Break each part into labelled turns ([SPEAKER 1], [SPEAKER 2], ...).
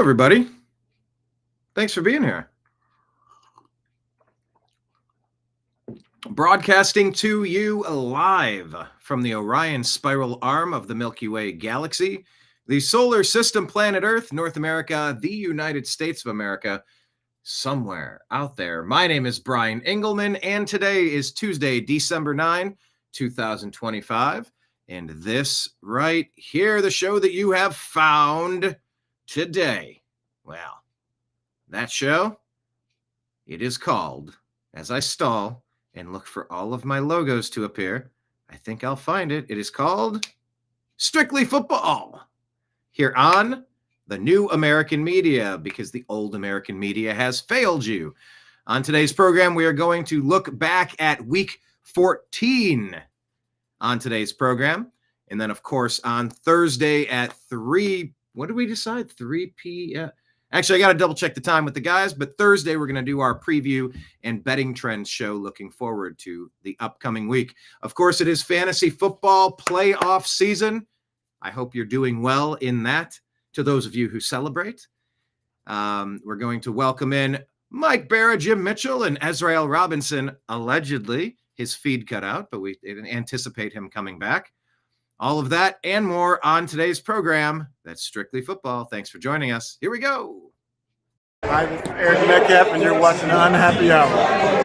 [SPEAKER 1] everybody. Thanks for being here. Broadcasting to you live from the Orion spiral arm of the Milky Way galaxy, the solar system, planet Earth, North America, the United States of America, somewhere out there. My name is Brian Engelman, and today is Tuesday, December 9, 2025. And this right here, the show that you have found today. Well, that show, it is called, as I stall and look for all of my logos to appear, I think I'll find it. It is called Strictly Football, here on the new American media, because the old American media has failed you. On today's program, we are going to look back at week 14 on today's program. And then, of course, on Thursday at 3, what did we decide? 3 p.m. Actually, I got to double check the time with the guys, but Thursday we're going to do our preview and betting trends show, looking forward to the upcoming week. Of course, it is fantasy football playoff season. I hope you're doing well in that. To those of you who celebrate, we're going to welcome in Mike Barra, Jim Mitchell, and Ezrael Robinson. Allegedly, his feed cut out, but we anticipate him coming back. All of that and more on today's program. That's Strictly Football. Thanks for joining us. Here we go.
[SPEAKER 2] Hi, this is Eric Metcalf, and you're watching Unhappy Hour.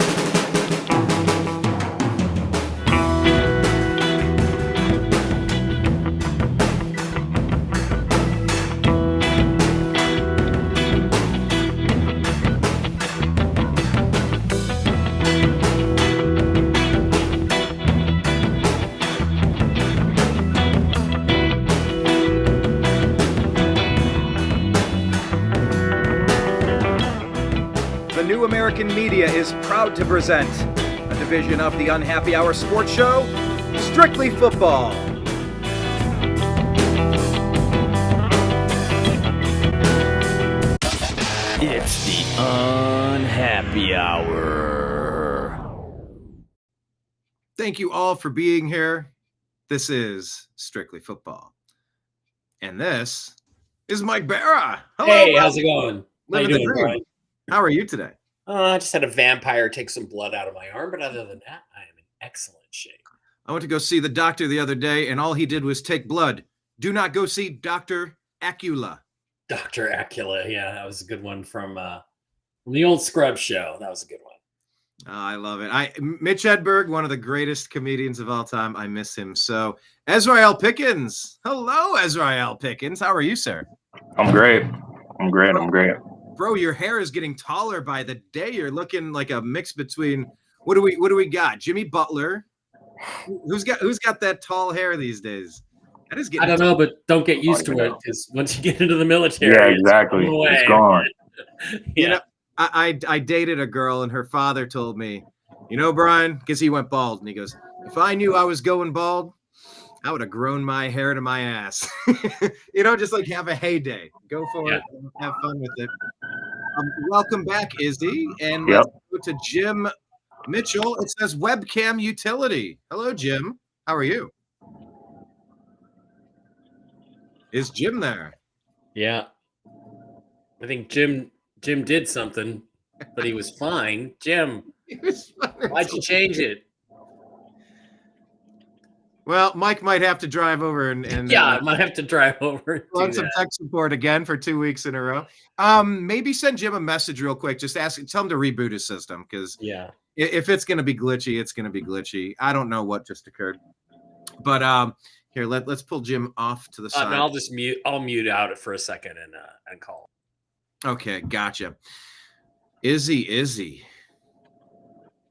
[SPEAKER 1] New American Media is proud to present a division of the Unhappy Hour sports show, Strictly Football.
[SPEAKER 3] It's the Unhappy Hour.
[SPEAKER 1] Thank you all for being here. This is Strictly Football. And this is Mike Barra.
[SPEAKER 4] Hello, hey, how's it going?
[SPEAKER 1] Living the dream. Brian? How are you today?
[SPEAKER 4] I just had a vampire take some blood out of my arm, but other than that, I am in excellent shape.
[SPEAKER 1] I went to go see the doctor the other day, and all he did was take blood. Do not go see Dr. Acula.
[SPEAKER 4] Dr. Acula, yeah, that was a good one from the old Scrubs show. That was a good one.
[SPEAKER 1] I love it. Mitch Hedberg, one of the greatest comedians of all time. I miss him. So, Ezrael Pickens. Hello, Ezrael Pickens. How are you, sir?
[SPEAKER 5] I'm great.
[SPEAKER 1] Bro, your hair is getting taller by the day. You're looking like a mix between what do we got? Jimmy Butler. Who's got that tall hair these days? That is getting
[SPEAKER 4] I don't know, but don't get used to it, because once you get into the military,
[SPEAKER 5] yeah, exactly. It's gone.
[SPEAKER 1] Yeah. You know, I dated a girl, and her father told me, Brian, because he went bald, and he goes, if I knew I was going bald, I would have grown my hair to my ass. Just like have a heyday. Go for it. Have fun with it. Welcome back, Izzy. And let's go to Jim Mitchell. It says webcam utility. Hello, Jim. How are you? Is Jim there?
[SPEAKER 4] Yeah. I think Jim did something, but he was fine. Jim, why'd you change it?
[SPEAKER 1] Well, Mike might have to drive over and
[SPEAKER 4] I might have to drive over.
[SPEAKER 1] On some tech support again for 2 weeks in a row. Maybe send Jim a message real quick. Just tell him to reboot his system, because if it's going to be glitchy, it's going to be glitchy. I don't know what just occurred, but here let's pull Jim off to the side.
[SPEAKER 4] And I'll mute out it for a second and call.
[SPEAKER 1] Okay, gotcha. Izzy,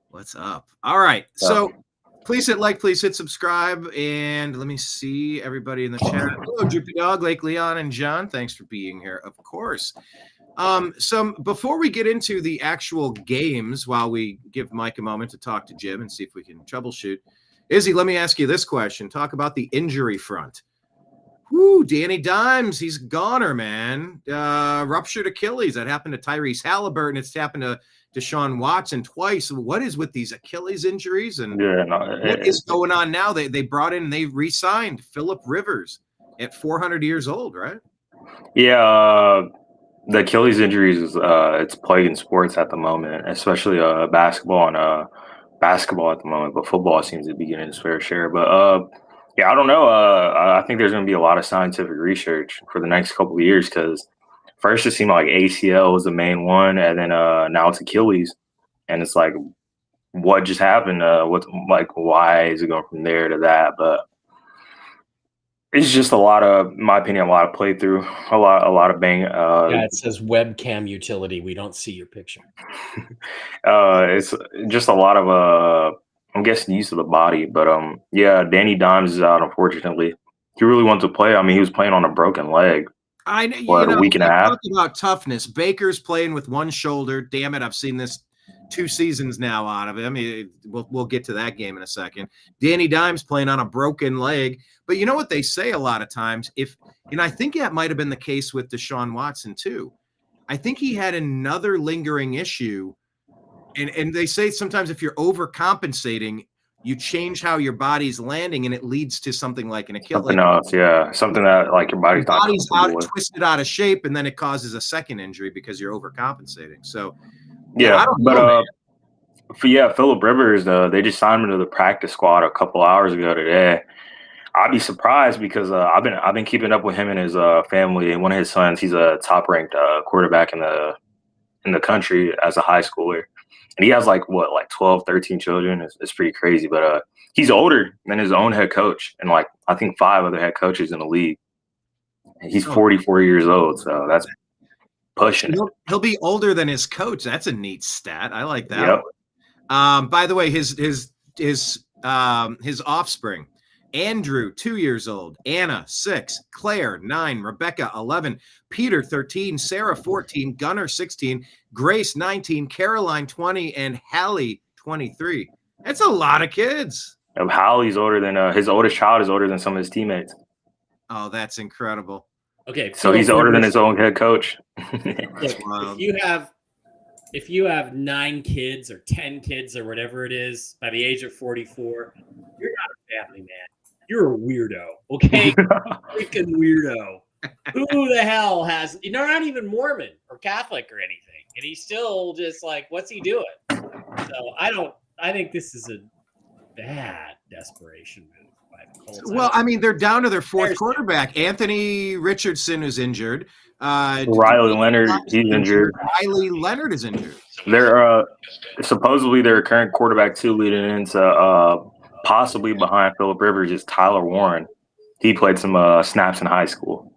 [SPEAKER 1] what's up? All right, so. Please hit like, please hit subscribe, and let me see everybody in the chat. Hello, Droopy Dog, Lake Leon, and John. Thanks for being here, of course. Before we get into the actual games, while we give Mike a moment to talk to Jim and see if we can troubleshoot, Izzy, let me ask you this question. Talk about the injury front. Whoo, Danny Dimes, he's a goner, man. Ruptured Achilles. That happened to Tyrese Halliburton. It's happened to Deshaun Watson twice. What is with these Achilles injuries? And what is going on now? They brought in, they re-signed Phillip Rivers at 400 years old, right?
[SPEAKER 5] Yeah. the Achilles injuries is it's plaguing sports at the moment, especially basketball and basketball at the moment. But football seems to be getting its fair share. But yeah, I don't know. I think there's going to be a lot of scientific research for the next couple of years because first it seemed like ACL was the main one, and then now it's Achilles, and it's like what just happened? What like why is it going from there to that? But it's just a lot of, in my opinion, a lot of playthrough, a lot of bang.
[SPEAKER 4] Yeah, it says webcam utility. We don't see your picture.
[SPEAKER 5] It's just a lot of I'm guessing use of the body. But yeah, Danny Dimes is out, unfortunately. He really wanted to play. I mean, he was playing on a broken leg.
[SPEAKER 1] I know,
[SPEAKER 5] a week and a half.
[SPEAKER 1] Talk about toughness. Baker's playing with one shoulder. Damn it, I've seen this 2 seasons now out of him. We'll get to that game in a second. Danny Dimes playing on a broken leg. But you know what they say a lot of times? I think that might have been the case with Deshaun Watson too. I think he had another lingering issue. And they say sometimes if you're overcompensating, you change how your body's landing and it leads to something like an Achilles.
[SPEAKER 5] Something else, yeah. Something that like your body's
[SPEAKER 1] out, twisted out of shape, and then it causes a second injury because you're overcompensating. So
[SPEAKER 5] yeah, Phillip Rivers, they just signed him to the practice squad a couple hours ago today. I'd be surprised because I've been keeping up with him and his family, and one of his sons, he's a top ranked quarterback in the country as a high schooler. And he has like 12, 13 children. It's pretty crazy, but he's older than his own head coach and like I think 5 other head coaches in the league. And he's 44 years old, so that's pushing.
[SPEAKER 1] He'll be older than his coach. That's a neat stat. I like that. Yep. By the way, his offspring. Andrew, 2 years old. Anna, 6. Claire, 9. Rebecca, 11. Peter, 13. Sarah, 14. Gunnar, 16. Grace, 19. Caroline, 20. And Hallie, 23. That's a lot of kids.
[SPEAKER 5] Hallie's older than his oldest child is older than some of his teammates.
[SPEAKER 1] Oh, that's incredible.
[SPEAKER 4] Okay.
[SPEAKER 5] So he's older than his own head coach.
[SPEAKER 4] If you have 9 kids or 10 kids or whatever it is by the age of 44, you're not a family man. You're a weirdo, okay? Freaking weirdo. Who the hell has, not even Mormon or Catholic or anything. And he's still just like, what's he doing? So I think this is a bad desperation move by the Colts.
[SPEAKER 1] Well, I mean, they're down to their 4th quarterback. Anthony Richardson is injured.
[SPEAKER 5] Riley Leonard, he's injured.
[SPEAKER 1] Riley Leonard is injured.
[SPEAKER 5] They're supposedly their current quarterback too, leading into possibly behind Phillip Rivers is Tyler Warren. He played some snaps in high school.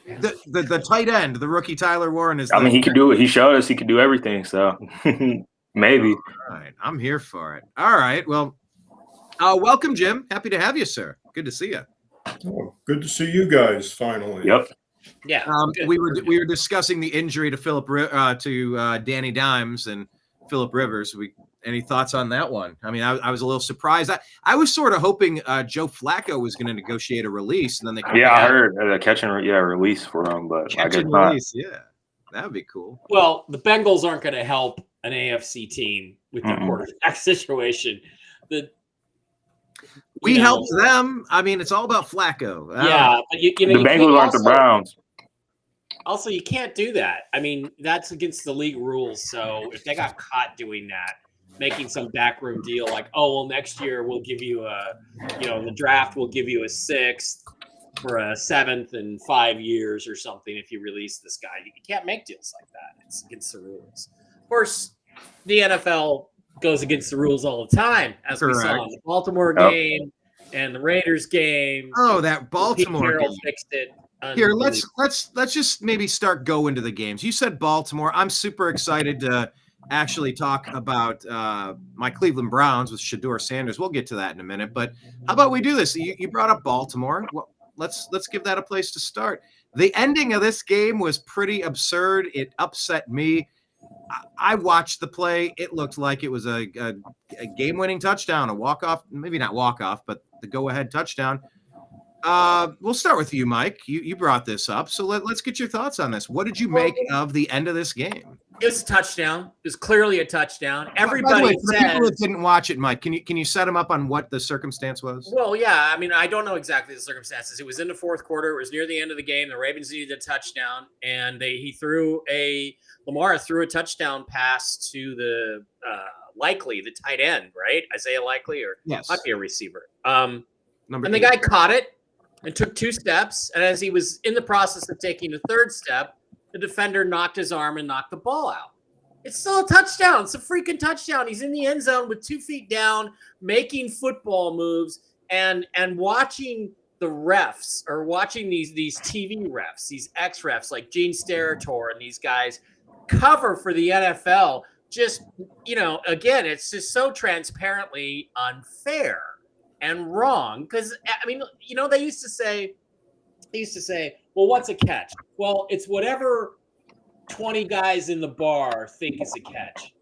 [SPEAKER 1] The tight end, the rookie Tyler Warren is.
[SPEAKER 5] I mean, he could do it. He showed us he could do everything. So maybe.
[SPEAKER 1] All right, I'm here for it. All right, well, welcome, Jim. Happy to have you, sir. Good to see you.
[SPEAKER 6] Oh, good to see you guys finally.
[SPEAKER 5] Yep.
[SPEAKER 4] Yeah.
[SPEAKER 1] We were discussing the injury to Danny Dimes and Phillip Rivers. Any thoughts on that one? I mean, I was a little surprised. I was sort of hoping Joe Flacco was going to negotiate a release, and then they could.
[SPEAKER 5] Yeah, I heard release for him, but I guess not.
[SPEAKER 1] Yeah, that would be cool.
[SPEAKER 4] Well, the Bengals aren't going to help an AFC team with the quarterback situation.
[SPEAKER 1] We helped them. I mean, it's all about Flacco.
[SPEAKER 4] Yeah, but the
[SPEAKER 5] Bengals aren't the Browns.
[SPEAKER 4] Also, you can't do that. I mean, that's against the league rules. So if they got caught doing that, making some backroom deal like, oh, well, next year we'll give you the draft will give you a 6th for a 7th in 5 years or something if you release this guy. You can't make deals like that. It's against the rules. Of course, the NFL goes against the rules all the time, as we saw in the Baltimore game and the Raiders game.
[SPEAKER 1] Oh, that Baltimore game.
[SPEAKER 4] Fixed it.
[SPEAKER 1] Here, let's just maybe start going to the games. You said Baltimore. I'm super excited to actually talk about my Cleveland Browns with Shedeur Sanders. We'll get to that in a minute. But how about we do this? You brought up Baltimore. Well, let's give that a place to start. The ending of this game was pretty absurd. It upset me. I watched the play. It looked like it was a game-winning touchdown, a walk-off, maybe not walk-off, but the go-ahead touchdown. We'll start with you, Mike. You brought this up, so let's get your thoughts on this. What did you make of the end of this game?
[SPEAKER 4] It was a touchdown. It was clearly a touchdown.
[SPEAKER 1] By the
[SPEAKER 4] Everybody
[SPEAKER 1] way, for people that
[SPEAKER 4] says,
[SPEAKER 1] didn't watch it, Mike, can you set them up on what the circumstance was?
[SPEAKER 4] well, yeah. I mean, I don't know exactly the circumstances. It was in the fourth quarter. It was near the end of the game. The Ravens needed a touchdown, and Lamar threw a touchdown pass to the Likely, the tight end, right? Isaiah Likely, or
[SPEAKER 1] Yes.
[SPEAKER 4] might be a receiver.
[SPEAKER 1] Number
[SPEAKER 4] And the
[SPEAKER 1] 8.
[SPEAKER 4] guy caught it and took 2 steps. And as he was in the process of taking the 3rd step, the defender knocked his arm and knocked the ball out. It's still a touchdown. It's a freaking touchdown. He's in the end zone with 2 feet down, making football moves, and watching the refs, or watching these TV refs, these ex-refs like Gene Steratore and these guys cover for the NFL. Just, again, it's just so transparently unfair and wrong. Because, I mean, they used to say, well, what's a catch? Well, it's whatever 20 guys in the bar think is a catch.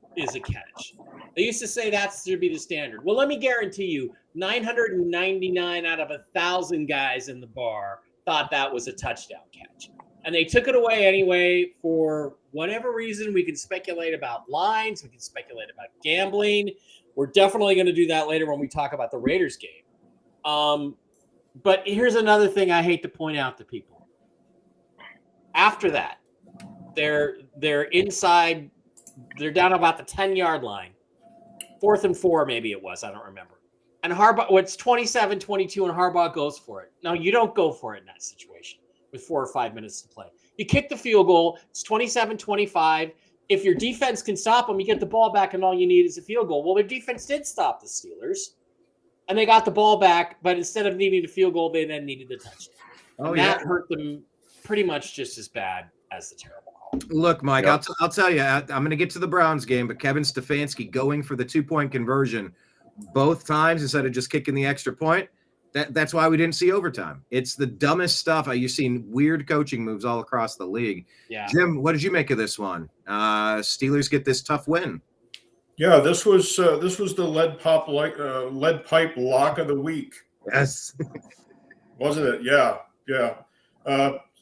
[SPEAKER 4] They used to say that's to be the standard. Well, let me guarantee you, 999 out of 1,000 guys in the bar thought that was a touchdown catch. And they took it away anyway for whatever reason. We can speculate about lines. We can speculate about gambling. We're definitely going to do that later when we talk about the Raiders game. But here's another thing I hate to point out to people. After that, they're inside. They're down about the 10-yard line. 4th and 4, maybe it was. I don't remember. And Harbaugh, it's 27-22, and Harbaugh goes for it. No, you don't go for it in that situation with 4 or 5 minutes to play. You kick the field goal. It's 27-25. If your defense can stop them, you get the ball back, and all you need is a field goal. Well, their defense did stop the Steelers, and they got the ball back, but instead of needing a field goal, they then needed the touchdown. And that hurt them pretty much just as bad as the terrible call.
[SPEAKER 1] Look, Mike, I'll tell you, I'm going to get to the Browns game, but Kevin Stefanski going for the 2-point conversion both times instead of just kicking the extra point. That's why we didn't see overtime. It's the dumbest stuff. You've seen weird coaching moves all across the league.
[SPEAKER 4] Yeah.
[SPEAKER 1] Jim, what did you make of this one? Steelers get this tough win.
[SPEAKER 6] Yeah, this was the lead pipe lock of the week.
[SPEAKER 1] Yes.
[SPEAKER 6] Wasn't it? Yeah.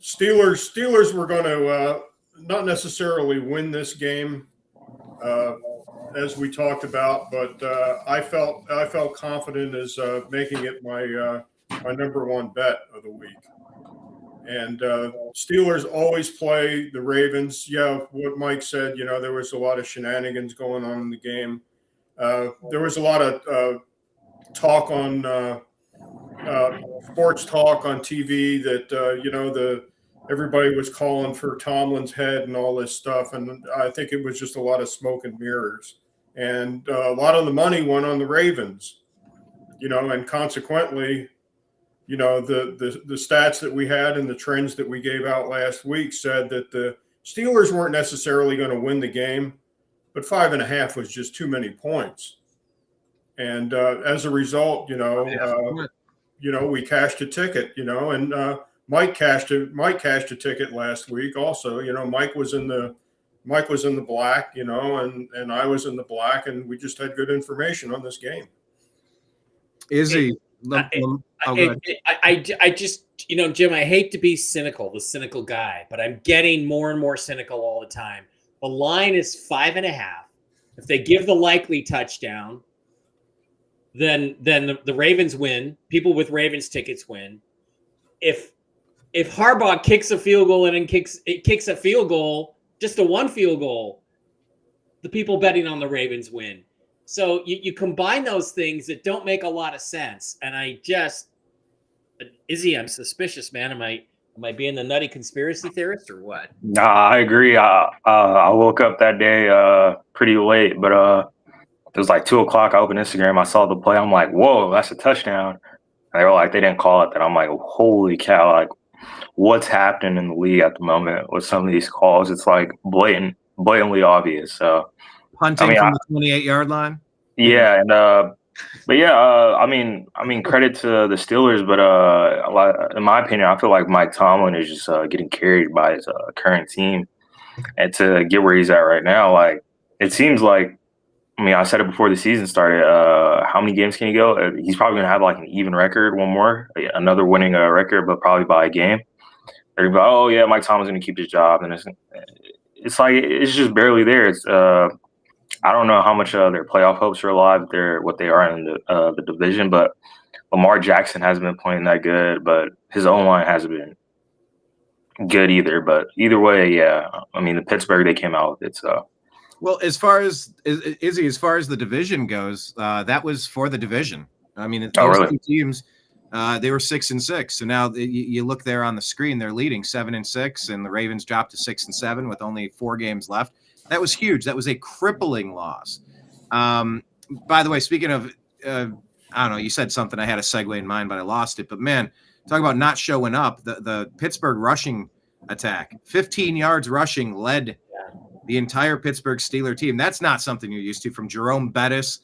[SPEAKER 6] Steelers were going to not necessarily win this game, as we talked about, but I felt confident as making it my number 1 bet of the week. And Steelers always play the Ravens. Yeah, what Mike said, there was a lot of shenanigans going on in the game. There was a lot of talk on sports talk on TV that, everybody was calling for Tomlin's head and all this stuff. And I think it was just a lot of smoke and mirrors. And a lot of the money went on the Ravens, and consequently, the stats that we had and the trends that we gave out last week said that the Steelers weren't necessarily going to win the game, but 5.5 was just too many points. And as a result, we cashed a ticket, and Mike cashed a ticket last week also. Mike was in the black, and I was in the black, and we just had good information on this game.
[SPEAKER 1] Izzy.
[SPEAKER 4] I just, Jim, I hate to be the cynical guy, but I'm getting more and more cynical all the time. The line is 5.5. If they give the Likely touchdown, then the Ravens win. People with Ravens tickets win. If Harbaugh kicks a field goal and then kicks a field goal, just a 1 field goal, the people betting on the Ravens win. So you combine those things that don't make a lot of sense. And Izzy, I'm suspicious, man. Am I being the nutty conspiracy theorist or what?
[SPEAKER 5] Nah, I agree. I woke up that day pretty late, but it was like 2 o'clock. I opened Instagram. I saw the play. I'm like, whoa, that's a touchdown. And they were like, they didn't call it that. I'm like, holy cow, like what's happening in the league at the moment with some of these calls? It's like blatantly obvious. So
[SPEAKER 1] Punting from the 28-yard line.
[SPEAKER 5] Yeah, and but yeah, I mean, credit to the Steelers, but in my opinion, I feel like Mike Tomlin is just getting carried by his current team, and to get where he's at right now, like it seems like. I mean, I said it before the season started. How many games can he go? He's probably going to have like an even record, one more, another winning record, but probably by a game. Everybody, oh yeah, Mike Tomlin's going to keep his job, and it's like it's just barely there. It's I don't know how much their playoff hopes are alive. They're what they are in the division, but Lamar Jackson hasn't been playing that good, but his own line hasn't been good either. But either way, yeah. I mean, the Pittsburgh they came out with it. So
[SPEAKER 1] Well, as far as Izzy, as far as the division goes, that was for the division. I mean,
[SPEAKER 5] oh
[SPEAKER 1] those
[SPEAKER 5] really?
[SPEAKER 1] two teams, they were 6-6. So now you look there on the screen, they're leading 7-6, and the Ravens dropped to 6-7 with only 4 games left. That was huge. That was a crippling loss. By the way, speaking of, I don't know, you said something. I had a segue in mind, but I lost it. But man, talk about not showing up. The Pittsburgh rushing attack, 15 yards rushing, led the entire Pittsburgh Steeler team. That's not something you're used to from Jerome Bettis,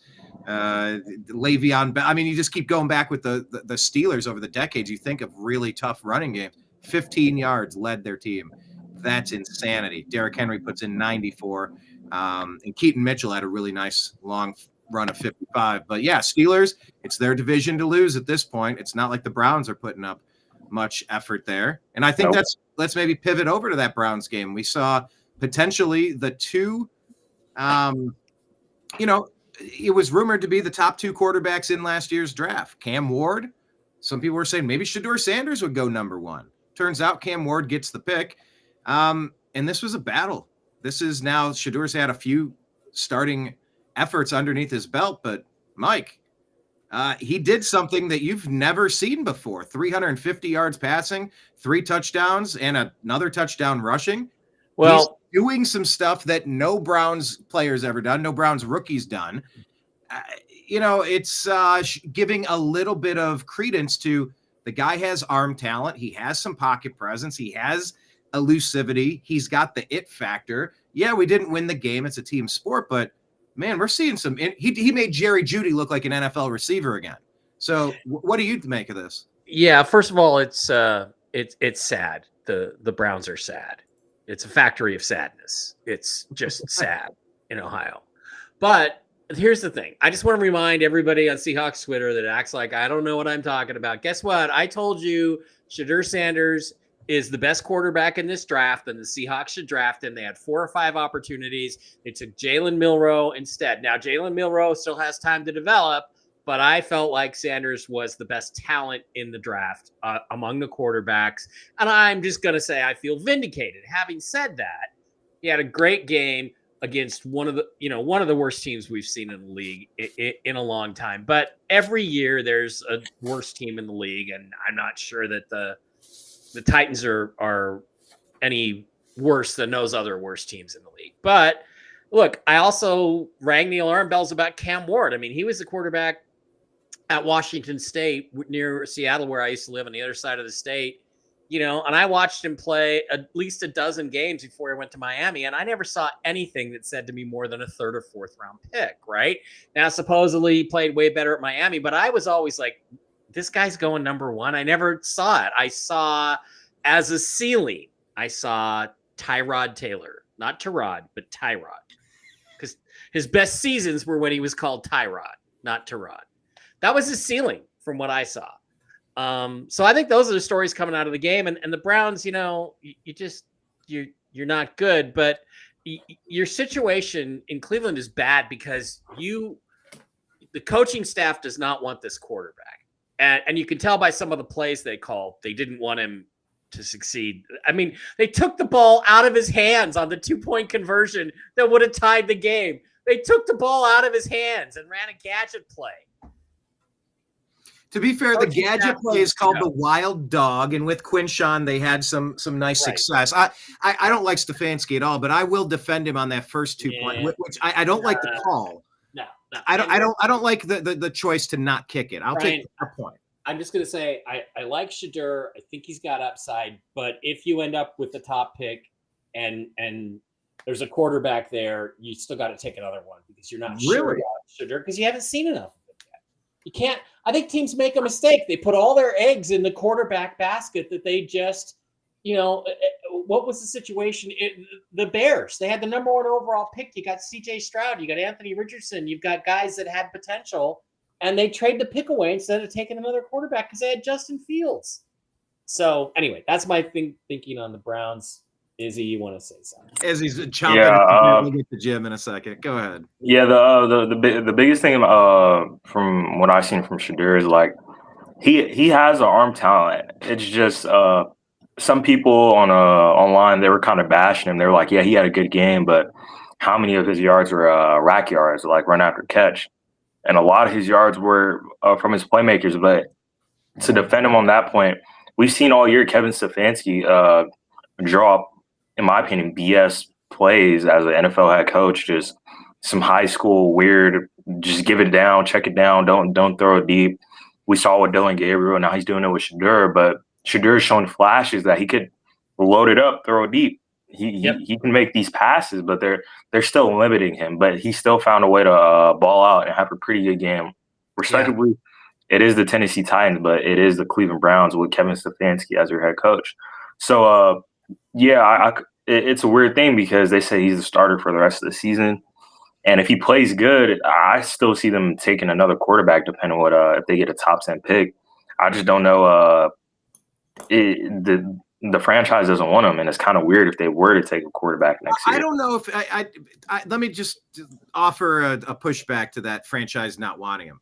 [SPEAKER 1] Le'Veon. I mean, you just keep going back with the Steelers over the decades. You think of really tough running games. 15 yards led their team. That's insanity. Derrick Henry puts in 94. And Keaton Mitchell had a really nice long run of 55. But yeah, Steelers, it's their division to lose at this point. It's not like the Browns are putting up much effort there. And I think let's maybe pivot over to that Browns game. We saw potentially the two, it was rumored to be the top 2 quarterbacks in last year's draft. Cam Ward, some people were saying maybe Shedeur Sanders would go number 1. Turns out Cam Ward gets the pick. And this was a battle. This is now Shedeur's had a few starting efforts underneath his belt, but Mike, he did something that you've never seen before. 350 yards passing, 3 touchdowns, and another touchdown rushing. Well, he's doing some stuff that no Browns players ever done, no Browns rookies done. It's giving a little bit of credence to the guy has arm talent. He has some pocket presence. He has elusivity. He's got the it factor. Yeah, we didn't win the game. It's a team sport, but man, we're seeing some. He made Jerry Jeudy look like an NFL receiver again. So, what do you make of this?
[SPEAKER 7] Yeah, first of all, it's sad. The Browns are sad. It's a factory of sadness. It's just sad in Ohio. But here's the thing. I just want to remind everybody on Seahawks Twitter that acts like I don't know what I'm talking about. Guess what? I told you Shedeur Sanders is the best quarterback in this draft, and the Seahawks should draft him. They had 4 or 5 opportunities. They took Jalen Milroe instead. Now, Jalen Milroe still has time to develop, but I felt like Sanders was the best talent in the draft among the quarterbacks. And I'm just going to say I feel vindicated. Having said that, he had a great game against one of the worst teams we've seen in the league in a long time. But every year there's a worse team in the league, and I'm not sure that the Titans are any worse than those other worst teams in the league. But look, I also rang the alarm bells about Cam Ward. I mean, he was the quarterback at Washington State near Seattle, where I used to live on the other side of the state, and I watched him play at least a dozen games before I went to Miami. And I never saw anything that said to me more than a 3rd or 4th round pick. Right now, supposedly he played way better at Miami, but I was always like, this guy's going number 1. I never saw it. I saw as a ceiling, I saw Tyrod Taylor, not Tyrod, but Tyrod, because his best seasons were when he was called Tyrod, not Tyrod. That was his ceiling from what I saw. So I think those are the stories coming out of the game. And the Browns, you're not good, but your situation in Cleveland is bad because the coaching staff does not want this quarterback. And you can tell by some of the plays they called, they didn't want him to succeed. I mean, they took the ball out of his hands on the 2-point conversion that would have tied the game. They took the ball out of his hands and ran a gadget play.
[SPEAKER 1] To be fair, the gadget play is called the Wild Dog, and with Quinshawn, they had some nice success. I don't like Stefanski at all, but I will defend him on that first 2 point, which I don't like the call.
[SPEAKER 4] No.
[SPEAKER 1] I don't like the choice to not kick it. I'll take a point.
[SPEAKER 4] I'm just going to say I like Shedeur. I think he's got upside, but if you end up with the top pick and there's a quarterback there, you still got to take another one because you're not sure about Shedeur because you haven't seen enough of it yet. You can't. I think teams make a mistake. They put all their eggs in the quarterback basket that they just, what was the situation? The Bears, they had the number 1 overall pick. You got CJ Stroud, you got Anthony Richardson, you've got guys that had potential, and they trade the pick away instead of taking another quarterback because they had Justin Fields. So anyway, that's my thinking on the Browns. Izzy, you want to say something?
[SPEAKER 1] As he's chomping,
[SPEAKER 5] Yeah,
[SPEAKER 1] we'll get to Jim in a second. Go ahead.
[SPEAKER 5] yeah. The biggest thing from what I've seen from Shadur is like he has an arm talent. It's just some people online they were kind of bashing him. They were like, yeah, he had a good game, but how many of his yards were rack yards, like run after catch? And a lot of his yards were from his playmakers. But to defend him on that point, we've seen all year Kevin Stefanski draw, in my opinion, BS plays as an NFL head coach. Just some high school weird, just give it down, check it down, don't throw it deep. We saw with Dylan Gabriel, now he's doing it with Shadur, but Shadur is showing flashes that he could load it up, throw it deep. He can make these passes, but they're still limiting him. But he still found a way to ball out and have a pretty good game. Respectively, it is the Tennessee Titans, but it is the Cleveland Browns with Kevin Stefanski as their head coach. So, it's a weird thing because they say he's the starter for the rest of the season. And if he plays good, I still see them taking another quarterback, depending on what if they get a top 10 pick. I just don't know. The franchise doesn't want him, and it's kind of weird if they were to take a quarterback next year.
[SPEAKER 1] I don't know if I let me just offer a pushback to that franchise not wanting him.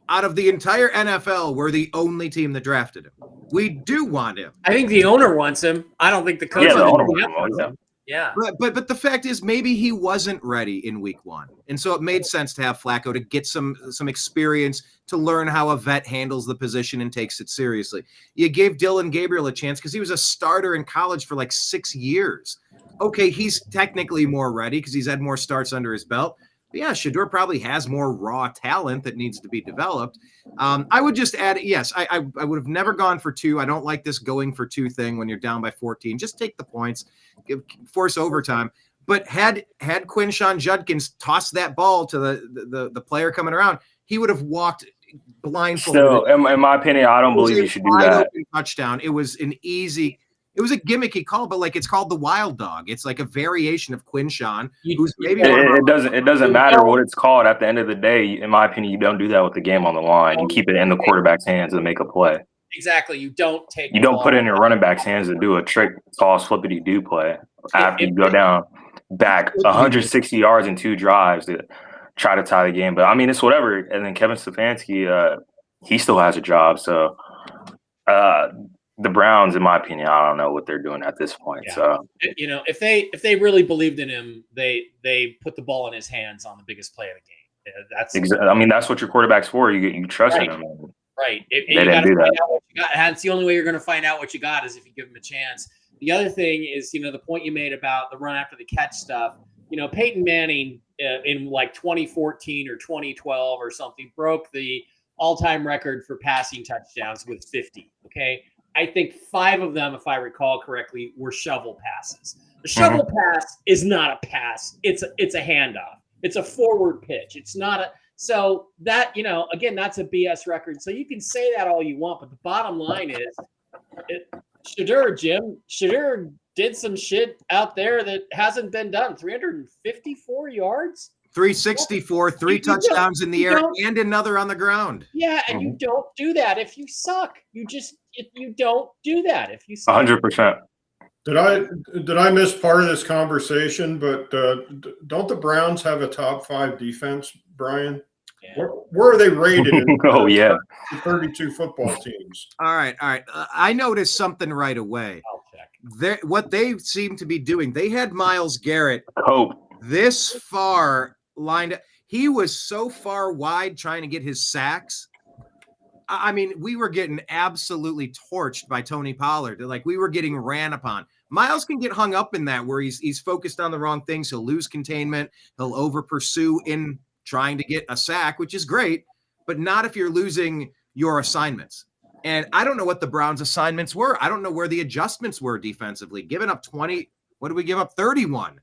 [SPEAKER 1] Out of the entire NFL, we're the only team that drafted him. We do want him.
[SPEAKER 7] I think the owner wants him. I don't think the coach wants him. Yeah.
[SPEAKER 1] But the fact is, maybe he wasn't ready in week 1. And so it made sense to have Flacco to get some experience, to learn how a vet handles the position and takes it seriously. You gave Dylan Gabriel a chance because he was a starter in college for like 6 years. Okay, he's technically more ready because he's had more starts under his belt. But yeah, Shadur probably has more raw talent that needs to be developed. I would just add, yes, I would have never gone for 2. I don't like this going for 2 thing when you're down by 14. Just take the points, force overtime. But had Quinshon Judkins tossed that ball to the player coming around, he would have walked blindfolded.
[SPEAKER 5] Still, in my opinion, I don't believe you should do that.
[SPEAKER 1] Touchdown. It was an easy. It was a gimmicky call, but like it's called the wild dog. It's like a variation of Quinshon. Who's maybe
[SPEAKER 5] it doesn't matter what it's called. At the end of the day, in my opinion, you don't do that with the game on the line. You keep it in the quarterback's hands and make a play.
[SPEAKER 7] Exactly. You don't
[SPEAKER 5] put it in your running back's hands and do a trick toss flippity do play after you go down back 160 yards in 2 drives to try to tie the game. But I mean, it's whatever. And then Kevin Stefanski, he still has a job. So the Browns, in my opinion, I don't know what they're doing at this point.
[SPEAKER 7] Yeah.
[SPEAKER 5] So
[SPEAKER 7] if they really believed in him, they put the ball in his hands on the biggest play of the game.
[SPEAKER 5] That's what your quarterback's for. You trust in him.
[SPEAKER 7] Right.
[SPEAKER 5] They didn't do that.
[SPEAKER 7] What you got. That's the only way you're going to find out what you got is if you give him a chance. The other thing is, the point you made about the run after the catch stuff. Peyton Manning in like 2014 or 2012 or something broke the all-time record for passing touchdowns with 50. Okay. I think 5 of them, if I recall correctly, were shovel passes. The shovel pass is not a pass. It's a handoff. It's a forward pitch. It's not a – so that, again, that's a BS record. So you can say that all you want, but the bottom line is Shadur did some shit out there that hasn't been done. 354 yards?
[SPEAKER 1] 364, 3 touchdowns in the air, and another on the ground.
[SPEAKER 7] Yeah, and you don't do that if you suck. You don't do that if you suck.
[SPEAKER 5] 100%.
[SPEAKER 6] Did I miss part of this conversation? But don't the Browns have a top 5 defense, Brian? Yeah. Where are they rated? In 32 football teams.
[SPEAKER 1] All right. I noticed something right away.
[SPEAKER 7] I'll check.
[SPEAKER 1] What they seem to be doing, they had Myles Garrett
[SPEAKER 5] Hope
[SPEAKER 1] this far lined up. He was so far wide trying to get his sacks. I mean, we were getting absolutely torched by Tony Pollard. Like, we were getting ran upon. Myles can get hung up in that where he's focused on the wrong things. He'll lose containment. He'll over pursue in trying to get a sack, which is great, but not if you're losing your assignments. And I don't know what the Browns' assignments were. I don't know where the adjustments were defensively. Giving up 20, what did we give up? 31.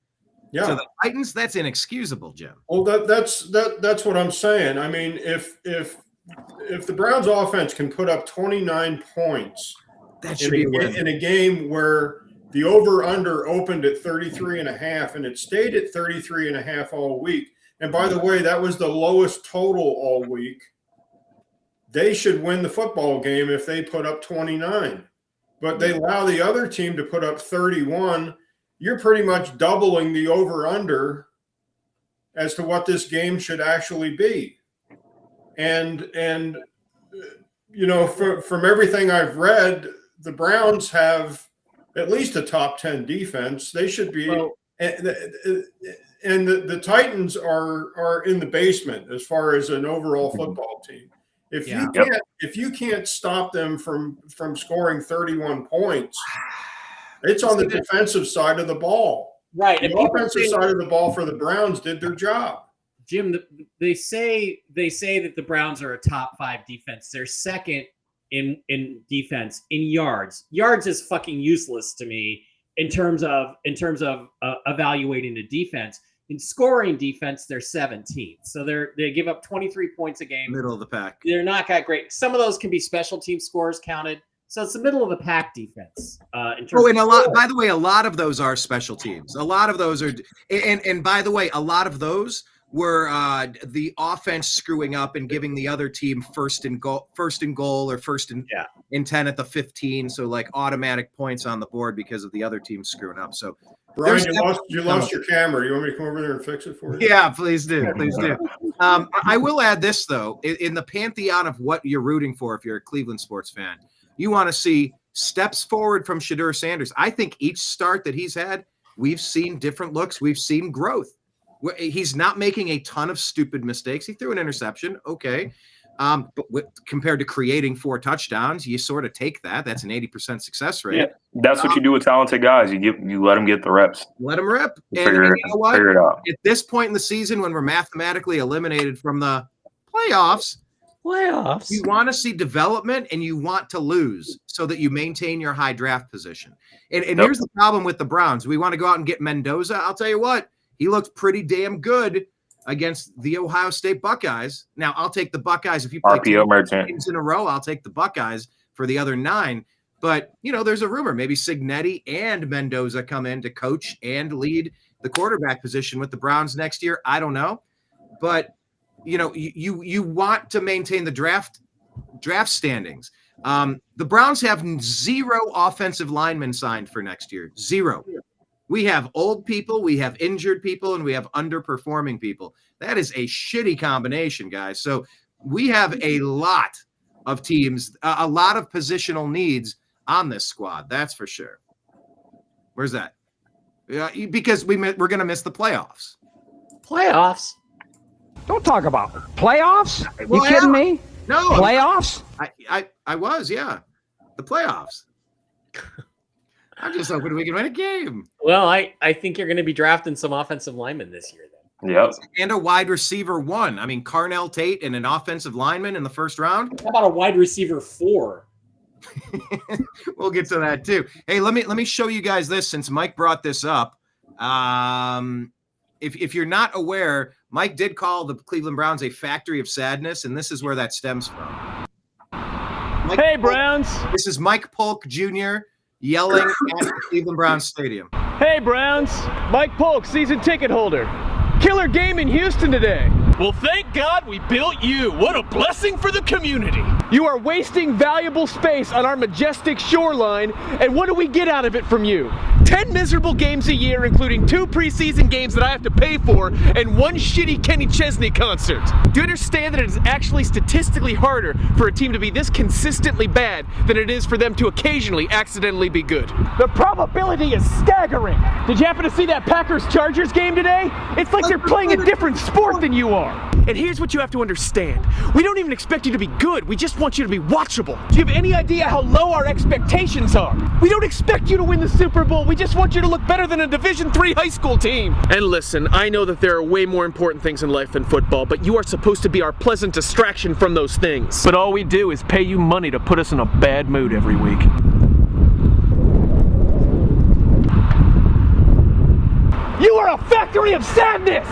[SPEAKER 6] Yeah.
[SPEAKER 1] So the Titans, that's inexcusable, Jim.
[SPEAKER 6] Well, that's what I'm saying. I mean, if the Browns offense can put up 29 points
[SPEAKER 1] that should be
[SPEAKER 6] in a game where the over-under opened at 33.5 and it stayed at 33.5 all week. And by the way, that was the lowest total all week. They should win the football game if they put up 29. But they allow the other team to put up 31. you're pretty much doubling the over-under as to what this game should actually be. And from everything I've read, the Browns have at least a top 10 defense. They should be, and the Titans are in the basement as far as an overall football team. If you can't stop them from scoring 31 points, it's on the defensive side of the ball.
[SPEAKER 4] Right.
[SPEAKER 6] The offensive side of the ball for the Browns did their job.
[SPEAKER 4] Jim, they say that the Browns are a top 5 defense. They're second in defense in yards. Yards is fucking useless to me in terms of evaluating the defense. In scoring defense, they're 17th. So they give up 23 points a game.
[SPEAKER 1] Middle of the pack.
[SPEAKER 4] They're not that great. Some of those can be special team scores counted. So it's the middle of the pack defense. In terms
[SPEAKER 1] by the way, a lot of those are special teams. A lot of those are, and by the way, a lot of those were the offense screwing up and giving the other team first and goal, or first and 10 at the 15. So like automatic points on the board because of the other team screwing up. So
[SPEAKER 6] Brian, you lost your camera. You want me to come over there and fix it for you?
[SPEAKER 1] Yeah, please do. Please do. I will add this, though. In the pantheon of what you're rooting for, if you're a Cleveland sports fan, you want to see steps forward from Shedeur Sanders. I think each start that he's had, we've seen different looks. We've seen growth. He's not making a ton of stupid mistakes. He threw an interception. Okay. But compared to creating 4 touchdowns, you sort of take that. That's an 80% success rate.
[SPEAKER 5] Yeah, that's what you do with talented guys. You let them get the reps.
[SPEAKER 1] Let them rip.
[SPEAKER 5] Figure it out.
[SPEAKER 1] At this point in the season, when we're mathematically eliminated from the playoffs, you want to see development and you want to lose so that you maintain your high draft position. And here's the problem with the Browns. We want to go out and get Mendoza. I'll tell you what, he looked pretty damn good against the Ohio State Buckeyes. Now, I'll take the Buckeyes. If you play 2 games in a row, I'll take the Buckeyes for the other 9. But, there's a rumor. Maybe Cignetti and Mendoza come in to coach and lead the quarterback position with the Browns next year. I don't know. But, you want to maintain the draft standings. The Browns have 0 offensive linemen signed for next year. 0. We have old people, we have injured people, and we have underperforming people. That is a shitty combination, guys. So we have a lot of teams, a lot of positional needs on this squad. That's for sure. Where's that? Because we're going to miss the playoffs.
[SPEAKER 7] Playoffs?
[SPEAKER 3] Don't talk about playoffs.
[SPEAKER 1] Well,
[SPEAKER 3] you kidding me?
[SPEAKER 1] No.
[SPEAKER 3] Playoffs?
[SPEAKER 1] I was, yeah. The playoffs. I'm just hoping we can win a game.
[SPEAKER 7] Well, I think you're going to be drafting some offensive linemen this year then.
[SPEAKER 5] Yep.
[SPEAKER 1] And a wide receiver 1. I mean, Carnell Tate and an offensive lineman in the first round.
[SPEAKER 4] How about a wide receiver 4?
[SPEAKER 1] We'll get to that too. Hey, let me show you guys this since Mike brought this up. If you're not aware, Mike did call the Cleveland Browns a factory of sadness, and this is where that stems from.
[SPEAKER 3] Hey, Browns.
[SPEAKER 1] This is Mike Polk Jr. yelling at the Cleveland Browns stadium.
[SPEAKER 3] Hey, Browns. Mike Polk, season ticket holder. Killer game in Houston today.
[SPEAKER 8] Well, thank God we built you. What a blessing for the community.
[SPEAKER 3] You are wasting valuable space on our majestic shoreline, and what do we get out of it from you? 10 miserable games a year, including 2 preseason games that I have to pay for, and 1 shitty Kenny Chesney concert. Do you understand that it is actually statistically harder for a team to be this consistently bad than it is for them to occasionally accidentally be good? The probability is staggering. Did you happen to see that Packers-Chargers game today? It's like they're playing a different sport than you are. And here's what you have to understand. We don't even expect you to be good. We just want you to be watchable. Do you have any idea how low our expectations are? We don't expect you to win the Super Bowl. We just want you to look better than a Division III high school team. And listen, I know that there are way more important things in life than football, but you are supposed to be our pleasant distraction from those things. But all we do is pay you money to put us in a bad mood every week. You are a factory of sadness!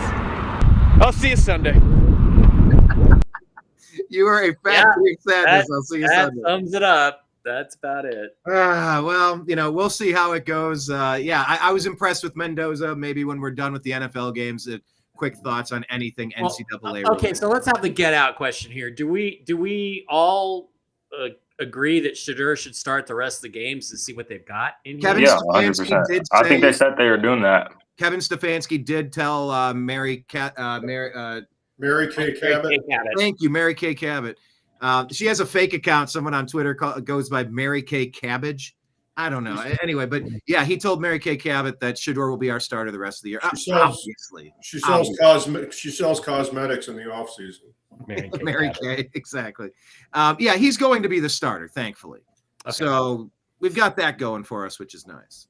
[SPEAKER 3] I'll see you Sunday.
[SPEAKER 1] You are a factory of sadness. I'll see you Sunday.
[SPEAKER 7] That sums it up. That's about it.
[SPEAKER 1] Well, we'll see how it goes. I was impressed with Mendoza. Maybe when we're done with the NFL games, quick thoughts on anything NCAA.
[SPEAKER 7] Okay, so let's have the get out question here. Do we all agree that Shedeur should start the rest of the games to see what they've got in here?
[SPEAKER 1] Kevin
[SPEAKER 5] Yeah,
[SPEAKER 1] Stefanski
[SPEAKER 5] 100%.
[SPEAKER 1] did
[SPEAKER 5] I think they
[SPEAKER 1] say-
[SPEAKER 5] said they were doing that.
[SPEAKER 1] Kevin Stefanski did tell Mary
[SPEAKER 6] Mary Kay
[SPEAKER 4] Mary
[SPEAKER 6] Cabot.
[SPEAKER 4] Kay Cabot.
[SPEAKER 1] thank you, Mary Kay Cabot. She has a fake account. Someone on Twitter goes by Mary Kay Cabbage. I don't know. Anyway, but yeah, he told Mary Kay Cabot that Shedeur will be our starter the rest of the year. Obviously.
[SPEAKER 6] She sells cosmetics in the off season.
[SPEAKER 1] Mary Kay, exactly. Yeah, he's going to be the starter, thankfully. Okay. So we've got that going for us, which is nice.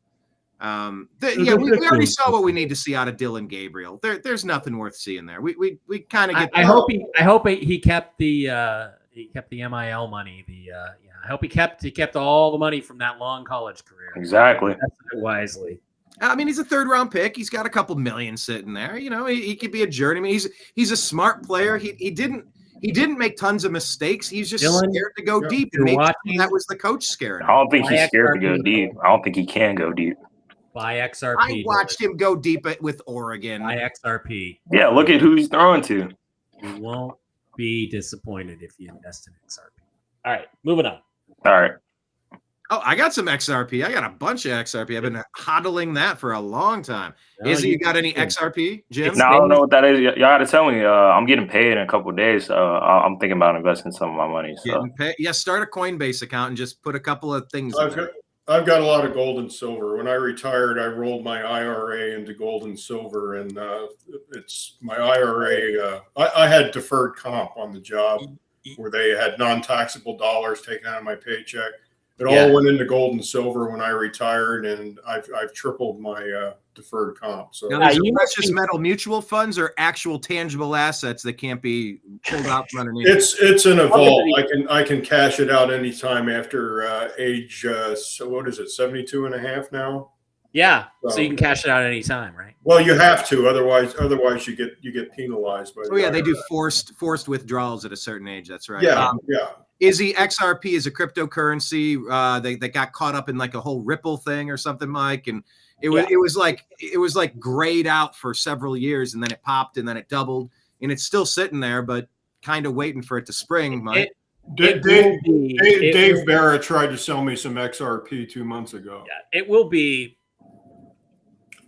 [SPEAKER 1] Yeah, we already saw what we need to see out of Dylan Gabriel. There's nothing worth seeing there. We kind of get.
[SPEAKER 7] I hope he kept the MIL money. I hope he kept all the money from that long college career.
[SPEAKER 5] Exactly.
[SPEAKER 7] Wisely.
[SPEAKER 1] I mean, he's a third round pick. He's got a couple million sitting there. You know, he could be a journeyman. He's a smart player. He didn't make tons of mistakes. He's just scared to go deep. And maybe that was the coach scaring him.
[SPEAKER 5] I don't think he's scared to go deep. I don't think he can go deep.
[SPEAKER 7] Buy XRP.
[SPEAKER 1] I watched him go deep with Oregon.
[SPEAKER 7] Buy XRP.
[SPEAKER 5] Yeah, look at who he's throwing to.
[SPEAKER 7] You won't be disappointed if you invest in XRP. All right, moving on.
[SPEAKER 5] All right.
[SPEAKER 1] Oh, I got some XRP. I got a bunch of XRP. I've been hodling that for a long time. Izzy, you got any XRP, Jim?
[SPEAKER 5] No, I don't know what that is. Y'all got to tell me. I'm getting paid in a couple of days, so I'm thinking about investing some of my money. So.
[SPEAKER 1] Yeah, start a Coinbase account and just put a couple of things.
[SPEAKER 6] I've got a lot of gold and silver. When I retired, I rolled my IRA into gold and silver, and it's my IRA. I had deferred comp on the job where they had non-taxable dollars taken out of my paycheck. It all went into gold and silver when I retired, and I've tripled my deferred comp. So
[SPEAKER 1] now, precious metal mutual funds or actual tangible assets that can't be pulled out from underneath.
[SPEAKER 6] It's in a vault. I can cash it out anytime after age. So what is it? 72 and a half now.
[SPEAKER 7] Yeah, so you can cash it out anytime, right?
[SPEAKER 6] Well, you have to, otherwise you get penalized.
[SPEAKER 1] They do forced withdrawals at a certain age. That's right.
[SPEAKER 6] Yeah,
[SPEAKER 1] Izzy, XRP is a cryptocurrency. They got caught up in like a whole Ripple thing or something, Mike, and it was like grayed out for several years, and then it popped, and then it doubled, and it's still sitting there, but kind of waiting for it to spring, Mike.
[SPEAKER 6] Dave Barrett tried to sell me some XRP 2 months ago.
[SPEAKER 7] Yeah, it will be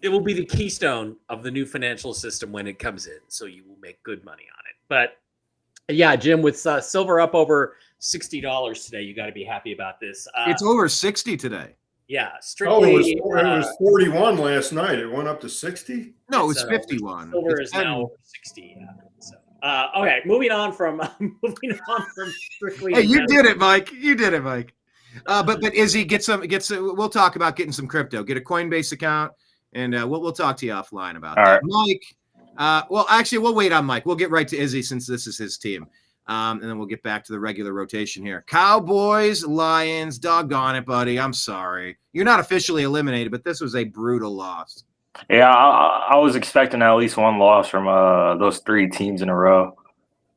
[SPEAKER 7] the keystone of the new financial system when it comes in, so you will make good money on it. But yeah, Jim, with silver up over $60 today, you got to be happy about this.
[SPEAKER 1] It's over 60 today.
[SPEAKER 7] Yeah, strictly.
[SPEAKER 6] It was 41 last night. It went up to 60.
[SPEAKER 1] No, it was 51.
[SPEAKER 7] Silver is now over 60. Yeah. So, okay, moving on from strictly.
[SPEAKER 1] Hey, you did it, Mike. But Izzy, we'll talk about getting some crypto. Get a Coinbase account, and we'll talk to you offline about that.
[SPEAKER 5] Right.
[SPEAKER 1] Mike. Well, actually, we'll wait on Mike. We'll get right to Izzy since this is his team. And then we'll get back to the regular rotation here. Cowboys, Lions, doggone it, buddy. I'm sorry. You're not officially eliminated, but this was a brutal loss.
[SPEAKER 5] Yeah, I was expecting at least one loss from those three teams in a row.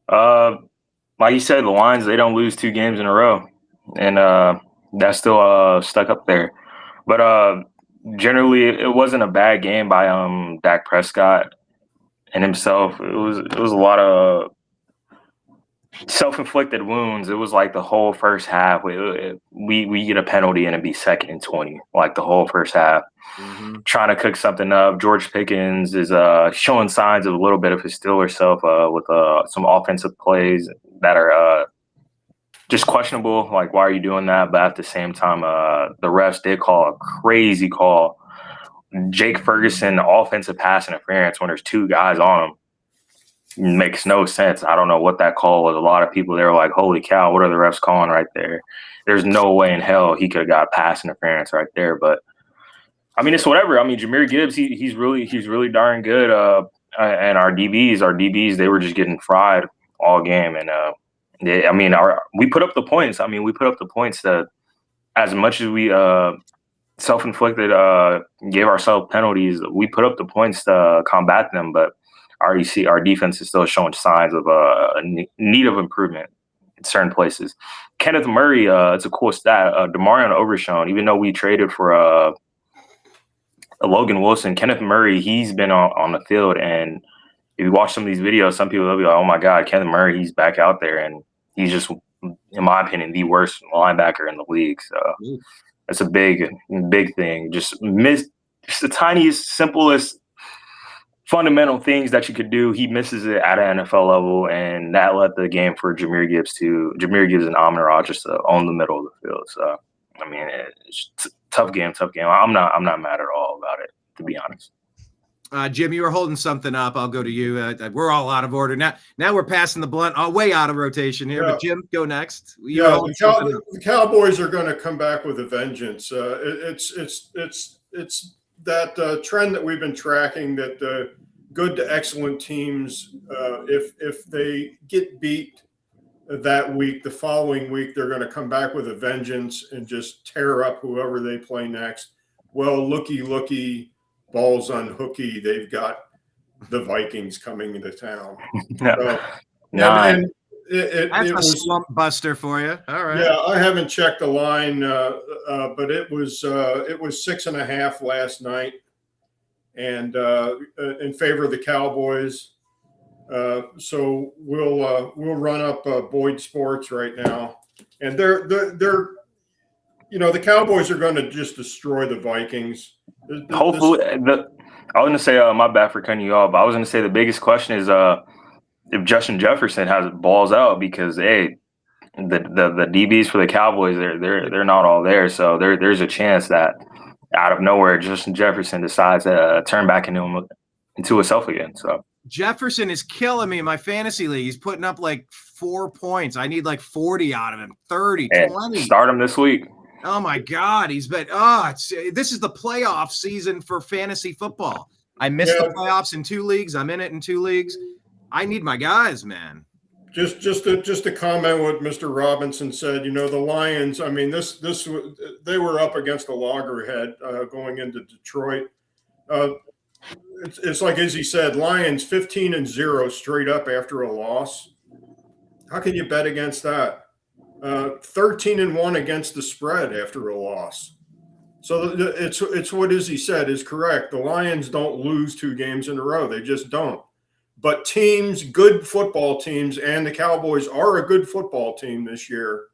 [SPEAKER 5] Like you said, the Lions, they don't lose 2 games in a row. And that's still stuck up there. But generally, it wasn't a bad game by Dak Prescott and himself. It was a lot of self-inflicted wounds. It was like the whole first half. We get a penalty and it'd be 2nd and 20, like the whole first half. Mm-hmm. Trying to cook something up. George Pickens is showing signs of a little bit of his Steelers self with some offensive plays that are just questionable. Like, why are you doing that? But at the same time, the refs did call a crazy call. Jake Ferguson offensive pass interference when there's 2 guys on him. Makes no sense. I don't know what that call was. A lot of people, they were like, holy cow, what are the refs calling right there? There's no way in hell he could have got pass interference right there. But I mean, it's whatever. I mean, Jahmyr Gibbs, he's really darn good. And our DBs, they were just getting fried all game. And we put up the points. I mean, we put up the points that as much as we self-inflicted, gave ourselves penalties, we put up the points to combat them. But our defense is still showing signs of a need of improvement in certain places. Kenneth Murray, it's a cool stat. DeMarion Overshown, even though we traded for a Logan Wilson, Kenneth Murray, he's been on the field. And if you watch some of these videos, some people will be like, oh, my God, Kenneth Murray, he's back out there. And he's just in my opinion, the worst linebacker in the league. So that's a big thing. Just the tiniest, simplest, fundamental things that you could do. He misses it at an NFL level, and that led the game for Jahmyr Gibbs and Amon-Ra just to own the middle of the field. So, I mean, it's tough game. I'm not mad at all about it, to be honest.
[SPEAKER 1] Jim, you were holding something up. I'll go to you. We're all out of order now. Now we're passing the blunt, way out of rotation here. Yeah. But Jim, go next.
[SPEAKER 6] The Cowboys are going to come back with a vengeance. It's that trend that we've been tracking, that good to excellent teams, if they get beat that week, the following week they're going to come back with a vengeance and just tear up whoever they play next. Well, looky. Balls on hooky. They've got the Vikings coming into town. So,
[SPEAKER 1] that's a slump buster for you. All right.
[SPEAKER 6] Yeah, I haven't checked the line, but it was 6.5 last night, and in favor of the Cowboys. So we'll run up Boyd Sports right now, and they're the Cowboys are going to just destroy the Vikings.
[SPEAKER 5] Hopefully, I was going to say, my bad for cutting you off, but I was going to say the biggest question is if Justin Jefferson has balls out, because the DBs for the Cowboys, they're not all there, so there's a chance that out of nowhere Justin Jefferson decides to turn back into himself again. So
[SPEAKER 1] Jefferson is killing me in my fantasy league. He's putting up like 4 points. I need like 40 out of him, 30, 20.
[SPEAKER 5] Start him this week.
[SPEAKER 1] Oh my God, this is the playoff season for fantasy football. I missed the playoffs in 2 leagues. I'm in it in 2 leagues. I need my guys, man.
[SPEAKER 6] Just to comment what Mr. Robinson said. The Lions. I mean, they were up against a loggerhead going into Detroit. It's like Izzy said, Lions 15-0 straight up after a loss. How can you bet against that? 13-1 against the spread after a loss. So it's what Izzy said is correct. The Lions don't lose 2 games in a row. They just don't. But teams, good football teams, and the Cowboys are a good football team this year,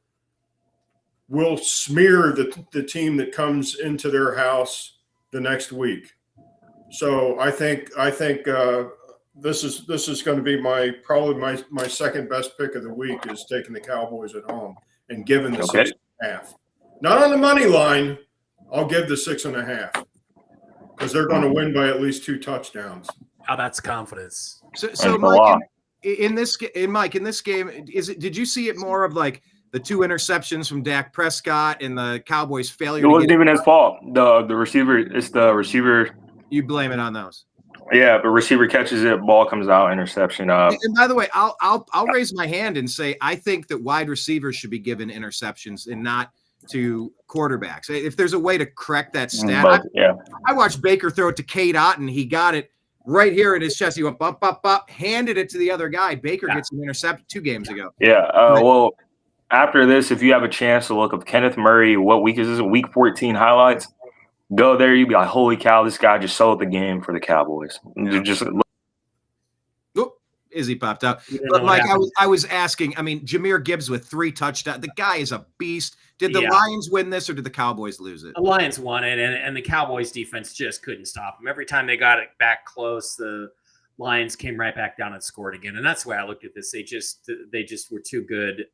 [SPEAKER 6] will smear the team that comes into their house the next week. So I think this is going to be probably my second best pick of the week, is taking the Cowboys at home and giving the 6.5. Not on the money line. I'll give the 6.5 because they're going to win by at least 2 touchdowns.
[SPEAKER 7] Oh, that's confidence.
[SPEAKER 1] So Mike, in this game, did you see it more of like the 2 interceptions from Dak Prescott and the Cowboys' failure?
[SPEAKER 5] It wasn't even his fault. The receiver, it's the receiver.
[SPEAKER 1] You blame it on those.
[SPEAKER 5] Yeah, but receiver catches it, ball comes out, interception.
[SPEAKER 1] And by the way, I'll raise my hand and say I think that wide receivers should be given interceptions and not to quarterbacks. If there's a way to correct that stat, I watched Baker throw it to Cade Otton. He got it right here in his chest. He went bump, bump, bump, handed it to the other guy. Baker gets an interception 2 games ago.
[SPEAKER 5] Yeah. Well, after this, if you have a chance to look up Kenneth Murray, what week is this? Week 14 highlights. Go there, you'd be like, holy cow, this guy just sold the game for the Cowboys. Just
[SPEAKER 1] Izzy popped out. But Mike, I was asking, I mean, Jahmyr Gibbs with 3 touchdowns. The guy is a beast. Did the Lions win this or did the Cowboys lose it?
[SPEAKER 4] The Lions won it, and the Cowboys defense just couldn't stop them. Every time they got it back close, the Lions came right back down and scored again. And that's the way I looked at this. They just were too good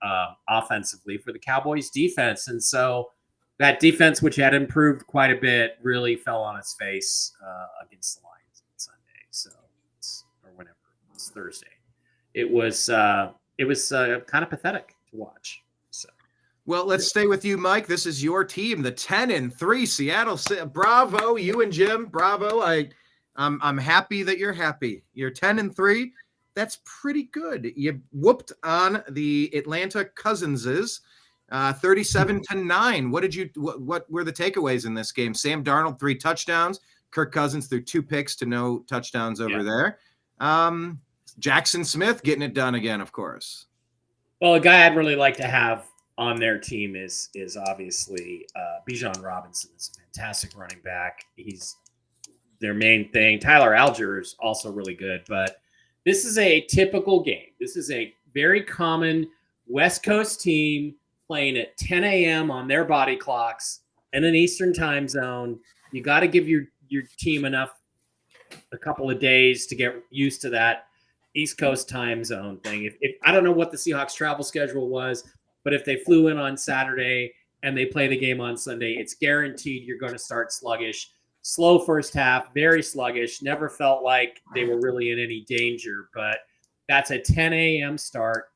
[SPEAKER 4] offensively for the Cowboys defense. And so that defense, which had improved quite a bit, really fell on its face against the Lions on Sunday. Or whenever it was Thursday. It was kind of pathetic to watch. So,
[SPEAKER 1] well, let's stay with you, Mike. This is your team, the 10-3 Seattle. Bravo, you and Jim. Bravo. I'm happy that you're happy. You're 10-3. That's pretty good. You whooped on the Atlanta Cousinses. 37-9. What were the takeaways in this game? Sam Darnold 3 touchdowns. Kirk Cousins threw 2 picks to no touchdowns over there. Jackson Smith getting it done again, of course.
[SPEAKER 4] Well, a guy I'd really like to have on their team is obviously Bijan Robinson. Is a fantastic running back. He's their main thing. Tyler Algier is also really good, but this is a typical game. This is a very common West Coast team playing at 10 a.m. on their body clocks in an Eastern time zone. You got to give your team a couple of days to get used to that East Coast time zone thing. If I don't know what the Seahawks travel schedule was, but if they flew in on Saturday and they play the game on Sunday, it's guaranteed you're going to start sluggish. Slow first half, very sluggish. Never felt like they were really in any danger, but that's a 10 a.m. start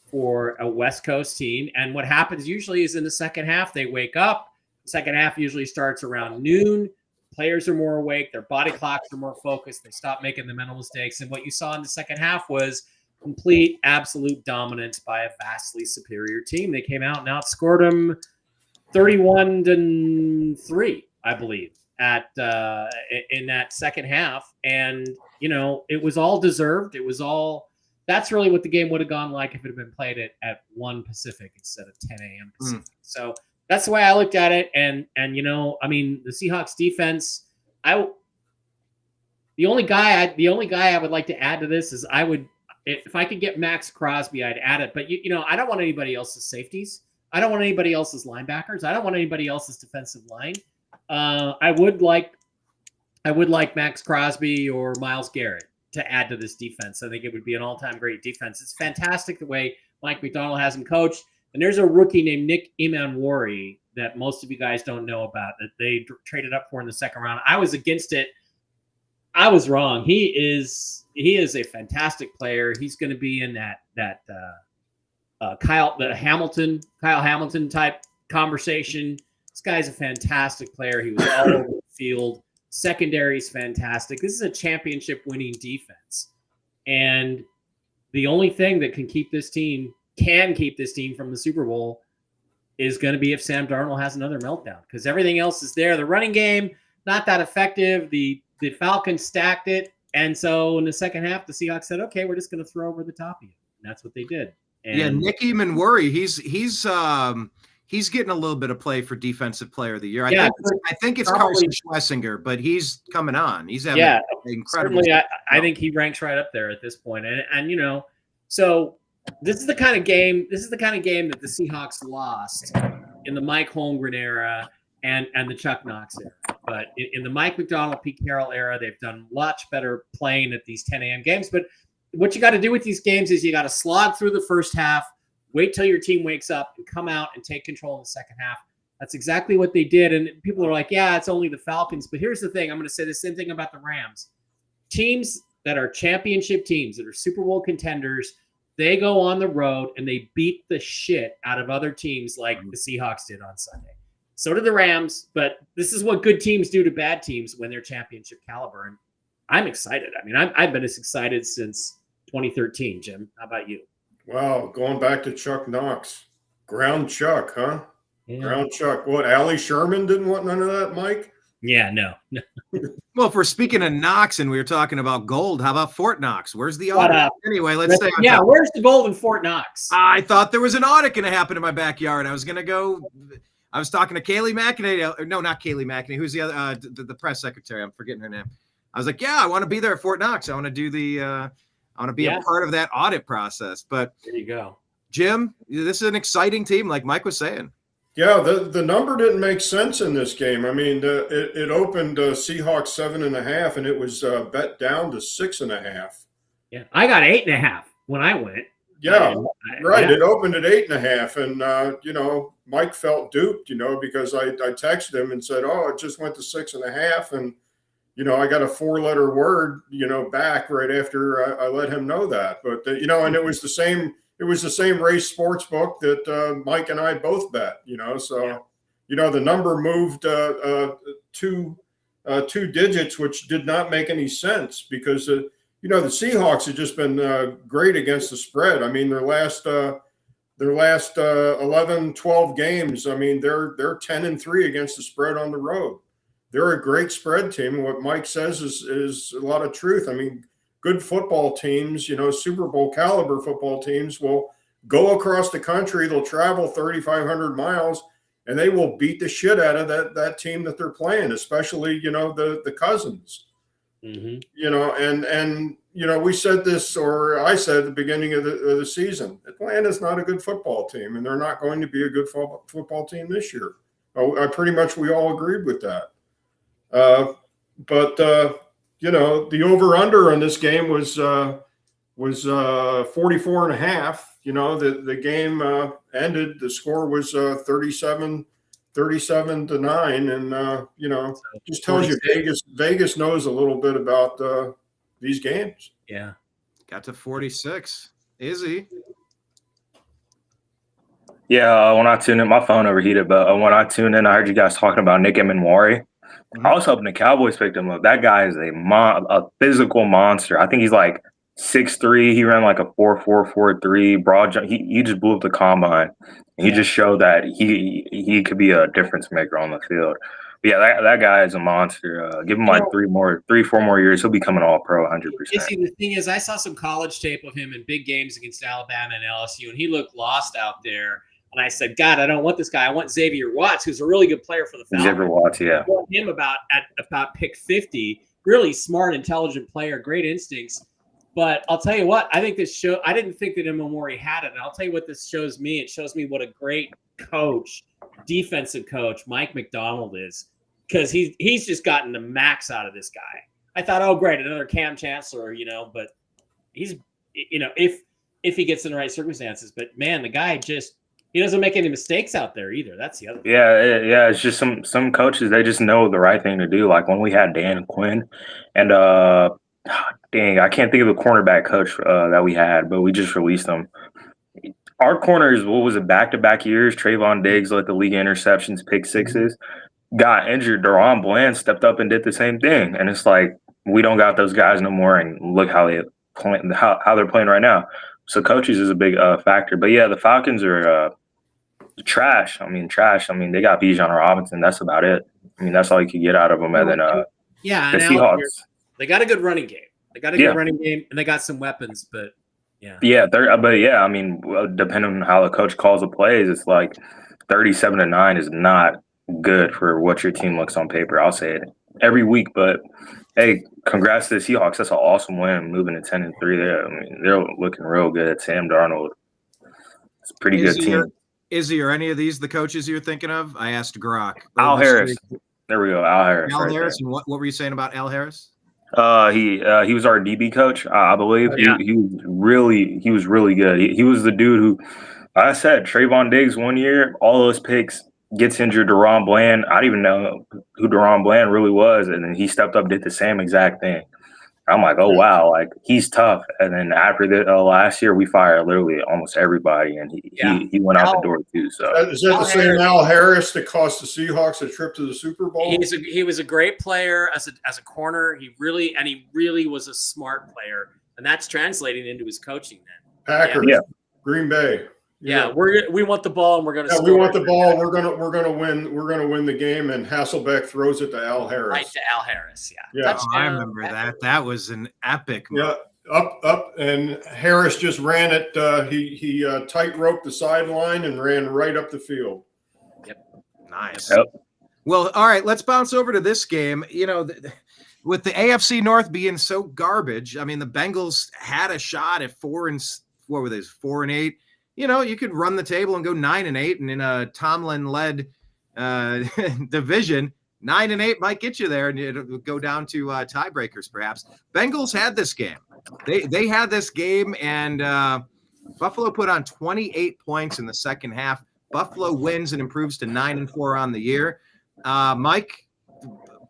[SPEAKER 4] for a West Coast team. And what happens usually is in the second half, they wake up. The second half usually starts around noon. Players are more awake. Their body clocks are more focused. They stop making the mental mistakes. And what you saw in the second half was complete, absolute dominance by a vastly superior team. They came out and outscored them 31-3, I believe, in that second half. And, it was all deserved. It was all – that's really what the game would have gone like if it had been played at 1 Pacific instead of 10 a.m. Pacific. So that's the way I looked at it. And the Seahawks defense, the only guy I would like to add to this is if I could get Max Crosby, I'd add it. But I don't want anybody else's safeties. I don't want anybody else's linebackers. I don't want anybody else's defensive line. I would like Max Crosby or Myles Garrett to add to this defense. I think it would be an all-time great defense. It's fantastic the way Mike McDonald has him coached. And there's a rookie named Nick Emanwari that most of you guys don't know about that they traded up for in the second round. I was against it. I was wrong. He is a fantastic player. He's going to be in that Kyle Hamilton type conversation. This guy's a fantastic player. He was all over the field. Secondary is fantastic. This is a championship winning defense. And the only thing that can keep this team from the Super Bowl is going to be if Sam Darnold has another meltdown, because everything else is there. The running game, not that effective. The Falcons stacked it. And so in the second half, the Seahawks said, okay, we're just going to throw over the top of you. And that's what they did. And
[SPEAKER 1] Nick Emanwari, he's getting a little bit of play for Defensive Player of the Year. I think it's Carson Schlesinger, but he's coming on. He's having incredible.
[SPEAKER 4] I think he ranks right up there at this point. And so this is the kind of game that the Seahawks lost in the Mike Holmgren era and the Chuck Knox era. But in the Mike McDonald, Pete Carroll era, they've done much better playing at these 10 a.m. games. But what you got to do with these games is you got to slog through the first half, wait till your team wakes up, and come out and take control in the second half. That's exactly what they did. And people are like, yeah, it's only the Falcons. But here's the thing. I'm going to say the same thing about the Rams. Teams that are championship teams, that are Super Bowl contenders, they go on the road and they beat the shit out of other teams like the Seahawks did on Sunday. So did the Rams. But this is what good teams do to bad teams when they're championship caliber. And I'm excited. I mean, I've been as excited since 2013, Jim. How about you?
[SPEAKER 6] Wow, going back to Chuck Knox. Ground Chuck, huh?
[SPEAKER 4] Yeah.
[SPEAKER 6] Ground Chuck. What, Allie Sherman didn't want none of that, Mike?
[SPEAKER 4] Yeah, no.
[SPEAKER 1] Well, if we're speaking of Knox and we were talking about gold, how about Fort Knox? Where's the audit? Anyway, let's stay on top.
[SPEAKER 4] Where's the gold in Fort Knox?
[SPEAKER 1] I thought there was an audit going to happen in my backyard. I was talking to Kayleigh McEnany. No, not Kayleigh McEnany. Who's the other, the press secretary? I'm forgetting her name. I was like, yeah, I want to be there at Fort Knox. I want to do I want to be a part of that audit process. But
[SPEAKER 4] there you go.
[SPEAKER 1] Jim, this is an exciting team, like Mike was saying.
[SPEAKER 6] Yeah, the number didn't make sense in this game. I mean, it opened Seahawks 7.5, and it was bet down to 6.5.
[SPEAKER 4] Yeah, I got 8.5 when I went.
[SPEAKER 6] Yeah, right. Yeah. It opened at 8.5, and Mike felt duped, because I texted him and said, "Oh, it just went to 6.5," and I got a 4-letter word, back right after I let him know that. But and it was the same. It was the same race sports book that Mike and I both bet, So, the number moved two digits, which did not make any sense because, the Seahawks have just been great against the spread. I mean, their last 11, 12 games, I mean, they're 10-3 against the spread on the road. They're a great spread team. And what Mike says is a lot of truth. I mean, good football teams, Super Bowl caliber football teams will go across the country. They'll travel 3,500 miles and they will beat the shit out of that team that they're playing, especially, the Cousins, and we said this, or I said at the beginning of the season, Atlanta's not a good football team, and they're not going to be a good football team this year. Pretty much we all agreed with that. But the over-under on this game was 44.5. The game ended. The score was 37-9, and just tells you Vegas knows a little bit about these games.
[SPEAKER 7] Yeah.
[SPEAKER 1] Got to 46. Izzy.
[SPEAKER 5] Yeah, when I tuned in, my phone overheated, but when I tuned in, I heard you guys talking about Nick Emenwari. I was hoping the Cowboys picked him up. That guy is a physical monster. I think he's like 6'3". He ran like a 4.4, 4.3 broad jump. He just blew up the combine. He just showed that he could be a difference maker on the field. But yeah, that guy is a monster. Give him like 4 more years. He'll be coming all pro 100%.
[SPEAKER 4] The thing is, I saw some college tape of him in big games against Alabama and LSU, and he looked lost out there. And I said, God, I don't want this guy. I want Xavier Watts, who's a really good player for the Falcons.
[SPEAKER 5] Xavier Watts, yeah.
[SPEAKER 4] I want him about pick 50. Really smart, intelligent player, great instincts. But I'll tell you what, I think I didn't think that Emenwari had it. And I'll tell you what this shows me. It shows me what a great coach, defensive coach, Mike McDonald is. Because he's just gotten the max out of this guy. I thought, oh, great, another Cam Chancellor, but he's, if he gets in the right circumstances. But, man, the guy he doesn't make any mistakes out there either. That's the other thing.
[SPEAKER 5] Yeah. It's just some coaches, they just know the right thing to do. Like when we had Dan Quinn and dang, I can't think of the cornerback coach that we had, but we just released them. Our corners, what was it, back-to-back years? Trayvon Diggs led the league in interceptions, pick sixes, got injured. Deron Bland stepped up and did the same thing. And it's like, we don't got those guys no more, and look how they're playing right now. So coaches is a big factor. But yeah, the Falcons are trash. I mean, they got Bijan Robinson. That's about it. I mean, that's all you could get out of them. And then the Seahawks.
[SPEAKER 4] They got a good running game. And they got some weapons. But
[SPEAKER 5] I mean, depending on how the coach calls the plays, it's like 37-9 is not good for what your team looks on paper. I'll say it every week, but hey, congrats to the Seahawks. That's an awesome win, moving to 10-3 there. I mean, they're looking real good. Sam Darnold. It's a pretty good team.
[SPEAKER 1] Izzy, are any of these the coaches you're thinking of? I asked Grok.
[SPEAKER 5] Al Harris. There we go. Al Harris.
[SPEAKER 1] Al Harris. And what were you saying about Al Harris?
[SPEAKER 5] He was our DB coach, I believe. Yeah. He was really good. He was the dude who, I said, Trayvon Diggs 1 year, all those picks, gets injured. Deron Bland, I didn't even know who Deron Bland really was, and then he stepped up, did the same exact thing. I'm like, oh wow, like he's tough. And then after the last year, we fired literally almost everybody, and he went out the door too. So
[SPEAKER 6] is that the same Al Harris that cost the Seahawks a trip to the Super Bowl?
[SPEAKER 4] He was a great player as a corner. He really was a smart player, and that's translating into his coaching then.
[SPEAKER 6] Packers, Green Bay.
[SPEAKER 4] Yeah, we want the ball, and we're going to.
[SPEAKER 6] We want the ball. We're gonna win. We're gonna win the game. And Hasselbeck throws it to Al Harris.
[SPEAKER 4] Right to Al Harris.
[SPEAKER 6] Yeah.
[SPEAKER 1] I remember that. That was an epic move.
[SPEAKER 6] Yeah, up, and Harris just ran it. He tight roped the sideline and ran right up the field.
[SPEAKER 4] Yep.
[SPEAKER 1] Nice.
[SPEAKER 5] Yep.
[SPEAKER 1] Well, all right. Let's bounce over to this game. With the AFC North being so garbage, I mean, the Bengals had a shot at 4-8. You could run the table and go 9-8, and in a Tomlin-led division, 9-8 might get you there, and it'll go down to tiebreakers, perhaps. Bengals had this game. They had this game, and Buffalo put on 28 points in the second half. Buffalo wins and improves to 9-4 on the year. Mike,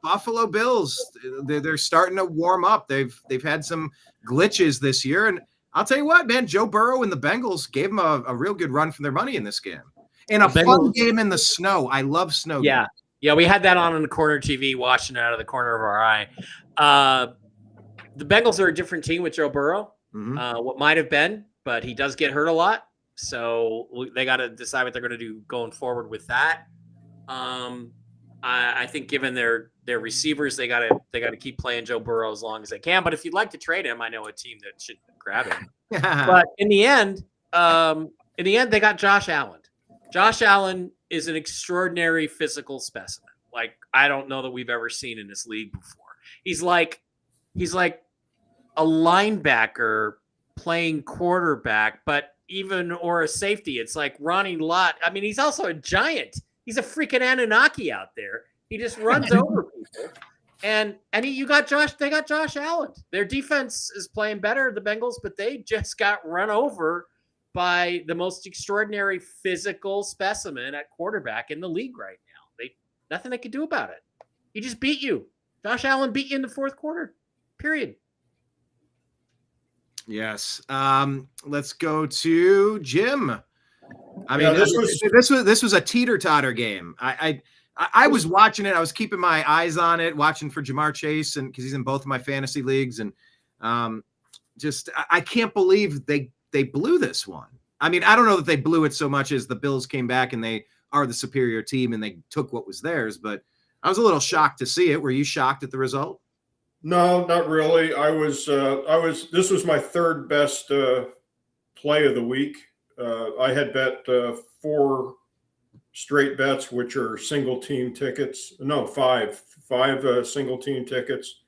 [SPEAKER 1] Buffalo Bills, they're starting to warm up. They've had some glitches this year, and I'll tell you what, man, Joe Burrow and the Bengals gave them a real good run for their money in this game. And a fun game in the snow. I love snow games.
[SPEAKER 7] Yeah, we had that on the corner TV, watching it out of the corner of our eye. The Bengals are a different team with Joe Burrow, what might have been, but he does get hurt a lot. So they got to decide what they're going to do going forward with that. I think given their receivers, they got to keep playing Joe Burrow as long as they can. But if you'd like to trade him, I know a team that should grab him. But in the end, they got Josh Allen. Josh Allen is an extraordinary physical specimen. Like I don't know that we've ever seen in this league before. He's like a linebacker playing quarterback, but or a safety. It's like Ronnie Lott. I mean, he's also a giant. He's a freaking Anunnaki out there. He just runs over people. And they got Josh Allen. Their defense is playing better, the Bengals, but they just got run over by the most extraordinary physical specimen at quarterback in the league right now. Nothing they could do about it. He just beat you. Josh Allen beat you in the fourth quarter. Period.
[SPEAKER 1] Yes. Let's go to Jim. I mean, this was a teeter-totter game. I was watching it. I was keeping my eyes on it, watching for Jamar Chase, and because he's in both of my fantasy leagues, and I can't believe they blew this one. I mean, I don't know that they blew it so much as the Bills came back and they are the superior team and they took what was theirs. But I was a little shocked to see it. Were you shocked at the result?
[SPEAKER 6] No, not really. This was my third best play of the week. I had bet 4 straight bets, which are single team tickets. No, five single team tickets.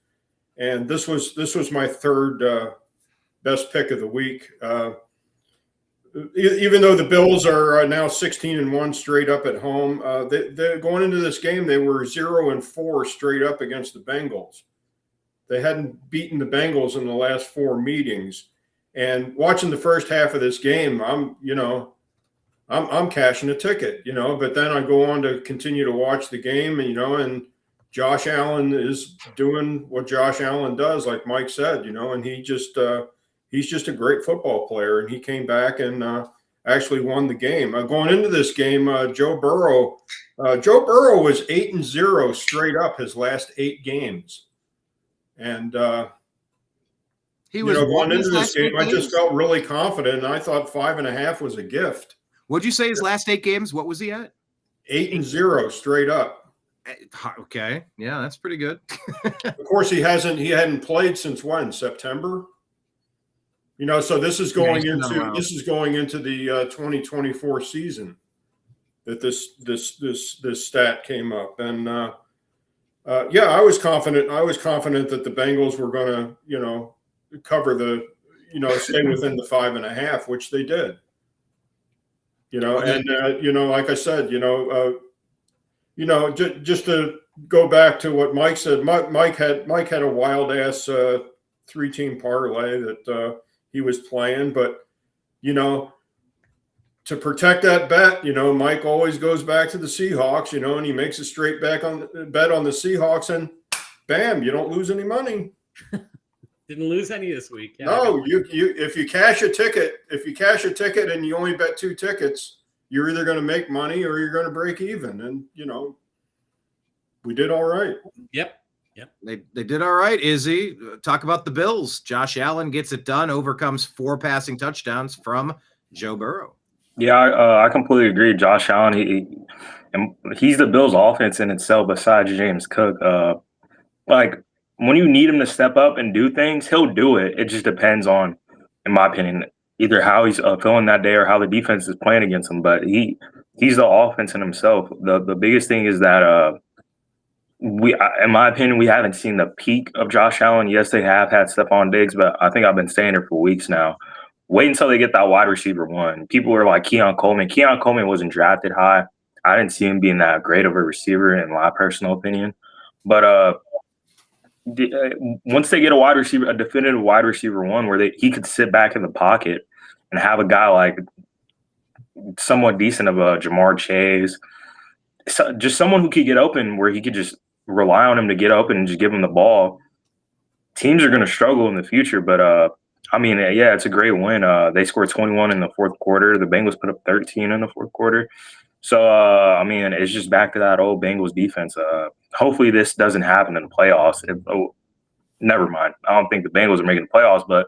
[SPEAKER 6] And this was my third best pick of the week. Even though the Bills are now 16-1 straight up at home, they're going into this game, they were 0-4 straight up against the Bengals. They hadn't beaten the Bengals in the last 4 meetings. And watching the first half of this game, I'm cashing a ticket, but then I go on to continue to watch the game, and Josh Allen is doing what Josh Allen does, like Mike said, and he just he's just a great football player, and he came back and actually won the game. Going into this game, Joe Burrow was 8-0 straight up his last 8 games. And
[SPEAKER 1] he was
[SPEAKER 6] going into this game, I just felt really confident, and I thought 5.5 was a gift.
[SPEAKER 1] What'd you say his last 8 games? What was he at?
[SPEAKER 6] 8-0 straight up.
[SPEAKER 1] Okay, yeah, that's pretty good.
[SPEAKER 6] Of course, he hadn't played since when? September. So this is going into the 2024 season that this stat came up, and I was confident. I was confident that the Bengals were going to cover stay within the 5.5, which they did. And like I said, just to go back to what Mike said, Mike had a wild ass 3-team parlay that he was playing, but to protect that bet, Mike always goes back to the Seahawks, and he makes a straight bet on the Seahawks, and bam, you don't lose any money.
[SPEAKER 4] Didn't lose any this week. Yeah,
[SPEAKER 6] no, if you cash a ticket and you only bet 2 tickets, you're either going to make money or you're going to break even. And we did all right.
[SPEAKER 4] Yep.
[SPEAKER 1] They did all right. Izzy, talk about the Bills. Josh Allen gets it done, overcomes 4 passing touchdowns from Joe Burrow.
[SPEAKER 5] Yeah, I completely agree. Josh Allen, he's the Bills' offense in itself. Besides James Cook, when you need him to step up and do things, he'll do it. It just depends on, in my opinion, either how he's feeling that day or how the defense is playing against him. But he's the offense in himself. The biggest thing is that in my opinion, we haven't seen the peak of Josh Allen. Yes, they have had Stephon Diggs, but I think I've been saying it for weeks now. Wait until they get that wide receiver 1. People were like Keon Coleman. Keon Coleman wasn't drafted high. I didn't see him being that great of a receiver, in my personal opinion. But once they get a definitive wide receiver 1, where he could sit back in the pocket and have a guy like somewhat decent of a Jamar Chase, just someone who could get open, where he could just rely on him to get open and just give him the ball. Teams are going to struggle in the future, but it's a great win. They scored 21 in the fourth quarter. The Bengals put up 13 in the fourth quarter. So, it's just back to that old Bengals defense. Hopefully this doesn't happen in the playoffs. Never mind. I don't think the Bengals are making the playoffs, but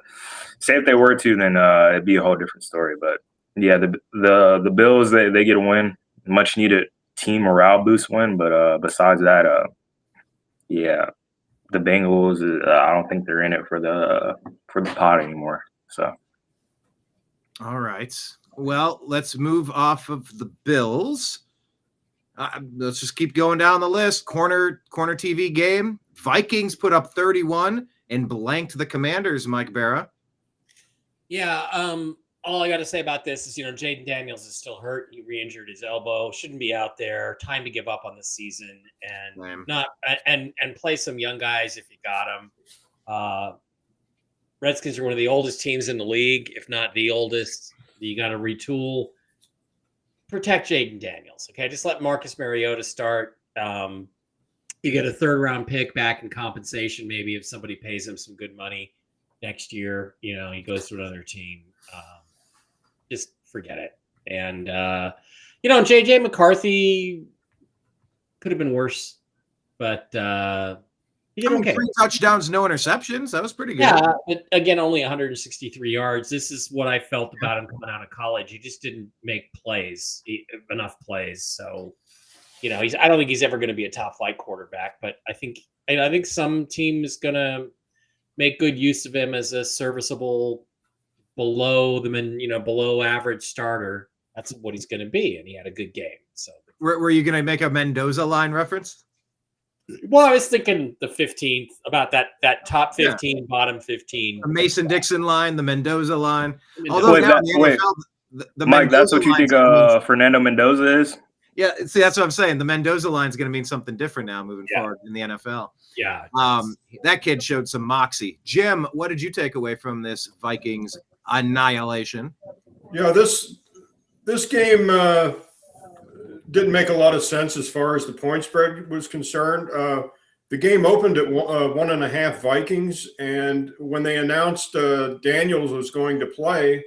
[SPEAKER 5] say if they were to, then it'd be a whole different story. But yeah, the Bills, they get a win, much needed team morale boost win. But besides that, the Bengals, I don't think they're in it for the pot anymore. So,
[SPEAKER 1] all right. Well, let's move off of the Bills. Let's just keep going down the list. Corner TV game. Vikings put up 31 and blanked the Commanders, Mike Berra.
[SPEAKER 4] Yeah, all I got to say about this is, Jaden Daniels is still hurt. He re-injured his elbow. Shouldn't be out there. Time to give up on the season and and play some young guys if you got them. Redskins are one of the oldest teams in the league, if not the oldest. You got to retool. Protect Jaden Daniels, okay? Just let Marcus Mariota start. You get a third-round pick back in compensation, maybe if somebody pays him some good money next year. He goes to another team. Just forget it. And JJ McCarthy could have been worse, but he did okay.
[SPEAKER 1] 3 touchdowns, no interceptions. That was pretty good.
[SPEAKER 4] Yeah, but again, only 163 yards. This is what I felt about him coming out of college. He just didn't make enough plays. So, I don't think he's ever going to be a top flight quarterback. But I think some team is going to make good use of him as a serviceable, below average starter. That's what he's going to be, and he had a good game. So,
[SPEAKER 1] were you going to make a Mendoza line reference?
[SPEAKER 4] Well, I was thinking the 15th, about that top 15, bottom 15.
[SPEAKER 1] The Mason Dixon line, the Mendoza line.
[SPEAKER 5] Although the Mike, that's what you think Fernando Mendoza is?
[SPEAKER 1] Yeah, see, that's what I'm saying. The Mendoza line is going to mean something different now moving forward in the NFL.
[SPEAKER 4] Yeah.
[SPEAKER 1] That kid showed some moxie. Jim, what did you take away from this Vikings annihilation?
[SPEAKER 6] Yeah, this game didn't make a lot of sense as far as the point spread was concerned. The game opened at 1.5 Vikings, and when they announced Daniels was going to play,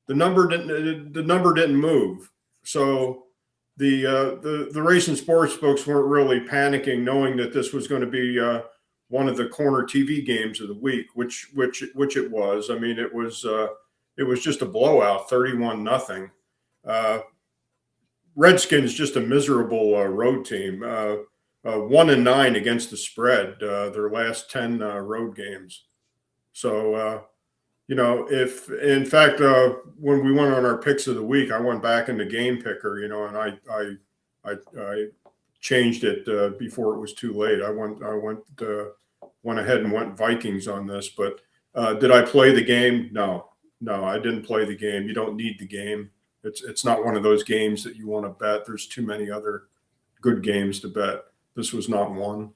[SPEAKER 6] the number didn't move. So the Racing Sports folks weren't really panicking, knowing that this was going to be one of the corner TV games of the week, which it was. I mean, it was just a blowout, 31-0. Redskins just a miserable road team. 1-9 against the spread, their last 10 road games. So, if in fact, when we went on our picks of the week, I went back into Game Picker, and I changed it before it was too late. I went ahead and went Vikings on this, but did I play the game? No, I didn't play the game. You don't need the game. It's not one of those games that you want to bet. There's too many other good games to bet. This was not one.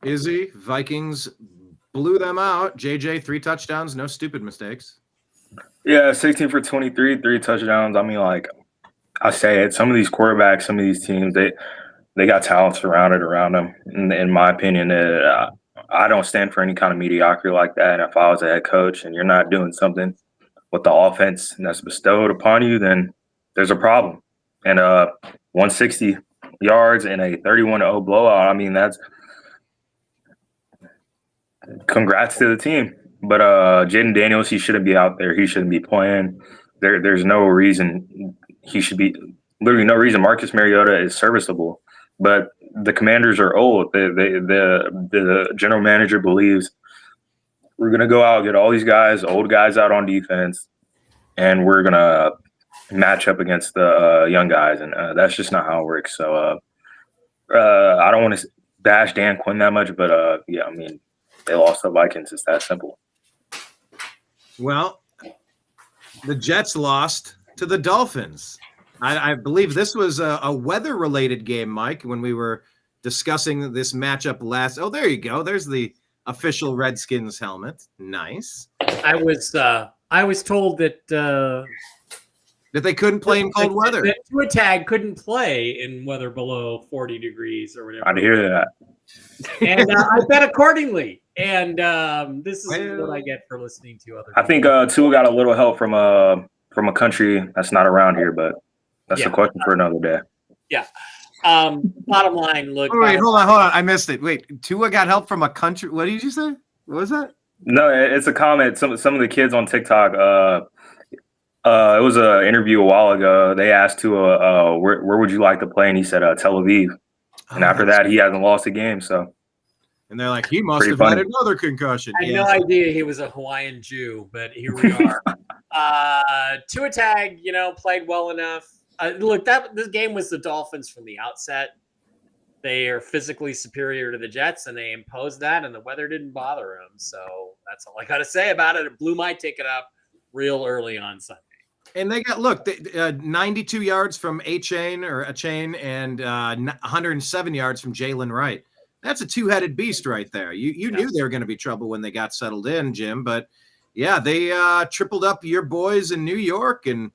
[SPEAKER 1] Izzy, Vikings blew them out. JJ, 3 touchdowns, no stupid mistakes.
[SPEAKER 5] Yeah, 16 for 23, 3 touchdowns. I mean, like I say it, some of these quarterbacks, some of these teams, they got talent surrounded around them. In my opinion, I don't stand for any kind of mediocrity like that. And if I was a head coach and you're not doing something with the offense that's bestowed upon you, then there's a problem. And 160 yards and a 31-0 blowout, I mean, that's congrats to the team. But Jaden Daniels, he shouldn't be out there. He shouldn't be playing. There's no reason he should be – literally no reason. Marcus Mariota is serviceable. But the Commanders are old. The general manager believes – we're going to go out, get all these guys, old guys out on defense, and we're going to match up against the young guys. And that's just not how it works. So I don't want to bash Dan Quinn that much, but, yeah, I mean, they lost the Vikings. It's that simple.
[SPEAKER 1] Well, the Jets lost to the Dolphins. I believe this was a weather-related game, Mike, when we were discussing this matchup last. Oh, there you go. There's the official Redskins helmet. Nice.
[SPEAKER 4] I was told that
[SPEAKER 1] they couldn't play in cold weather.
[SPEAKER 4] That Tua Tag couldn't play in weather below 40 degrees or whatever.
[SPEAKER 5] I'd hear that.
[SPEAKER 4] And I bet accordingly. And this is what I get for listening to other people.
[SPEAKER 5] I think Tua got a little help from a country that's not around here, but that's a question for another day.
[SPEAKER 4] Yeah. Bottom line, look.
[SPEAKER 1] Oh, wait, hold on. I missed it. Wait, Tua got help from a country. What did you say? What was that?
[SPEAKER 5] No, it's a comment. Some of the kids on TikTok. It was an interview a while ago. They asked Tua, where would you like to play, and he said Tel Aviv. And after that, he hasn't lost a game. So.
[SPEAKER 1] And they're like, he must have had another concussion.
[SPEAKER 4] I had no idea he was a Hawaiian Jew, but here we are. Tua Tag, played well enough. Look, this game was the Dolphins from the outset.
[SPEAKER 7] they are physically superior to the Jets, and they imposed that, and the weather didn't bother them. So that's all I got to say about it. It blew my ticket up real early on Sunday.
[SPEAKER 1] And they got 92 yards from A-Chain and 107 yards from Jalen Wright. That's a two-headed beast right there. You knew they were going to be trouble when they got settled in, Jim. But yeah, they tripled up your boys in New York and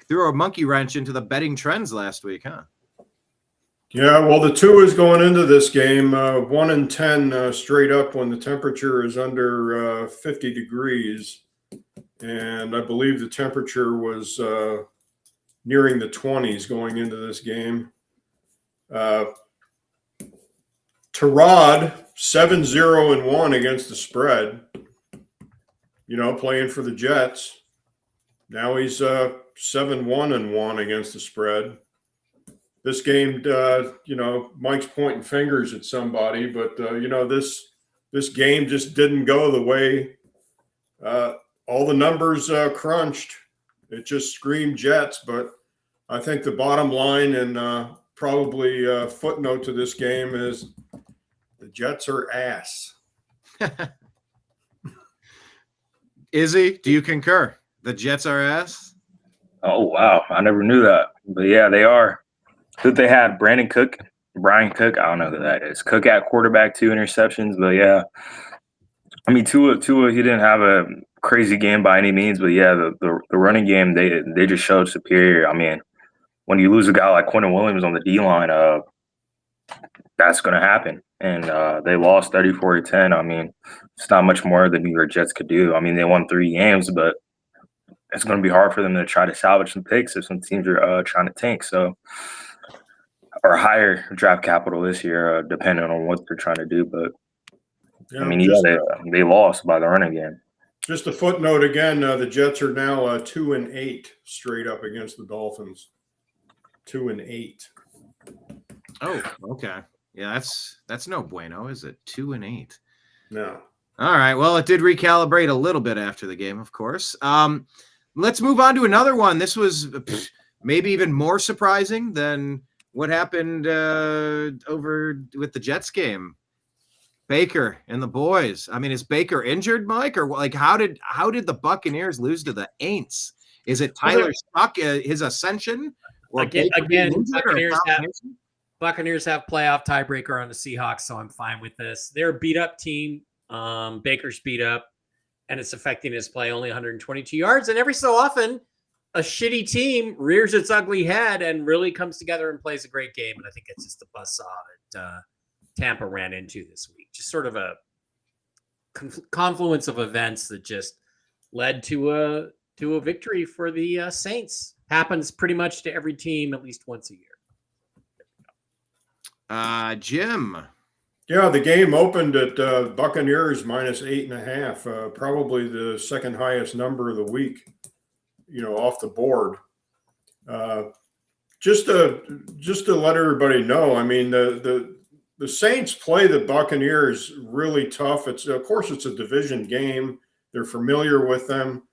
[SPEAKER 1] threw a monkey wrench into the betting trends last week, huh?
[SPEAKER 6] Yeah, well, the two is going into this game 1-10 straight up when the temperature is under 50 degrees. And I believe the temperature was nearing the 20s going into this game. Terod 7-0-1 against the spread, playing for the Jets. Now he's 7-1-1 against the spread. This game, Mike's pointing fingers at somebody, but this game just didn't go the way all the numbers crunched. It just screamed Jets, but I think the bottom line and probably a footnote to this game is the Jets are ass.
[SPEAKER 1] Izzy, do you concur? The Jets are ass?
[SPEAKER 5] Oh, wow. I never knew that. But, yeah, they are. Who they had? Brian Cook. I don't know who that is. Cook at quarterback, 2 interceptions. But, yeah. I mean, Tua, he didn't have a crazy game by any means. But, yeah, the running game, they just showed superior. I mean, when you lose a guy like Quentin Williams on the D-line, that's going to happen. And they lost 34-10. I mean, it's not much more the New York Jets could do. I mean, they won 3 games, but it's going to be hard for them to try to salvage some picks if some teams are trying to tank. So, or higher draft capital this year, depending on what they're trying to do. But,
[SPEAKER 6] Yeah,
[SPEAKER 5] I mean, they lost by the running game.
[SPEAKER 6] Just a footnote again, the Jets are now 2-8 straight up against the Dolphins. 2-8.
[SPEAKER 1] Oh, okay. Yeah, that's no bueno, is it? 2-8.
[SPEAKER 6] No.
[SPEAKER 1] All right. Well, it did recalibrate a little bit after the game, of course. Let's move on to another one. This was maybe even more surprising than what happened over with the Jets game. Baker and the boys. I mean, is Baker injured, Mike, or like how did the Buccaneers lose to the Aints? Is it Tyler Stuck, his ascension? Or
[SPEAKER 7] Again, Buccaneers have playoff tiebreaker on the Seahawks, so I'm fine with this. They're a beat up team. Baker's beat up, and it's affecting his play. Only 122 yards, and every so often, a shitty team rears its ugly head and really comes together and plays a great game. And I think it's just the buzzsaw that Tampa ran into this week. Just sort of a confluence of events that just led to a victory for the Saints. Happens pretty much to every team at least once a year.
[SPEAKER 1] Jim.
[SPEAKER 6] Yeah, the game opened at Buccaneers minus 8.5, probably the second highest number of the week, off the board. Just to let everybody know, I mean, the Saints play the Buccaneers really tough. Of course, it's a division game. They're familiar with them.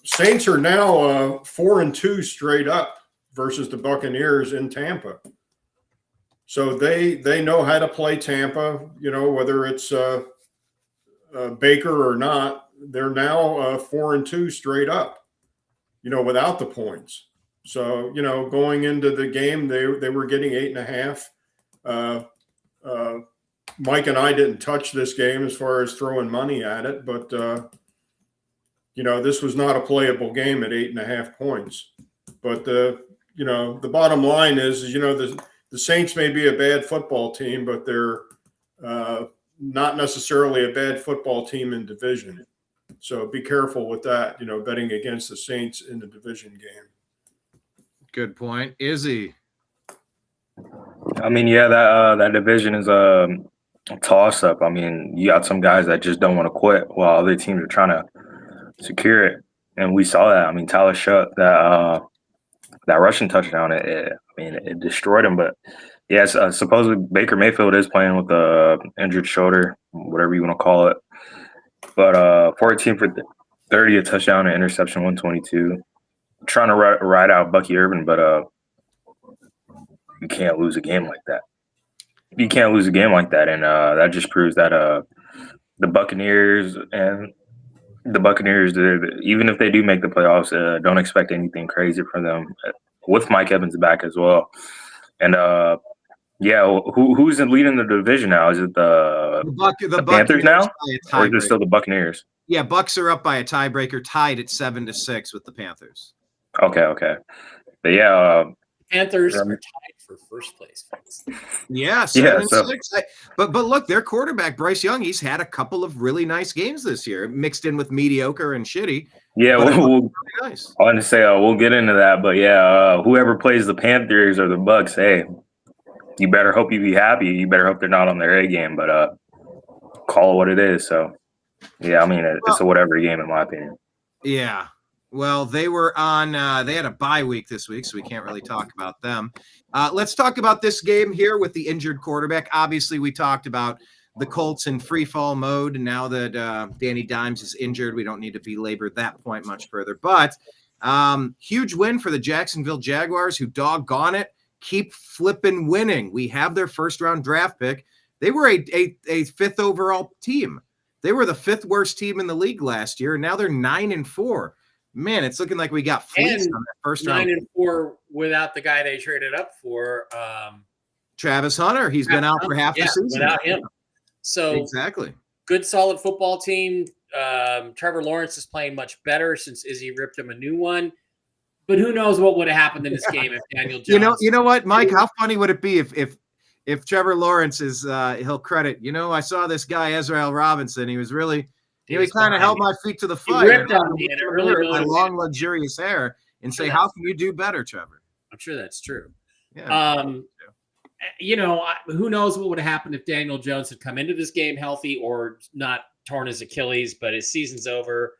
[SPEAKER 6] Saints are now 4-2 straight up versus the Buccaneers in Tampa. So they know how to play Tampa, whether it's Baker or not. They're now 4-2 straight up, without the points. So, going into the game, they were getting 8.5. Mike and I didn't touch this game as far as throwing money at it, but, this was not a playable game at 8.5 points. But, the bottom line is the Saints may be a bad football team, but they're not necessarily a bad football team in division. So be careful with that, betting against the Saints in the division game.
[SPEAKER 1] Good point. Izzy.
[SPEAKER 5] I mean, yeah, that division is a toss-up. I mean, you got some guys that just don't want to quit while other teams are trying to secure it. And we saw that. I mean, Tyler Shutt, that rushing touchdown, it destroyed him. But, yes, supposedly Baker Mayfield is playing with a injured shoulder, whatever you want to call it. But 14 for 30, a touchdown, an interception, 122. Trying to ride out Bucky Irvin, but you can't lose a game like that. You can't lose a game like that, and that just proves that the Buccaneers, even if they do make the playoffs, don't expect anything crazy from them with Mike Evans back as well. And who's leading the division now? Is it the Panthers now, or is it still the Buccaneers?
[SPEAKER 1] Yeah, Bucks are up by a tiebreaker, tied at 7-6 with the Panthers.
[SPEAKER 5] Okay. But yeah,
[SPEAKER 4] Panthers are tied for first place.
[SPEAKER 1] Yeah, 7-6. But look, their quarterback Bryce Young, he's had a couple of really nice games this year, mixed in with mediocre and shitty.
[SPEAKER 5] Yeah,
[SPEAKER 1] really nice.
[SPEAKER 5] I want to say we'll get into that, but yeah, whoever plays the Panthers or the Bucks, hey, you better hope you be happy. You better hope they're not on their A game, but call it what it is. So yeah, I mean it's a whatever game in my opinion.
[SPEAKER 1] Yeah. Well, they were on they had a bye week this week, so we can't really talk about them. Let's talk about this game here with the injured quarterback. Obviously, we talked about the Colts in free fall mode, and now that Danny Dimes is injured, we don't need to belabor that point much further. But huge win for the Jacksonville Jaguars, who doggone it, keep flipping winning. We have their first round draft pick. They were a fifth overall team. They were the fifth worst team in the league last year, and now they're 9-4. Man, it's looking like we got fleeced on that first round.
[SPEAKER 4] 9-4 without the guy they traded up for.
[SPEAKER 1] Travis Hunter. He's been out for half the season.
[SPEAKER 4] Without him. So
[SPEAKER 1] exactly.
[SPEAKER 4] Good, solid football team. Trevor Lawrence is playing much better since Izzy ripped him a new one. But who knows what would have happened in this game if Daniel Jones.
[SPEAKER 1] You know what, Mike? How funny would it be if Trevor Lawrence is he'll credit? I saw this guy Ezra Robinson. He was really. He kind of held my feet to the fire.
[SPEAKER 4] He ripped on me, and it really
[SPEAKER 1] my long, luxurious hair, and say, "How can you do better, Trevor?"
[SPEAKER 4] I'm sure that's true.
[SPEAKER 1] Yeah.
[SPEAKER 4] Who knows what would have happened if Daniel Jones had come into this game healthy or not torn his Achilles, but his season's over.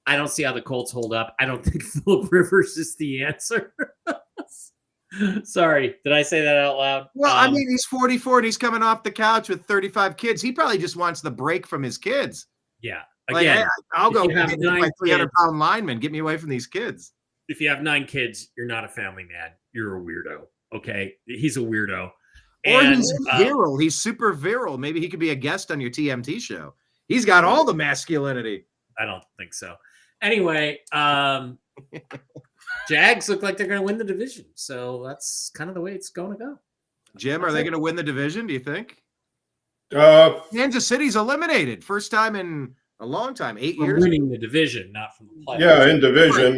[SPEAKER 4] I don't see how the Colts hold up. I don't think Phillip Rivers is the answer. Sorry, did I say that out loud?
[SPEAKER 1] Well, I mean, he's 44 and he's coming off the couch with 35 kids. He probably just wants the break from his kids.
[SPEAKER 4] Yeah.
[SPEAKER 1] Again, like, I'll go get my 300-pound lineman. Get me away from these kids.
[SPEAKER 4] If you have 9 kids, you're not a family man. You're a weirdo. Okay, he's a weirdo.
[SPEAKER 1] Or he's virile. He's super virile. Maybe he could be a guest on your TMT show. He's got all the masculinity.
[SPEAKER 4] I don't think so. Anyway, Jags look like they're going to win the division. So that's kind of the way it's going to go.
[SPEAKER 1] Jim, are they going to win the division, do you think? Kansas City's eliminated. First time in a long time, 8 years.
[SPEAKER 4] Winning the division, not from the playoffs.
[SPEAKER 6] Yeah, in division.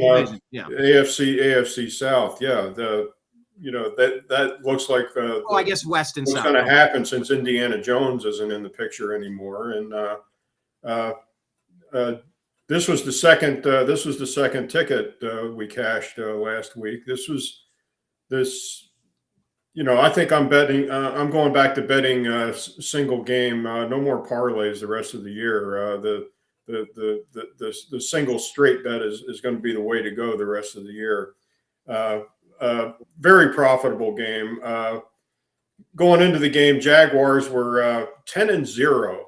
[SPEAKER 1] Yeah.
[SPEAKER 6] AFC South. Yeah, that looks like
[SPEAKER 1] I guess West and
[SPEAKER 6] South. What's going to happen since Indiana Jones isn't in the picture anymore, and this was the second. This was the second ticket we cashed last week. I think I'm betting. I'm going back to betting single game. No more parlays the rest of the year. The single straight bet is going to be the way to go the rest of the year. Very profitable game. Going into the game, Jaguars were 10-0.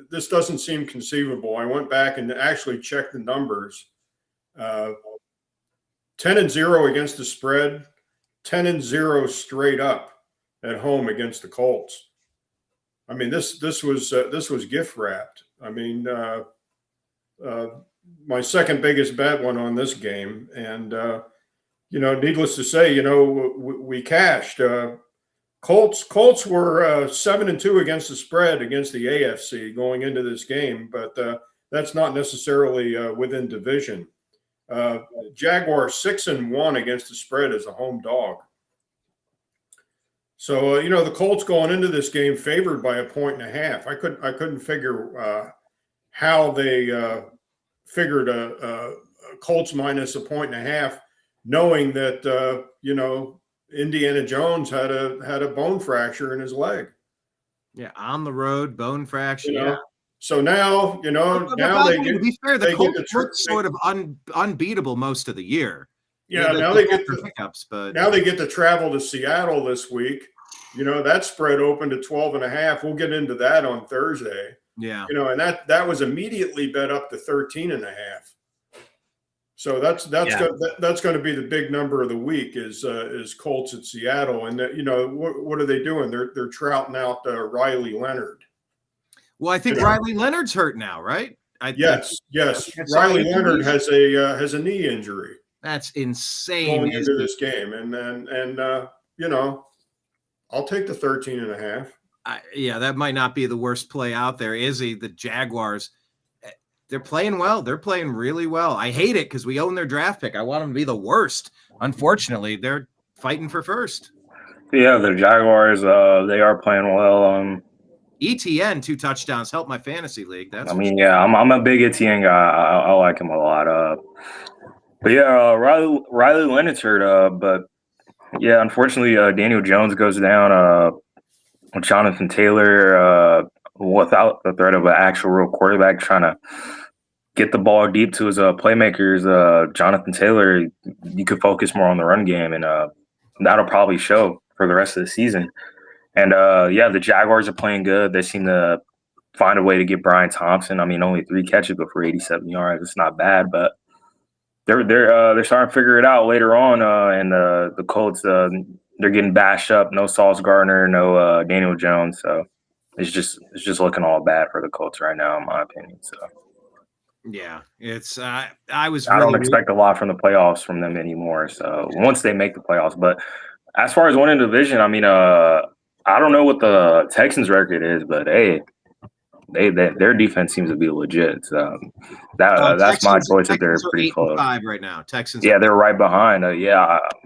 [SPEAKER 6] This doesn't seem conceivable. I went back and actually checked the numbers. 10-0 against the spread. 10-0 straight up at home against the Colts. I mean, this was gift wrapped. I mean, my second biggest bet went on this game, and needless to say, we cashed. Colts were 7-2 against the spread against the AFC going into this game, but that's not necessarily within division. Jaguars 6-1 against the spread as a home dog. So the Colts going into this game favored by 1.5. I couldn't figure how they figured a Colts minus 1.5, knowing that Indiana Jones had a bone fracture in his leg.
[SPEAKER 1] Yeah, on the road, bone fracture. Yeah.
[SPEAKER 6] So now, now they get,
[SPEAKER 1] to be fair, the Colts look sort of unbeatable most of the year.
[SPEAKER 6] Yeah, now they get the pickups, but now they get to travel to Seattle this week. That spread opened at 12.5. We'll get into that on Thursday.
[SPEAKER 1] Yeah.
[SPEAKER 6] And that was immediately bet up to 13.5. So that's
[SPEAKER 7] Yeah.
[SPEAKER 6] that's going to be the big number of the week is Colts at Seattle, and what are they doing? They're trouting out Riley Leonard.
[SPEAKER 1] Well, I think Riley Leonard's hurt now, right?
[SPEAKER 6] Yes. Riley Leonard has a knee injury.
[SPEAKER 1] That's insane
[SPEAKER 6] going into this game, and I'll take the 13.5.
[SPEAKER 1] Yeah, that might not be the worst play out there. Izzy, the Jaguars, they're playing well. They're playing really well. I hate it because we own their draft pick. I want them to be the worst. Unfortunately, they're fighting for first.
[SPEAKER 5] Yeah, the Jaguars, they are playing well.
[SPEAKER 1] ETN 2 touchdowns helped my fantasy league.
[SPEAKER 5] I'm a big ETN guy. I like him a lot. But yeah, Riley Leonard's hurt. But yeah, unfortunately, Daniel Jones goes down. Jonathan Taylor, without the threat of an actual real quarterback trying to get the ball deep to his playmakers, Jonathan Taylor, you could focus more on the run game, and that'll probably show for the rest of the season. And the Jaguars are playing good. They seem to find a way to get Brian Thompson. I mean, only 3 catches, but for 87 yards, it's not bad. But they're starting to figure it out later on. And the Colts, they're getting bashed up. No Sauce Gardner, no Daniel Jones. So it's just looking all bad for the Colts right now, in my opinion. So
[SPEAKER 1] yeah, it's
[SPEAKER 5] I don't expect a lot from the playoffs from them anymore. So once they make the playoffs, but as far as winning the division, I mean, I don't know what the Texans' record is, but hey, their defense seems to be legit. So that's my choice. If they're pretty close,
[SPEAKER 1] 8-5 right now. Texans.
[SPEAKER 5] Yeah, they're right behind.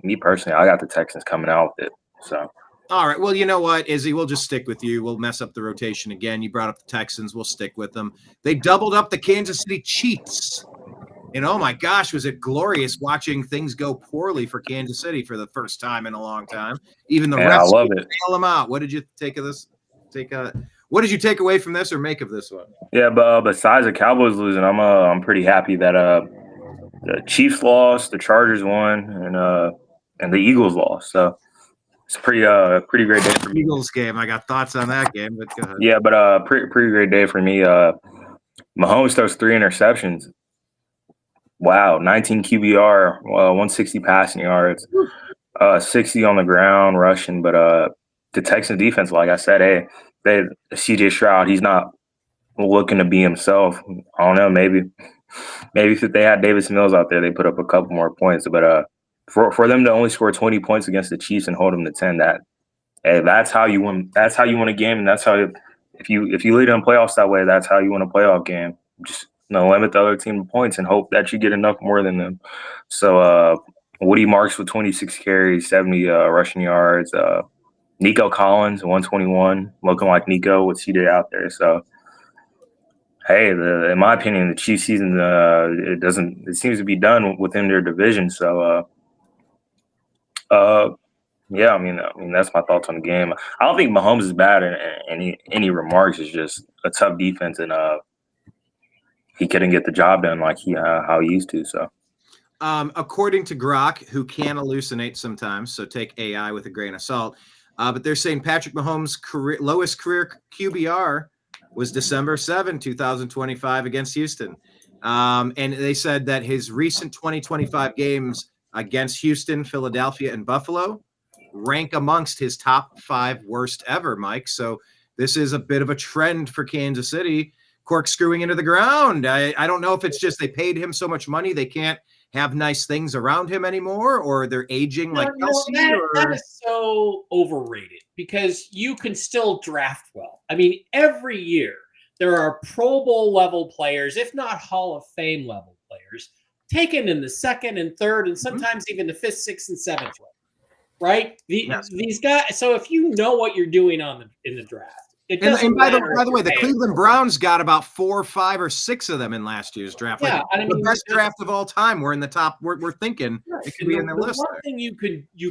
[SPEAKER 5] Me personally, I got the Texans coming out with it. So.
[SPEAKER 1] All right. Well, you know what, Izzy, we'll just stick with you. We'll mess up the rotation again. You brought up the Texans. We'll stick with them. They doubled up the Kansas City Chiefs. And oh my gosh, was it glorious watching things go poorly for Kansas City for the first time in a long time. Even the refs
[SPEAKER 5] I love it.
[SPEAKER 1] Bail them out. What did you take of this? What did you take away from this or make of this one?
[SPEAKER 5] Yeah, but besides the Cowboys losing, I'm pretty happy that the Chiefs lost, the Chargers won, and the Eagles lost. So it's a pretty great day for me.
[SPEAKER 1] Eagles game. I got thoughts on that game, but go ahead.
[SPEAKER 5] Yeah, but pretty great day for me. Mahomes throws 3 interceptions. Wow, 19 QBR, 160 passing yards, 60 on the ground rushing. But the Texans defense, like I said, hey, CJ Stroud, he's not looking to be himself. I don't know, maybe if they had Davis Mills out there, they put up a couple more points. But for them to only score 20 points against the Chiefs and hold them to 10, that's how you win. That's how you win a game, and that's how if you lead in playoffs that way, that's how you win a playoff game. Just limit the other team to points and hope that you get enough more than them. So Woody Marks with 26 carries, 70 rushing yards. Nico Collins, 121, looking like Nico with CJ out there. So, hey, in my opinion, the Chiefs season it seems to be done within their division. So, yeah, I mean that's my thoughts on the game. I don't think Mahomes is bad in any remarks. It's just a tough defense, and he couldn't get the job done like how he used to. So,
[SPEAKER 1] according to Grok, who can hallucinate sometimes, so take AI with a grain of salt. But they're saying Patrick Mahomes' lowest career QBR was December 7, 2025 against Houston. And they said that his recent 2025 games against Houston, Philadelphia, and Buffalo rank amongst his top 5 worst ever, Mike. So this is a bit of a trend for Kansas City, corkscrewing into the ground. I don't know if it's just they paid him so much money they can't have nice things around him anymore, or they're aging like Kelsey.
[SPEAKER 4] That is so overrated because you can still draft well. I mean, every year there are Pro Bowl level players, if not Hall of Fame level players, taken in the 2nd and 3rd and sometimes even the 5th, 6th, and 7th round. Right? These guys. So if you know what you're doing in the draft. And
[SPEAKER 1] by the way, the Cleveland Browns got about 4, 5, or 6 of them in last year's draft.
[SPEAKER 4] Yeah,
[SPEAKER 1] the best draft of all time. We're in the top. We're thinking it could be in the list.
[SPEAKER 4] One thing you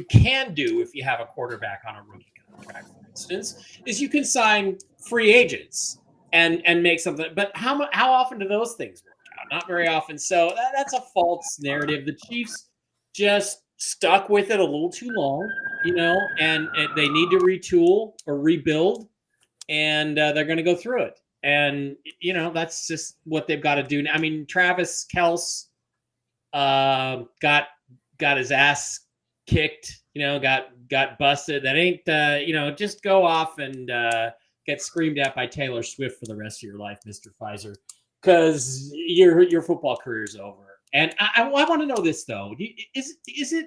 [SPEAKER 4] can do if you have a quarterback on a rookie contract, for instance, is you can sign free agents and make something. But how often do those things work out? Not very often. So that's a false narrative. The Chiefs just stuck with it a little too long, and they need to retool or rebuild. And they're going to go through it. And, that's just what they've got to do. I mean, Travis Kelce, got his ass kicked, got busted. That ain't just go off and get screamed at by Taylor Swift for the rest of your life, Mr. Pfizer, because your football career's over. And I want to know this though: is it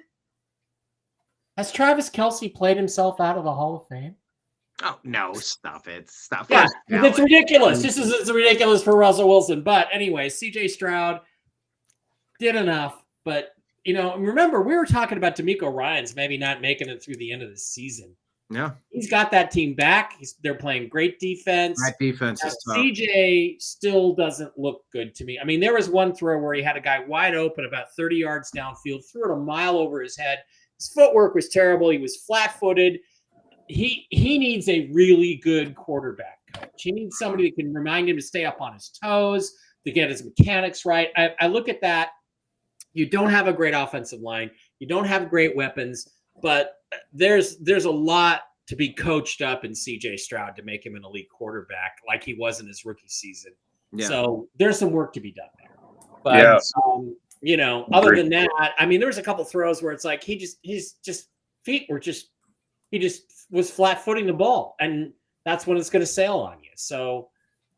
[SPEAKER 4] has Travis Kelce played himself out of the Hall of Fame?
[SPEAKER 1] Oh no! Stop it! Stop.
[SPEAKER 4] Yeah, it's ridiculous. Just as it's ridiculous for Russell Wilson. But anyway, C.J. Stroud did enough. But remember we were talking about D'Amico Ryans maybe not making it through the end of the season.
[SPEAKER 1] Yeah,
[SPEAKER 4] he's got that team back. They're playing great defense.
[SPEAKER 1] That defense is tough.
[SPEAKER 4] CJ still doesn't look good to me. I mean, there was one throw where he had a guy wide open about 30 yards downfield, threw it a mile over his head. His footwork was terrible. He was flat-footed. He needs a really good quarterback coach. He needs somebody that can remind him to stay up on his toes, to get his mechanics right. I look at that. You don't have a great offensive line. You don't have great weapons, but there's a lot to be coached up in C.J. Stroud to make him an elite quarterback like he was in his rookie season. Yeah. So there's some work to be done there. But, other than that, I mean, there was a couple throws where it's like he just was flat-footing the ball, and that's when it's going to sail on you. So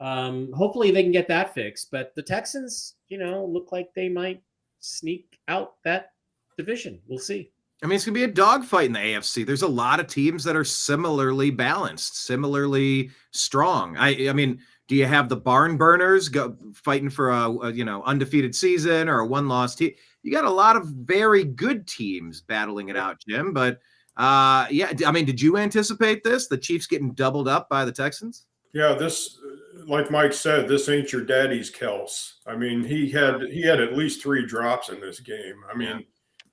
[SPEAKER 4] hopefully they can get that fixed. But the Texans, look like they might sneak out that division. We'll see.
[SPEAKER 1] I mean, it's going to be a dogfight in the AFC. There's a lot of teams that are similarly balanced, similarly strong. I mean, do you have the barn burners fighting for a undefeated season or a one-loss team? You got a lot of very good teams battling it out, Jim. But I mean, did you anticipate this? The Chiefs getting doubled up by the Texans?
[SPEAKER 6] Yeah, this, like Mike said, this ain't your daddy's Kels. I mean, he had at least 3 drops in this game. I mean,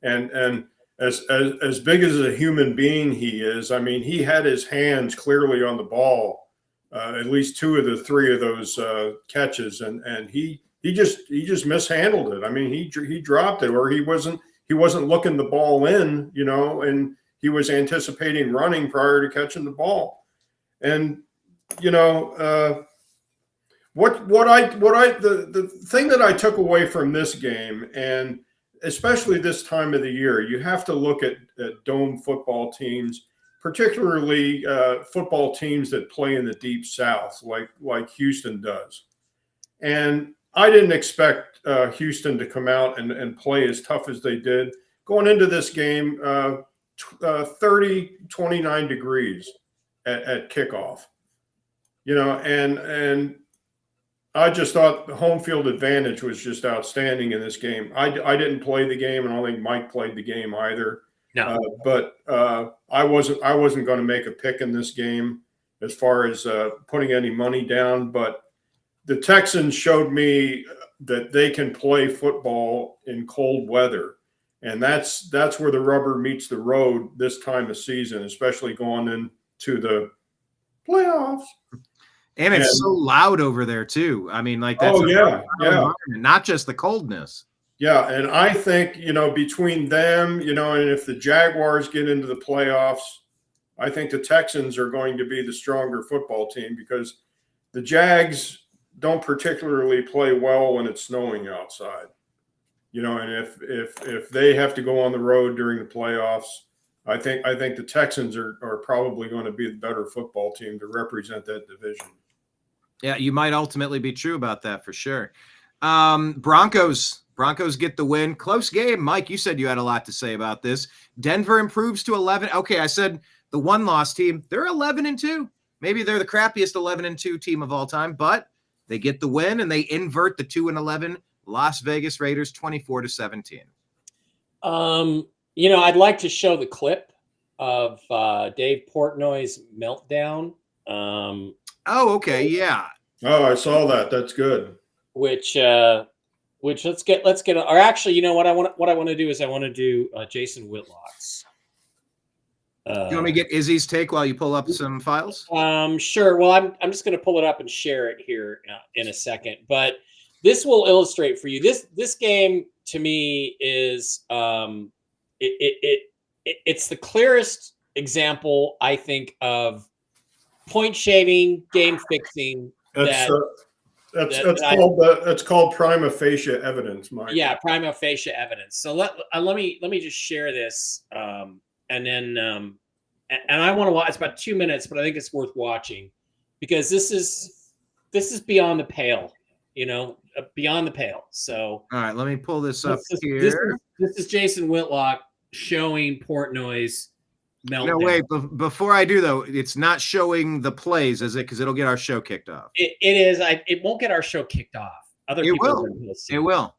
[SPEAKER 6] and as big as a human being he is, I mean, he had his hands clearly on the ball, at least 2 of the 3 of those catches, and he just mishandled it. I mean, he dropped it, or he wasn't looking the ball in, and he was anticipating running prior to catching the ball. And the thing that I took away from this game, and especially this time of the year, you have to look at dome football teams, particularly football teams that play in the deep South, like Houston does. And I didn't expect Houston to come out and play as tough as they did. Going into this game, 29 degrees at kickoff, and I just thought the home field advantage was just outstanding in this game. I didn't play the game, and I don't think Mike played the game either.
[SPEAKER 4] No,
[SPEAKER 6] but I wasn't going to make a pick in this game as far as putting any money down. But the Texans showed me that they can play football in cold weather, and that's where the rubber meets the road this time of season, especially going into the playoffs.
[SPEAKER 1] And it's so loud over there too. I mean, like that's not just the coldness.
[SPEAKER 6] Yeah, and I think between them, and if the Jaguars get into the playoffs, I think the Texans are going to be the stronger football team, because the Jags don't particularly play well when it's snowing outside. And if they have to go on the road during the playoffs, I think the Texans are probably going to be the better football team to represent that division.
[SPEAKER 1] Yeah, you might ultimately be true about that for sure. Broncos get the win. Close game. Mike, you said you had a lot to say about this. Denver improves to 11. Okay, I said the one-loss team. They're 11-2. Maybe they're the crappiest 11-2 team of all time, but they get the win and they invert the 2-11 Las Vegas Raiders 24-17.
[SPEAKER 4] I'd like to show the clip of Dave Portnoy's meltdown.
[SPEAKER 1] Oh, okay, yeah.
[SPEAKER 6] Oh, I saw that. That's good.
[SPEAKER 4] Which let's get. Or actually, you know what I want to do is I want to do Jason Whitlock's.
[SPEAKER 1] Do you want me to get Izzy's take while you pull up some files?
[SPEAKER 4] Sure. Well, I'm just going to pull it up and share it here in a second. But this will illustrate for you. This game to me is it's the clearest example, I think, of point shaving, game fixing.
[SPEAKER 6] That's
[SPEAKER 4] that
[SPEAKER 6] that's called prima facie evidence, Mike.
[SPEAKER 4] Yeah, prima facie evidence. So let me just share this, and then and I want to watch. It's about 2 minutes, but I think it's worth watching because this is beyond the pale, beyond the pale. So
[SPEAKER 1] All right, let me pull this up here.
[SPEAKER 4] This is Jason Whitlock showing Portnoy's meltdown.
[SPEAKER 1] No, wait. Before I do though, it's not showing the plays, is it? Because it'll get our show kicked off.
[SPEAKER 4] It is. It won't get our show kicked off. Other
[SPEAKER 1] It
[SPEAKER 4] people
[SPEAKER 1] will. It will.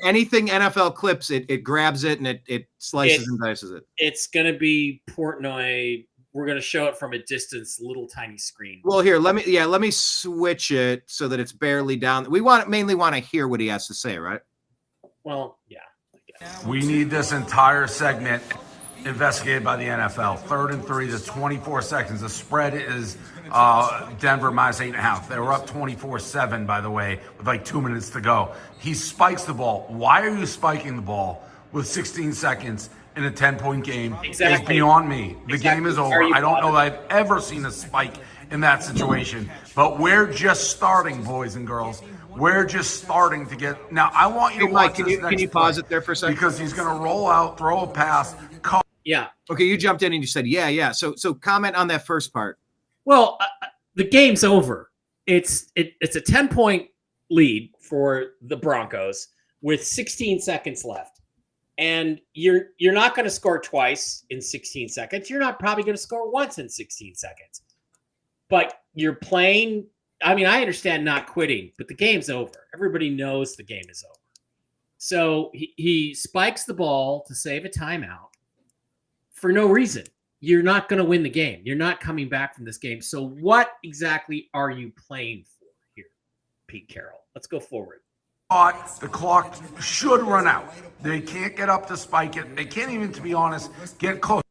[SPEAKER 1] Anything NFL clips, it grabs it and it slices and dices it.
[SPEAKER 4] It's gonna be Portnoy. We're gonna show it from a distance, little tiny screen.
[SPEAKER 1] Well, here, let me switch it so that it's barely down. We mainly want to hear what he has to say, right?
[SPEAKER 4] Well, yeah.
[SPEAKER 9] We need this entire segment investigated by the NFL. 3rd and 3 to 24 seconds. The spread is Denver minus 8.5. They were up 24-7, by the way, with like 2 minutes to go. He spikes the ball. Why are you spiking the ball with 16 seconds in a 10-point game?
[SPEAKER 4] Exactly.
[SPEAKER 9] It's beyond me. The game is over.
[SPEAKER 4] I
[SPEAKER 9] don't know that I've ever seen a spike in that situation. But we're just starting, boys and girls. We're just starting to get. Now, I want you to watch this next
[SPEAKER 1] Can you pause it there for a second?
[SPEAKER 9] Because he's going to roll out, throw a pass.
[SPEAKER 4] Yeah.
[SPEAKER 1] Okay, you jumped in and you said, yeah. So comment on that first part.
[SPEAKER 4] Well, the game's over. It's a 10-point lead for the Broncos with 16 seconds left. And you're not going to score twice in 16 seconds. You're not probably going to score once in 16 seconds. But you're playing. I mean, I understand not quitting, but the game's over. Everybody knows the game is over. So he spikes the ball to save a timeout for no reason. You're not going to win the game. You're not coming back from this game. So what exactly are you playing for here, Pete Carroll? Let's go forward.
[SPEAKER 9] The clock should run out. They can't get up to spike it. They can't even, to be honest, get close.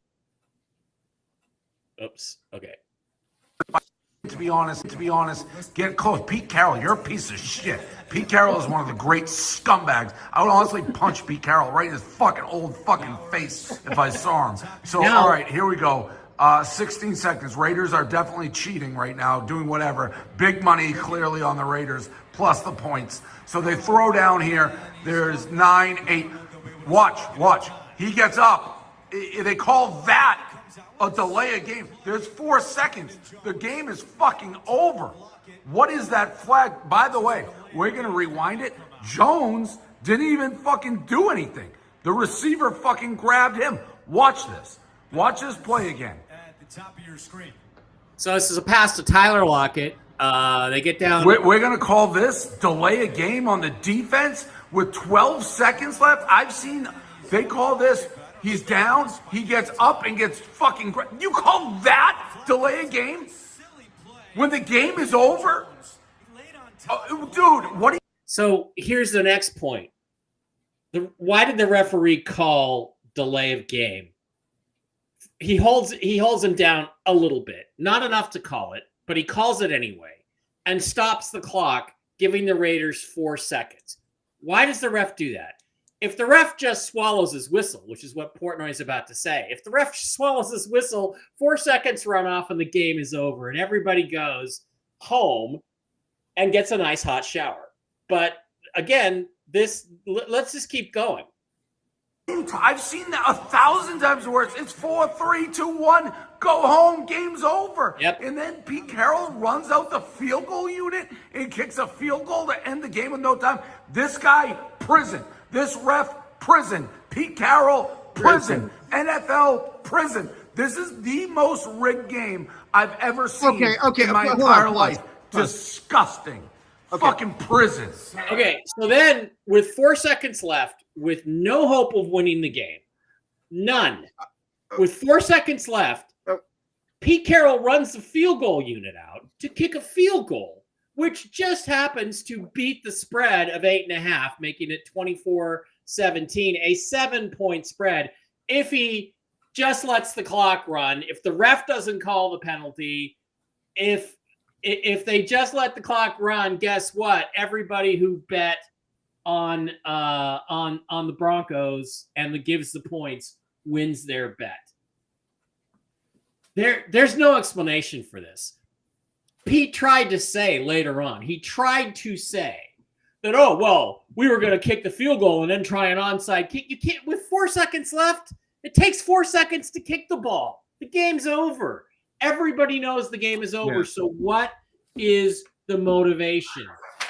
[SPEAKER 4] Oops. Okay.
[SPEAKER 9] To be honest, get close. Pete Carroll, you're a piece of shit. Pete Carroll is one of the great scumbags. I would honestly punch Pete Carroll right in his fucking old fucking face if I saw him. So, all right, here we go. 16 seconds. Raiders are definitely cheating right now, doing whatever. Big money clearly on the Raiders, plus the points. So they throw down here. There's 9, 8. Watch. He gets up. They call that a delay of game. There's 4 seconds. The game is fucking over. What is that flag? By the way, we're going to rewind it. Jones didn't even fucking do anything. The receiver fucking grabbed him. Watch this. Watch this play again.
[SPEAKER 10] At the top of your screen.
[SPEAKER 4] So this is a pass to Tyler Lockett. They get down.
[SPEAKER 9] We're going to call this delay a game on the defense with 12 seconds left. I've seen they call this. He's down. He gets up and gets fucking. You call that delay a game when the game is over, dude? What?
[SPEAKER 4] So here's the next point. Why did the referee call delay of game? He holds him down a little bit, not enough to call it, but he calls it anyway and stops the clock, giving the Raiders 4 seconds. Why does the ref do that? If the ref just swallows his whistle, which is what Portnoy is about to say, if the ref swallows his whistle, 4 seconds run off and the game is over and everybody goes home and gets a nice hot shower. But again, let's just keep going.
[SPEAKER 9] I've seen that 1,000 times worse. It's 4, 3, 2, 1. Go home. Game's over.
[SPEAKER 4] Yep.
[SPEAKER 9] And then Pete Carroll runs out the field goal unit and kicks a field goal to end the game with no time. This guy, prison. This ref, prison. Pete Carroll, prison. NFL, prison. This is the most rigged game I've ever seen in my entire life. Disgusting. Fucking prison.
[SPEAKER 4] Okay, so then with 4 seconds left, with no hope of winning the game, none, with 4 seconds left, Pete Carroll runs the field goal unit out to kick a field goal, which just happens to beat the spread of 8.5, making it 24-17, a 7-point spread. If he just lets the clock run, if the ref doesn't call the penalty, if they just let the clock run, guess what? Everybody who bet on the Broncos and gives the points wins their bet. There's no explanation for this. Pete tried to say later on, he tried to say that, oh, well, we were going to kick the field goal and then try an onside kick. You can't, with 4 seconds left, it takes 4 seconds to kick the ball. The game's over. Everybody knows the game is over. Yeah. So what is the motivation?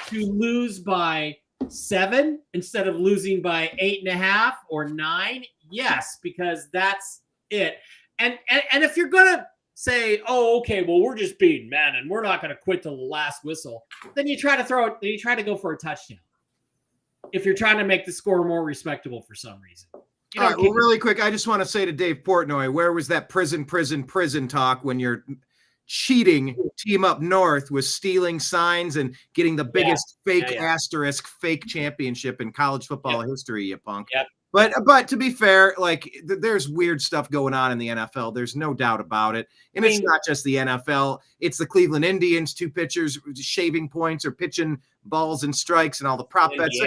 [SPEAKER 4] To lose by 7 instead of losing by 8.5 or 9? Yes, because that's it. And if you're going to say, oh, okay, well, we're just being men and we're not going to quit till the last whistle, then you try to throw it, you try to go for a touchdown. If you're trying to make the score more respectable for some reason.
[SPEAKER 1] All right, well, really quick, I just want to say to Dave Portnoy, where was that prison talk when your cheating team up north was stealing signs and getting the biggest fake asterisk fake championship in college football history, you punk?
[SPEAKER 4] Yep.
[SPEAKER 1] But to be fair, like there's weird stuff going on in the NFL. There's no doubt about it. And it's not just the NFL. It's the Cleveland Indians, 2 pitchers shaving points or pitching balls and strikes and all the prop bets.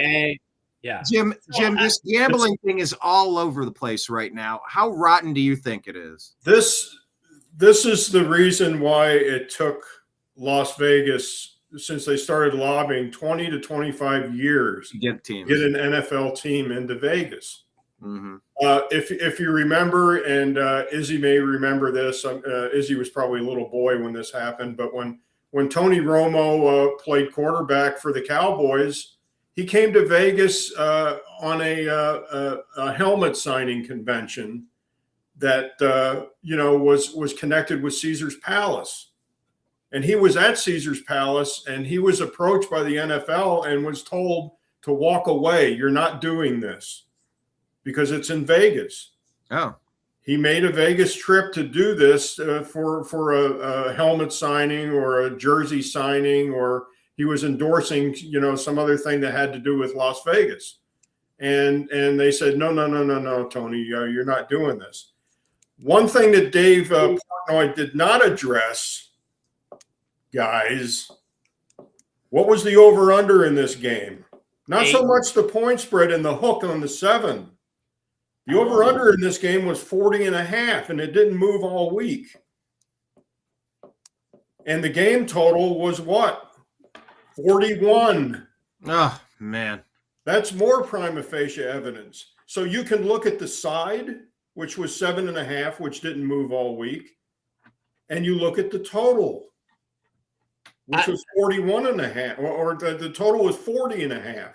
[SPEAKER 4] Yeah.
[SPEAKER 1] Jim, this gambling thing is all over the place right now. How rotten do you think it is?
[SPEAKER 6] This is the reason why it took Las Vegas, since they started lobbying, 20 to 25 years
[SPEAKER 1] to get teams,
[SPEAKER 6] get an NFL team into Vegas.
[SPEAKER 1] Mm-hmm.
[SPEAKER 6] If you remember, and Izzy may remember this, Izzy was probably a little boy when this happened, but when Tony Romo played quarterback for the Cowboys, he came to Vegas on a helmet signing convention that was connected with Caesar's Palace. And he was at Caesar's Palace, and he was approached by the NFL and was told to walk away. You're not doing this because it's in Vegas.
[SPEAKER 1] Oh.
[SPEAKER 6] He made a Vegas trip to do this for a helmet signing or a jersey signing, or he was endorsing, some other thing that had to do with Las Vegas. And they said, no, Tony, you're not doing this. One thing that Dave Portnoy did not address, guys, what was the over-under in this game? Not so much the point spread and the hook on the 7. The over-under in this game was 40.5, and it didn't move all week. And the game total was what? 41.
[SPEAKER 1] Oh, man.
[SPEAKER 6] That's more prima facie evidence. So you can look at the side, which was 7.5, which didn't move all week, and you look at the total, which was 41.5, or the total was 40.5.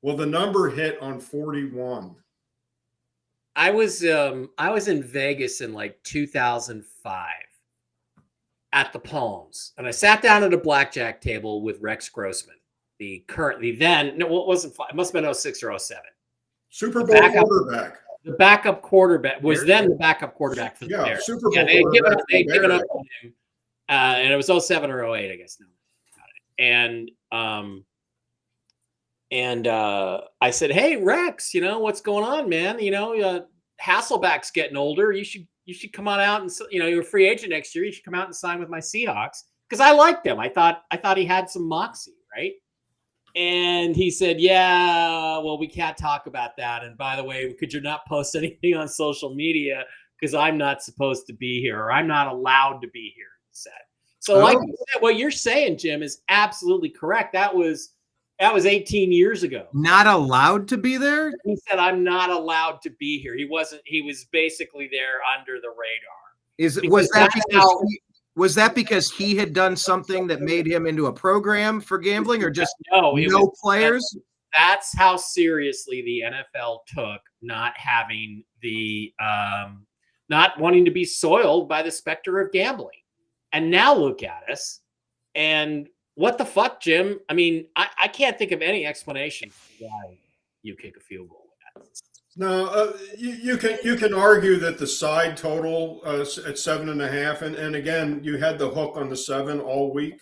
[SPEAKER 6] Well, the number hit on 41.
[SPEAKER 7] I was in Vegas in like 2005 at the Palms, and I sat down at a blackjack table with Rex Grossman, it wasn't 5, it must have been 06 or 07.
[SPEAKER 6] Super Bowl quarterback.
[SPEAKER 7] The backup quarterback was then the backup quarterback for the Bears.
[SPEAKER 6] Super Bowl
[SPEAKER 7] they had given up on him. And it was 07 or 08, I guess. And I said, hey, Rex, what's going on, man? Hasselback's getting older. You should come on out and, you're a free agent next year. You should come out and sign with my Seahawks. Because I liked him. I thought he had some moxie, right? And he said, yeah, well, we can't talk about that. And by the way, could you not post anything on social media? Because I'm not supposed to be here, or I'm not allowed to be here, he said. So like you said, what you're saying, Jim, is absolutely correct. That was 18 years ago.
[SPEAKER 1] Not allowed to be there?
[SPEAKER 7] He said, I'm not allowed to be here. He was basically there under the radar.
[SPEAKER 1] Was that because he had done something that made him into a program for gambling, or just no players?
[SPEAKER 7] That's how seriously the NFL took not having not wanting to be soiled by the specter of gambling. And now look at us. And what the fuck, Jim? I mean, I can't think of any explanation for why you kick a field goal with that.
[SPEAKER 6] No, you can argue that the side total at 7.5, and again, you had the hook on the 7 all week,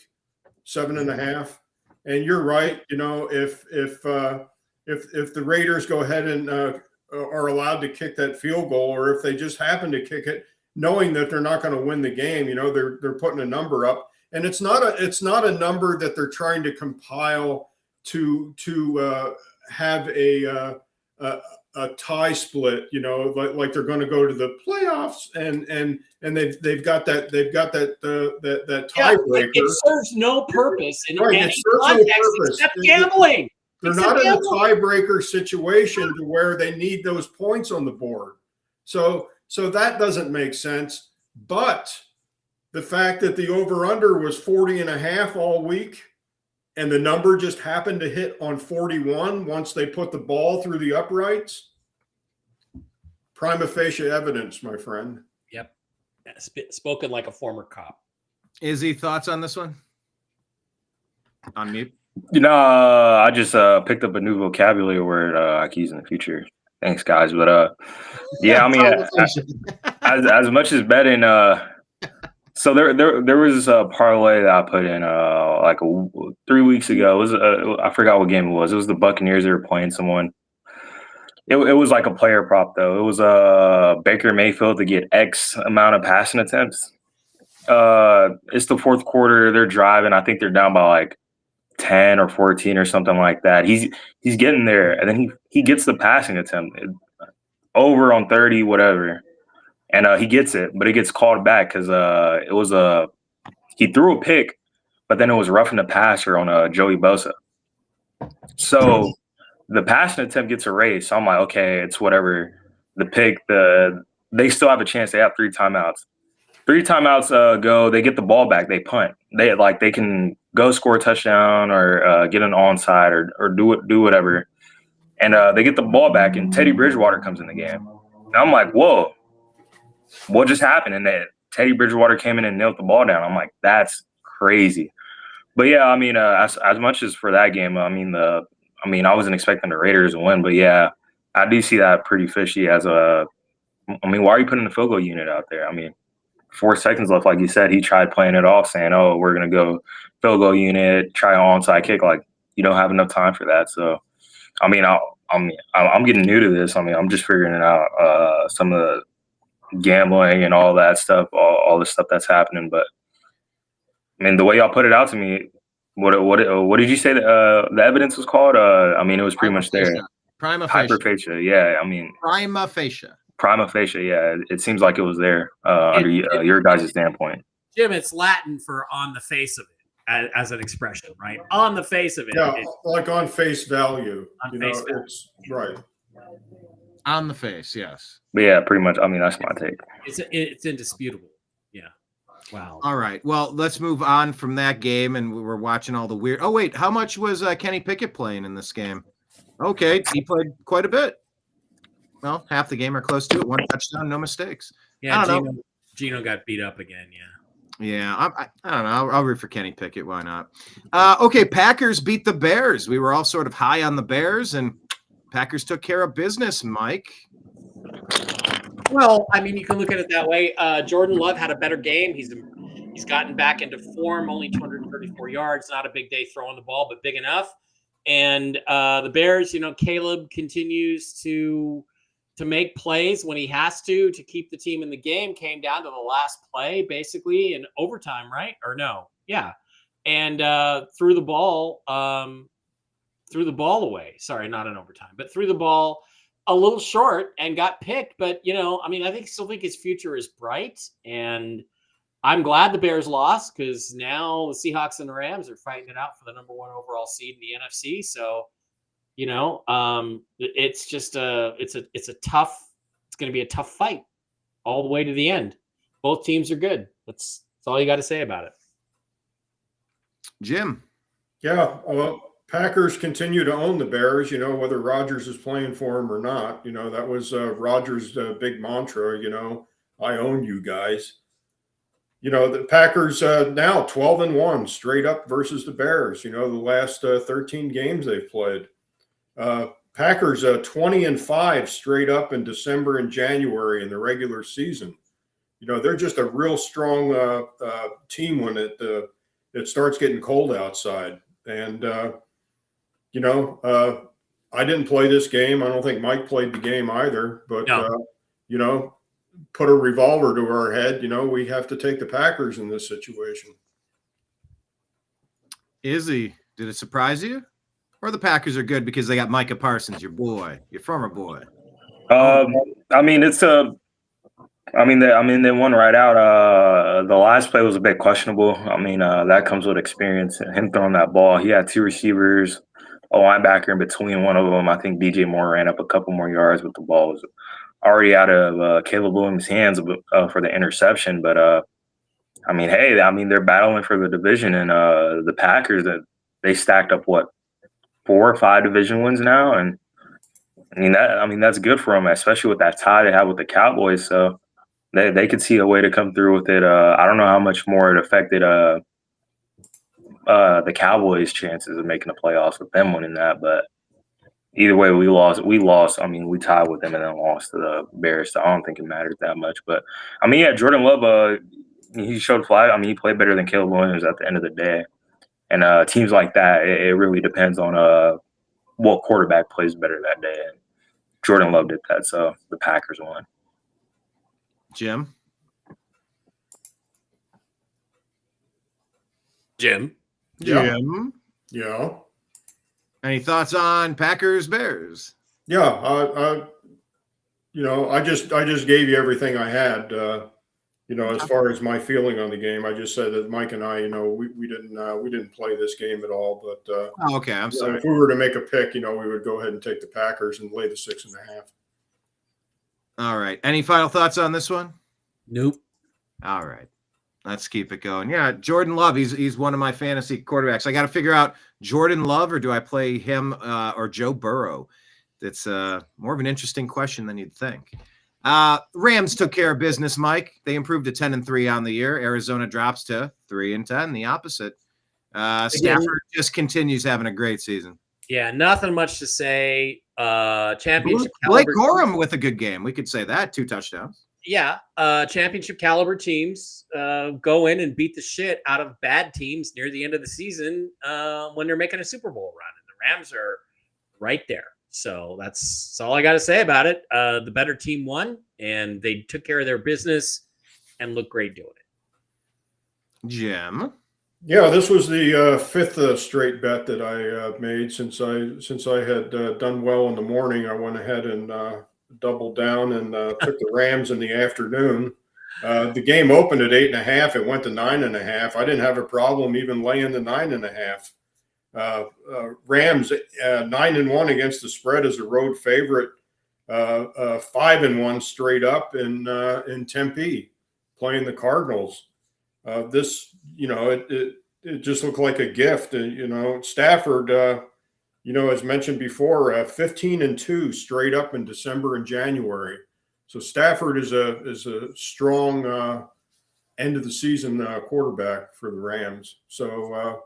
[SPEAKER 6] 7.5, and you're right. If the Raiders go ahead and are allowed to kick that field goal, or if they just happen to kick it, knowing that they're not going to win the game, they're putting a number up, and it's not a number that they're trying to compile to have a tie split, like they're going to go to the playoffs, and they've got that that tiebreaker.
[SPEAKER 4] It serves no purpose in
[SPEAKER 6] Right,
[SPEAKER 4] any
[SPEAKER 6] it serves no
[SPEAKER 4] context
[SPEAKER 6] purpose.
[SPEAKER 4] except gambling.
[SPEAKER 6] They're not in a tiebreaker situation to where they need those points on the board. So that doesn't make sense. But the fact that the over-under was 40.5 all week, and the number just happened to hit on 41 once they put the ball through the uprights, prima facie evidence, my friend.
[SPEAKER 4] Yep. Spoken like a former cop.
[SPEAKER 1] Izzy, thoughts on this one? On mute.
[SPEAKER 5] I just picked up a new vocabulary word I can use in the future. Thanks, guys. But yeah, I mean, as much as betting, so there was a parlay that I put in like 3 weeks ago. It was I forgot what game it was. It was the Buccaneers. They were playing someone. It was like a player prop though. It was Baker Mayfield to get X amount of passing attempts. It's the fourth quarter. They're driving. I think they're down by like 10 or 14 or something like that. He's getting there, and then he gets the passing attempt over on 30, whatever. And he gets it, but it gets called back because it was he threw a pick, but then it was roughing the passer on Joey Bosa. So the passing attempt gets erased. So I'm like, okay, it's whatever. The pick, they still have a chance. They have 3 timeouts. 3 timeouts go. They get the ball back. They punt. They can go score a touchdown or get an onside or do whatever. And they get the ball back, and Teddy Bridgewater comes in the game. And I'm like, whoa. What just happened? And then Teddy Bridgewater came in and nailed the ball down. I'm like, that's crazy. But yeah, I mean, as much as for that game, I mean, I wasn't expecting the Raiders to win, but yeah, I do see that pretty fishy why are you putting the field goal unit out there? I mean, 4 seconds left, like you said, he tried playing it off, saying, "Oh, we're gonna go field goal unit, try an onside kick." Like, you don't have enough time for that. So, I mean, I'm getting new to this. I mean, I'm just figuring it out. Some of the gambling and all that stuff, all the stuff that's happening. But I mean, the way y'all put it out to me, what did you say that the evidence was called? I mean, it was pretty much there.
[SPEAKER 1] Prima facie.
[SPEAKER 5] Hyperfacia, yeah. I mean,
[SPEAKER 1] Prima facie.
[SPEAKER 5] Prima facie, yeah. It seems like it was there under your guys' standpoint.
[SPEAKER 4] Jim, it's Latin for on the face of it as an expression, right? On the face of it.
[SPEAKER 6] Yeah, like on face value.
[SPEAKER 4] On face value.
[SPEAKER 6] It's right.
[SPEAKER 1] On the face, yes.
[SPEAKER 5] But yeah, pretty much. I mean, that's my take.
[SPEAKER 4] It's indisputable. Yeah. Wow.
[SPEAKER 1] All right. Well, let's move on from that game, and we were watching all the weird. Oh wait, how much was Kenny Pickett playing in this game? Okay, he played quite a bit. Well, half the game or close to it. 1 touchdown, no mistakes.
[SPEAKER 4] Yeah, Gino got beat up again. Yeah.
[SPEAKER 1] Yeah, I don't know. I'll root for Kenny Pickett. Why not? Okay, Packers beat the Bears. We were all sort of high on the Bears, and Packers took care of business, Mike.
[SPEAKER 4] Well, I mean, you can look at it that way. Jordan Love had a better game. He's gotten back into form. Only 234 yards. Not a big day throwing the ball, but big enough. And the Bears, Caleb continues to make plays when he has to keep the team in the game. Came down to the last play, basically in overtime, right? Or no? Yeah. And threw the ball away. Sorry, not in overtime, but threw the ball a little short and got picked. But, I mean, I still think his future is bright. And I'm glad the Bears lost because now the Seahawks and the Rams are fighting it out for the number 1 overall seed in the NFC. So, it's just it's going to be a tough fight all the way to the end. Both teams are good. That's all you got to say about it.
[SPEAKER 1] Jim.
[SPEAKER 6] Yeah. Well, Packers continue to own the Bears, whether Rodgers is playing for them or not. That was Rodgers' big mantra, I own you guys. The Packers now 12-1 straight up versus the Bears, the last 13 games they've played. Packers 20-5 straight up in December and January in the regular season. They're just a real strong team when it starts getting cold outside. And, I didn't play this game. I don't think Mike played the game either. But,
[SPEAKER 4] No.
[SPEAKER 6] Put a revolver to our head, we have to take the Packers in this situation.
[SPEAKER 1] Izzy, did it surprise you? Or the Packers are good because they got Micah Parsons, your boy, your former boy?
[SPEAKER 5] I mean, it's a. They won right out. The last play was a bit questionable. I mean, that comes with experience. Him throwing that ball, he had two receivers, a linebacker in between. One of them, I think, DJ Moore ran up a couple more yards, but the ball was already out of Caleb Williams' hands for the interception. But I mean, hey, they're battling for the division, and the Packers that they stacked up 4 or 5 division wins now, and that's good for them, especially with that tie they have with the Cowboys. So. They could see a way to come through with it. I don't know how much more it affected the Cowboys' chances of making the playoffs with them winning that, but either way, we lost. I mean, we tied with them and then lost to the Bears. So I don't think it mattered that much. But I mean, yeah, Jordan Love, he showed fly. I mean, he played better than Caleb Williams at the end of the day. And teams like that, it really depends on what quarterback plays better that day. And Jordan Love did that, so the Packers won.
[SPEAKER 1] Jim?
[SPEAKER 6] Jim? Yeah.
[SPEAKER 1] Any thoughts on Packers Bears?
[SPEAKER 6] Yeah, I just gave you everything I had. As far as my feeling on the game, I just said that Mike and I, we didn't play this game at all. But
[SPEAKER 1] okay, I'm sorry.
[SPEAKER 6] If we were to make a pick, we would go ahead and take the Packers and lay the 6.5.
[SPEAKER 1] All right. Any final thoughts on this one?
[SPEAKER 7] Nope.
[SPEAKER 1] All right. Let's keep it going. Yeah, Jordan Love, he's one of my fantasy quarterbacks. I got to figure out Jordan Love, or do I play him or Joe Burrow? That's more of an interesting question than you'd think. Rams took care of business, Mike. They improved to 10-3 on the year. Arizona drops to 3-10, the opposite. Stafford just continues having a great season.
[SPEAKER 7] Yeah, nothing much to say. Championship
[SPEAKER 1] Blake Corum with a good game. We could say that. 2 touchdowns.
[SPEAKER 7] Yeah, championship caliber teams go in and beat the shit out of bad teams near the end of the season when they're making a Super Bowl run. And the Rams are right there. So that's all I got to say about it. The better team won, and they took care of their business and looked great doing it.
[SPEAKER 1] Jim?
[SPEAKER 6] Yeah, this was the 5th straight bet that I made since I had done well in the morning. I went ahead and doubled down and took the Rams in the afternoon. The game opened at 8.5. It went to 9.5. I didn't have a problem even laying the 9.5. Rams 9-1 against the spread as a road favorite. 5-1 straight up in Tempe, playing the Cardinals. This, it just looked like a gift. Stafford, as mentioned before, 15-2 straight up in December and January. So Stafford is a strong end of the season quarterback for the Rams. So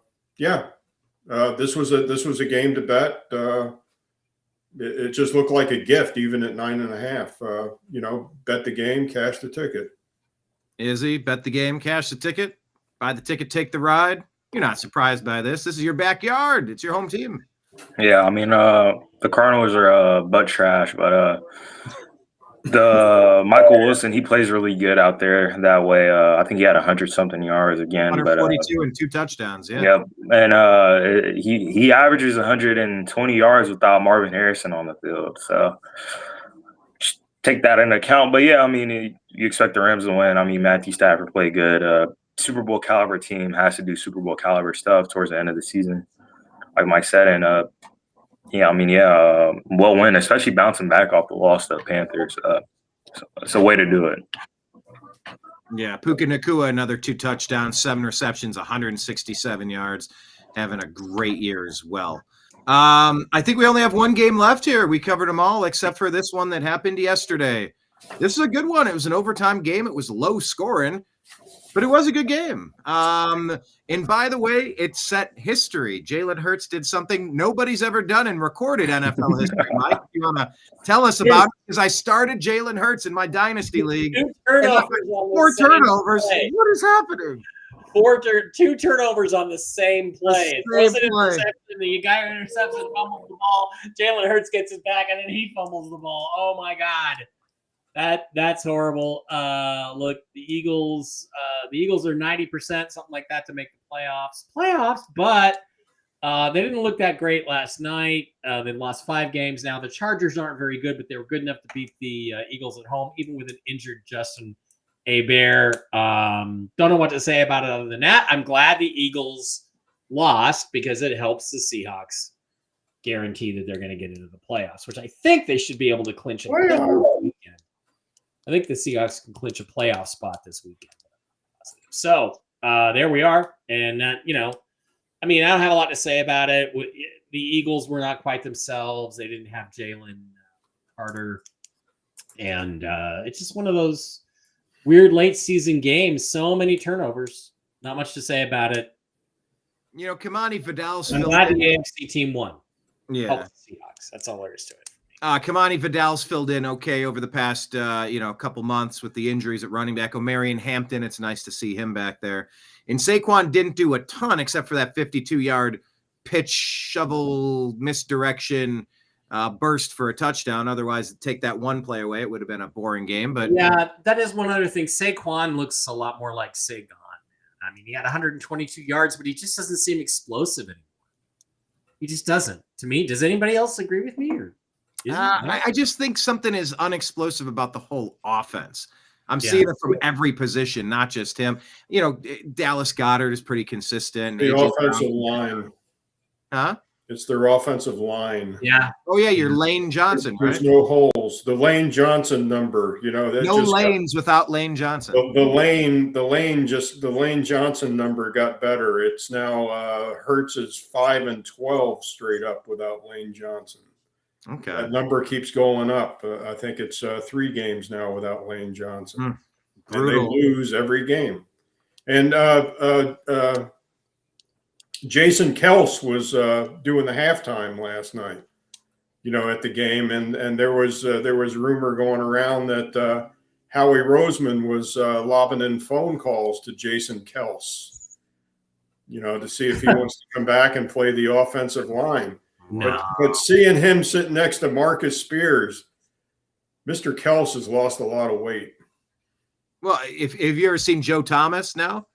[SPEAKER 6] this was a game to bet. It just looked like a gift, even at 9.5. Bet the game, cash the ticket.
[SPEAKER 1] Izzy, bet the game, cash the ticket, buy the ticket, take the ride. You're not surprised by this. This is your backyard. It's your home team.
[SPEAKER 5] Yeah, I mean, the Cardinals are butt trash, but the Michael Wilson, he plays really good out there that way. I think he had 100-something yards again.
[SPEAKER 1] 142 and 2 touchdowns, yeah.
[SPEAKER 5] Yep, and he averages 120 yards without Marvin Harrison on the field. So take that into account. But, yeah, I mean, you expect the Rams to win. I mean, Matthew Stafford played good. Super Bowl caliber team has to do Super Bowl caliber stuff towards the end of the season, like Mike said. And, well win, especially bouncing back off the loss to the Panthers. It's a way to do it.
[SPEAKER 1] Yeah, Puka Nacua, another 2 touchdowns, 7 receptions, 167 yards, having a great year as well. I think we only have one game left here. We covered them all except for this one that happened yesterday. This is a good one. It was an overtime game. It was low scoring, but it was a good game. And by the way, it set history. Jalen Hurts did something nobody's ever done in recorded NFL history. Mike, you want to tell us about it? Because I started Jalen Hurts in my dynasty league. 4 turnovers. What is happening?
[SPEAKER 4] 2 turnovers on the same play. The guy who intercepts and fumbles the ball. Jalen Hurts gets it back, and then he fumbles the ball. Oh my God. That's horrible. Look, the Eagles are 90%, something like that, to make the playoffs. But They didn't look that great last night. They lost 5 games now. The Chargers aren't very good, but they were good enough to beat the Eagles at home, even with an injured Justin Hebert. Don't know what to say about it other than that. I'm glad the Eagles lost because it helps the Seahawks guarantee that they're going to get into the playoffs, which I think they should be able to clinch a weekend. I think the Seahawks can clinch a playoff spot this weekend. So there we are. And, I mean, I don't have a lot to say about it. The Eagles were not quite themselves. They didn't have Jalen Carter. And it's just one of those weird late season games. So many turnovers. Not much to say about it.
[SPEAKER 1] Kamani Vidal's
[SPEAKER 4] I'm glad the AFC team won.
[SPEAKER 1] Yeah.
[SPEAKER 4] Help the Seahawks. That's all there is to it.
[SPEAKER 1] Kamani Vidal's filled in okay over the past, couple months with the injuries at running back. Omarion Hampton, it's nice to see him back there. And Saquon didn't do a ton except for that 52-yard pitch, shovel, misdirection, burst for a touchdown. Otherwise, take that one play away, it would have been a boring game. But
[SPEAKER 4] yeah, that is one other thing. Saquon looks a lot more like Sagan. I mean, he had 122 yards, but he just doesn't seem explosive anymore. He just doesn't. To me, does anybody else agree with me? Or
[SPEAKER 1] I just think something is unexplosive about the whole offense. I'm seeing it from every position, not just him. Dallas Goedert is pretty consistent.
[SPEAKER 6] The offensive line.
[SPEAKER 1] Huh?
[SPEAKER 6] It's their offensive line.
[SPEAKER 4] Yeah.
[SPEAKER 1] Oh, yeah, you're Lane Johnson,
[SPEAKER 6] There's
[SPEAKER 1] right?
[SPEAKER 6] no holes. The Lane Johnson number, that
[SPEAKER 1] no
[SPEAKER 6] just
[SPEAKER 1] lanes without Lane Johnson.
[SPEAKER 6] The Lane Johnson number got better. It's now Hurts is 5 and 12 straight up without Lane Johnson.
[SPEAKER 1] Okay.
[SPEAKER 6] That number keeps going up. I think it's 3 games now without Lane Johnson. And they lose every game. And Jason Kels was doing the halftime last night, at the game. And there was rumor going around that Howie Roseman was lobbing in phone calls to Jason Kels, to see if he wants to come back and play the offensive line.
[SPEAKER 4] No.
[SPEAKER 6] But seeing him sitting next to Marcus Spears, Mr. Kels has lost a lot of weight.
[SPEAKER 1] Well, if you ever seen Joe Thomas now?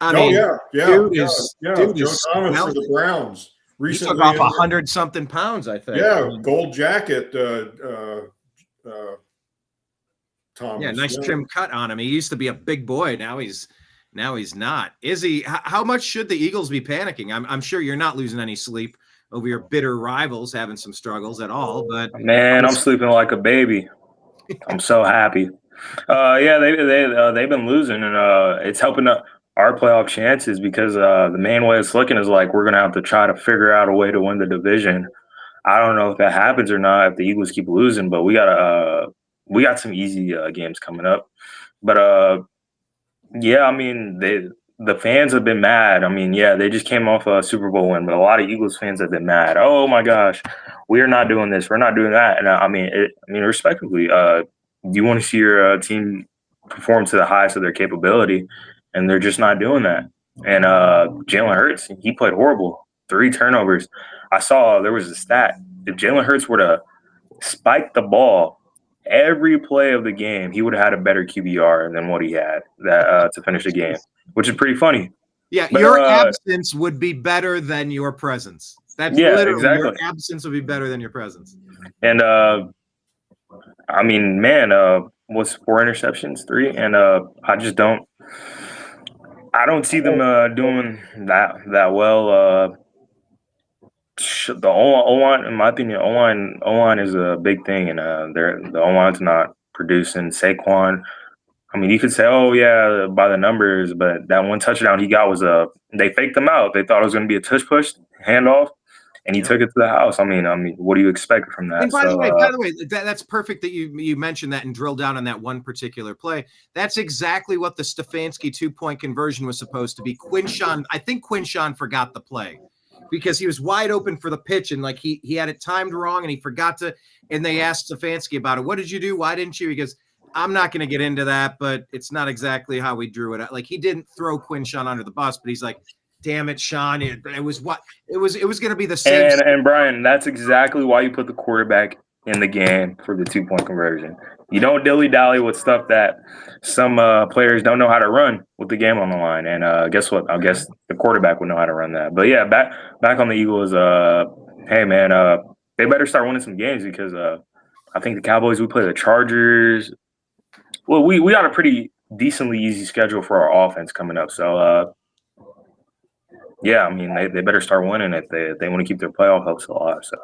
[SPEAKER 6] Joe
[SPEAKER 1] Thomas
[SPEAKER 6] for the Browns. Recently,
[SPEAKER 1] he took off 100-something pounds, I think.
[SPEAKER 6] Yeah, gold jacket. Thomas.
[SPEAKER 1] Yeah, nice trim cut on him. He used to be a big boy. Now he's not. Is he? How much should the Eagles be panicking? I'm sure you're not losing any sleep over your bitter rivals having some struggles at all. But
[SPEAKER 5] man, I'm sleeping like a baby. I'm so happy. They've been losing, and it's helping our playoff chances because the main way it's looking is like we're gonna have to try to figure out a way to win the division. I don't know if that happens or not if the Eagles keep losing, but we got some easy games coming up. But I mean the fans have been mad. I mean, they just came off a Super Bowl win, but a lot of Eagles fans have been mad. Oh my gosh, we're not doing this, we're not doing that. And I mean, respectively, you want to see your team perform to the highest of their capability, and they're just not doing that. And Jalen Hurts, he played horrible. 3 turnovers. I saw there was a stat. If Jalen Hurts were to spike the ball every play of the game, he would have had a better QBR than what he had to finish the game, which is pretty funny.
[SPEAKER 1] Yeah, but your absence would be better than your presence. That's literally exactly. Your absence would be better than your presence.
[SPEAKER 5] And I mean, man, what's 4 interceptions, 3, and I don't see them doing that well. The O-line, in my opinion, O-line is a big thing, and the O-line's not producing. Saquon, I mean, you could say, oh yeah, by the numbers, but that one touchdown he got was they faked him out. They thought it was going to be a tush push handoff, and he took it to the house. I mean, what do you expect from that?
[SPEAKER 1] And by the way, that's perfect that you mentioned that and drill down on that one particular play. That's exactly what the Stefanski 2-point conversion was supposed to be. I think Quinshawn forgot the play because he was wide open for the pitch, and like he had it timed wrong, and he forgot to. And they asked Stefanski about it. What did you do? Why didn't you? He goes, I'm not going to get into that, but it's not exactly how we drew it. Like he didn't throw Quinshawn under the bus, but he's like, damn it, Sean. It was going to be the same.
[SPEAKER 5] And Brian, that's exactly why you put the quarterback in the game for the 2-point conversion. You don't dilly-dally with stuff that some players don't know how to run with the game on the line. And guess what? I guess the quarterback would know how to run that. But yeah, back on the Eagles. Hey man, they better start winning some games because I think the Cowboys. We play the Chargers. Well, we got a pretty decently easy schedule for our offense coming up. So yeah, I mean they better start winning if they want to keep their playoff hopes alive. So.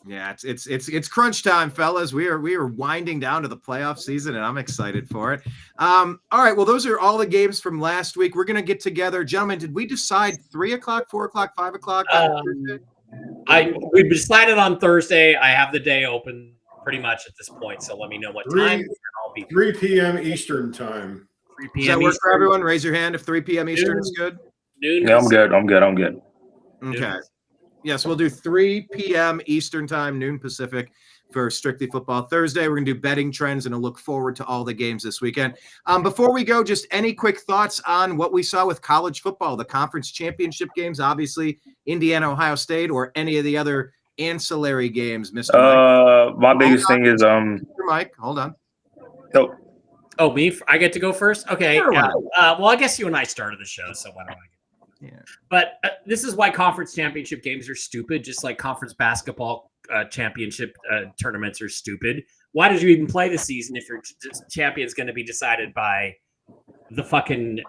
[SPEAKER 1] Yeah, it's crunch time, fellas. We are winding down to the playoff season, and I'm excited for it. All right, well, those are all the games from last week. We're gonna get together, gentlemen. Did we decide 3 o'clock, 4 o'clock, 5 o'clock?
[SPEAKER 4] We decided on Thursday. I have the day open pretty much at this point, so let me know what time. I'll be
[SPEAKER 6] 3 p.m. Eastern time.
[SPEAKER 4] 3
[SPEAKER 1] Does that work for everyone? Raise your hand if 3 p.m. Eastern is good.
[SPEAKER 4] Noon.
[SPEAKER 5] Yeah, I'm good.
[SPEAKER 1] Okay. Yes, we'll do 3 p.m. Eastern time, noon Pacific for Strictly Football Thursday. We're going to do betting trends and I look forward to all the games this weekend. Before we go, just any quick thoughts on what we saw with college football, the conference championship games, obviously Indiana, Ohio State, or any of the other ancillary games, Mr. Mike?
[SPEAKER 5] My biggest thing is
[SPEAKER 1] Mr. Mike, hold on.
[SPEAKER 5] Nope.
[SPEAKER 4] Oh, me? I get to go first? Okay.
[SPEAKER 1] Sure,
[SPEAKER 4] Yeah. Well, I guess you and I started the show, so why don't I?
[SPEAKER 1] Yeah.
[SPEAKER 4] But this is why conference championship games are stupid, just like conference basketball championship tournaments are stupid. Why did you even play the season if your champion's going to be decided by the fucking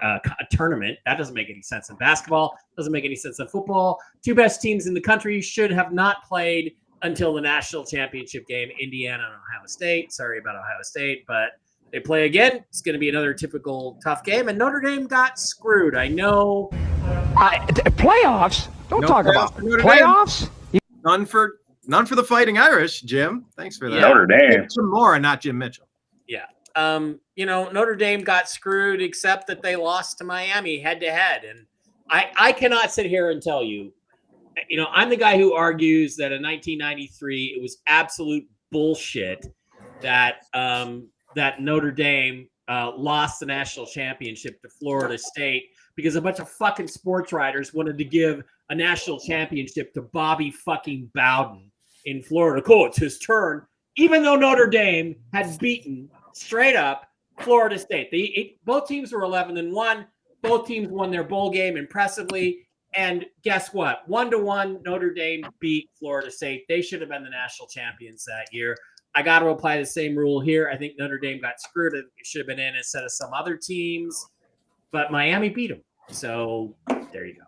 [SPEAKER 4] tournament? That doesn't make any sense in basketball. Doesn't make any sense in football. Two best teams in the country should have not played until the national championship game, Indiana and Ohio State. Sorry about Ohio State, but they play again. It's going to be another typical tough game, and Notre Dame got screwed. I know.
[SPEAKER 8] Playoffs? Don't
[SPEAKER 1] No
[SPEAKER 8] talk
[SPEAKER 1] playoffs
[SPEAKER 8] about
[SPEAKER 1] for Notre Dame.
[SPEAKER 8] playoffs.
[SPEAKER 1] None for the Fighting Irish, Jim. Thanks for that.
[SPEAKER 5] Notre Dame.
[SPEAKER 1] Jim Moore and not Jim Mitchell.
[SPEAKER 4] Yeah. Notre Dame got screwed, except that they lost to Miami head to head. And I cannot sit here and tell you, I'm the guy who argues that in 1993, it was absolute bullshit that that Notre Dame lost the national championship to Florida State because a bunch of fucking sports writers wanted to give a national championship to Bobby fucking Bowden in Florida. Cool, it's his turn. Even though Notre Dame had beaten straight up Florida State. Both teams were 11-1. Both teams won their bowl game impressively. And guess what? 1-1, Notre Dame beat Florida State. They should have been the national champions that year. I got to apply the same rule here. I think Notre Dame got screwed. It should have been in instead of some other teams. But Miami beat them. So there you go.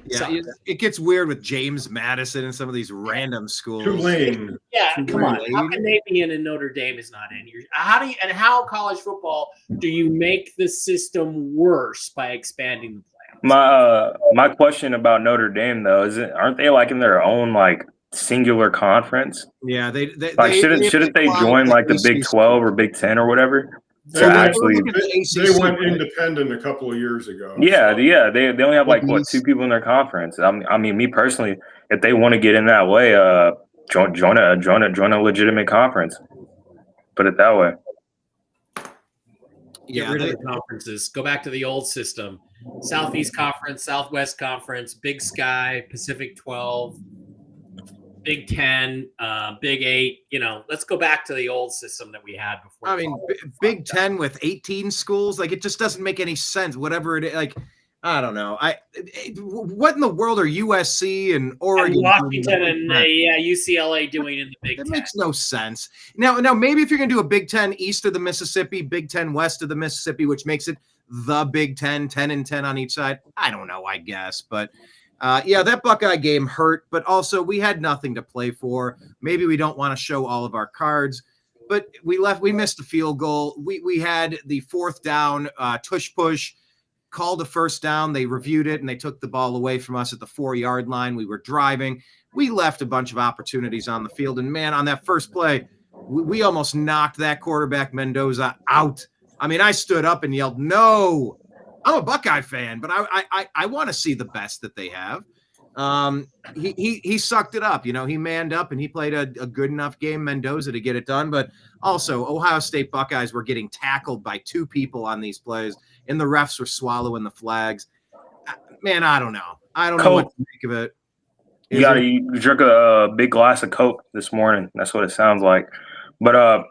[SPEAKER 1] Yeah, it gets weird with James Madison and some of these random schools.
[SPEAKER 6] Tulane.
[SPEAKER 4] Yeah, come on. How can they be in and Notre Dame is not in? How college football do you make the system worse by expanding the playoffs?
[SPEAKER 5] My question about Notre Dame though is, aren't they like in their own like singular conference?
[SPEAKER 1] Yeah, they
[SPEAKER 5] shouldn't they join like the Big 12 or Big 10 or whatever?
[SPEAKER 6] They went independent a couple of years ago.
[SPEAKER 5] Yeah. They only have like 2 people in their conference. I mean, me personally, if they want to get in that way, join a legitimate conference. Put it that way.
[SPEAKER 4] Get rid of the conferences. Go back to the old system. Southeast Conference, Southwest Conference, Big Sky, Pacific 12, Big 10, Big 8. Let's go back to the old system that we had before.
[SPEAKER 1] I mean, Big 10 with 18 schools, like it just doesn't make any sense. Whatever it is, like I don't know. What in the world are USC and Oregon,
[SPEAKER 4] and Washington, and UCLA doing in the Big 10?
[SPEAKER 1] That makes no sense. Now, maybe if you're going to do a Big 10 east of the Mississippi, Big 10 west of the Mississippi, which makes it the Big 10, 10-10 on each side. I don't know, I guess, but. That Buckeye game hurt, but also we had nothing to play for. Maybe we don't want to show all of our cards, but we missed the field goal. We had the 4th down tush push, called a first down. They reviewed it and they took the ball away from us at the 4-yard line. We were driving. We left a bunch of opportunities on the field. And man, on that first play, we almost knocked that quarterback Mendoza out. I mean, I stood up and yelled, no. I'm a Buckeye fan, but I want to see the best that they have. He sucked it up. He manned up and he played a good enough game, Mendoza, to get it done. But also, Ohio State Buckeyes were getting tackled by 2 people on these plays, and the refs were swallowing the flags. Man, I don't know. I don't know what to make of it.
[SPEAKER 5] You drank a big glass of Coke this morning. That's what it sounds like. But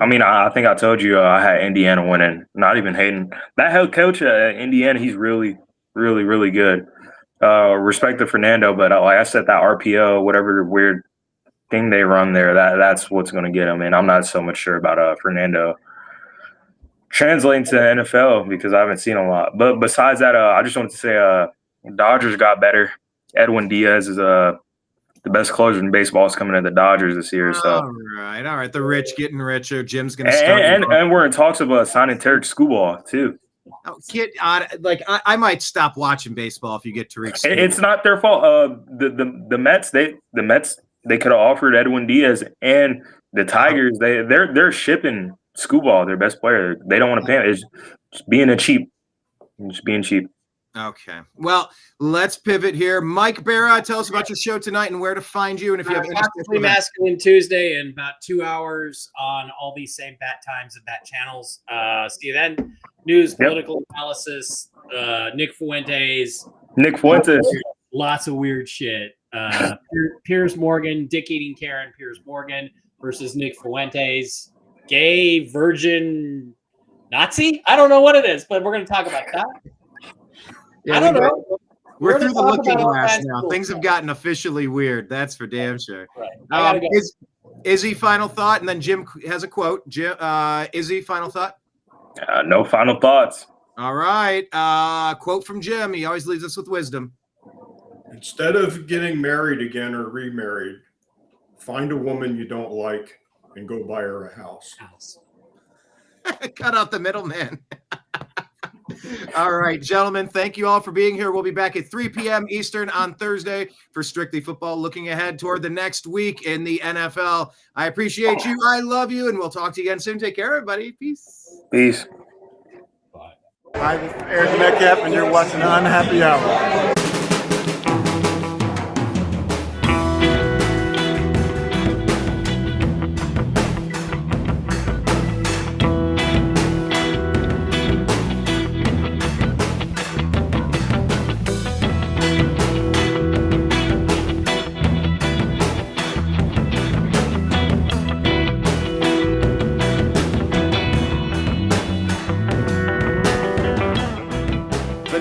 [SPEAKER 5] I mean, I think I told you I had Indiana winning. Not even hating. That head coach at Indiana, he's really, really, really good. Respect to Fernando, but like I said, that RPO, whatever weird thing they run there, that's what's going to get him. And I'm not so much sure about Fernando translating to the NFL because I haven't seen a lot. But besides that, I just wanted to say Dodgers got better. Edwin Diaz is the best closer in baseball is coming to the Dodgers this year. So
[SPEAKER 1] all right. The rich getting richer. Jim's gonna start.
[SPEAKER 5] And we're in talks of signing Tarek Skubal too.
[SPEAKER 1] Oh, kid, I might stop watching baseball if you get Tariq.
[SPEAKER 5] It's not their fault. The Mets they could have offered Edwin Diaz, and the Tigers they're shipping Skubal, their best player. They don't want to pay him. It's just being cheap.
[SPEAKER 1] Okay. Well, let's pivot here. Mike Barra, tell us about your show tonight and where to find you. And if you have
[SPEAKER 4] Possibly Masculine Tuesday in about 2 hours on all these same bat times and bat channels. See you then. News, political analysis, Nick Fuentes. Lots of weird shit. Piers Morgan, dick eating Karen Piers Morgan versus Nick Fuentes. Gay, virgin, Nazi? I don't know what it is, but we're going to talk about that.
[SPEAKER 1] Yeah, I don't know. We're through the looking glass now. Things have gotten officially weird. That's for damn sure.
[SPEAKER 4] Right.
[SPEAKER 1] Izzy, final thought, and then Jim has a quote. Izzy, final thought?
[SPEAKER 5] No final thoughts.
[SPEAKER 1] All right. Quote from Jim. He always leaves us with wisdom.
[SPEAKER 6] Instead of getting married again or remarried, find a woman you don't like and go buy her a house.
[SPEAKER 1] Cut out the middleman. All right, gentlemen, thank you all for being here. We'll be back at 3 p.m. Eastern on Thursday for Strictly Football, looking ahead toward the next week in the NFL. I appreciate you. I love you, and we'll talk to you again soon. Take care, everybody. Peace.
[SPEAKER 2] Bye. Hi, this is Eric Metcalf, and you're watching Unhappy Hour.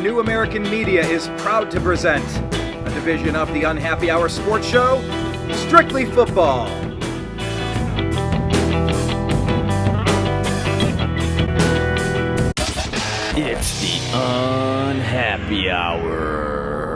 [SPEAKER 1] New American Media is proud to present a division of the Unhappy Hour sports show, Strictly Football.
[SPEAKER 8] It's the Unhappy Hour.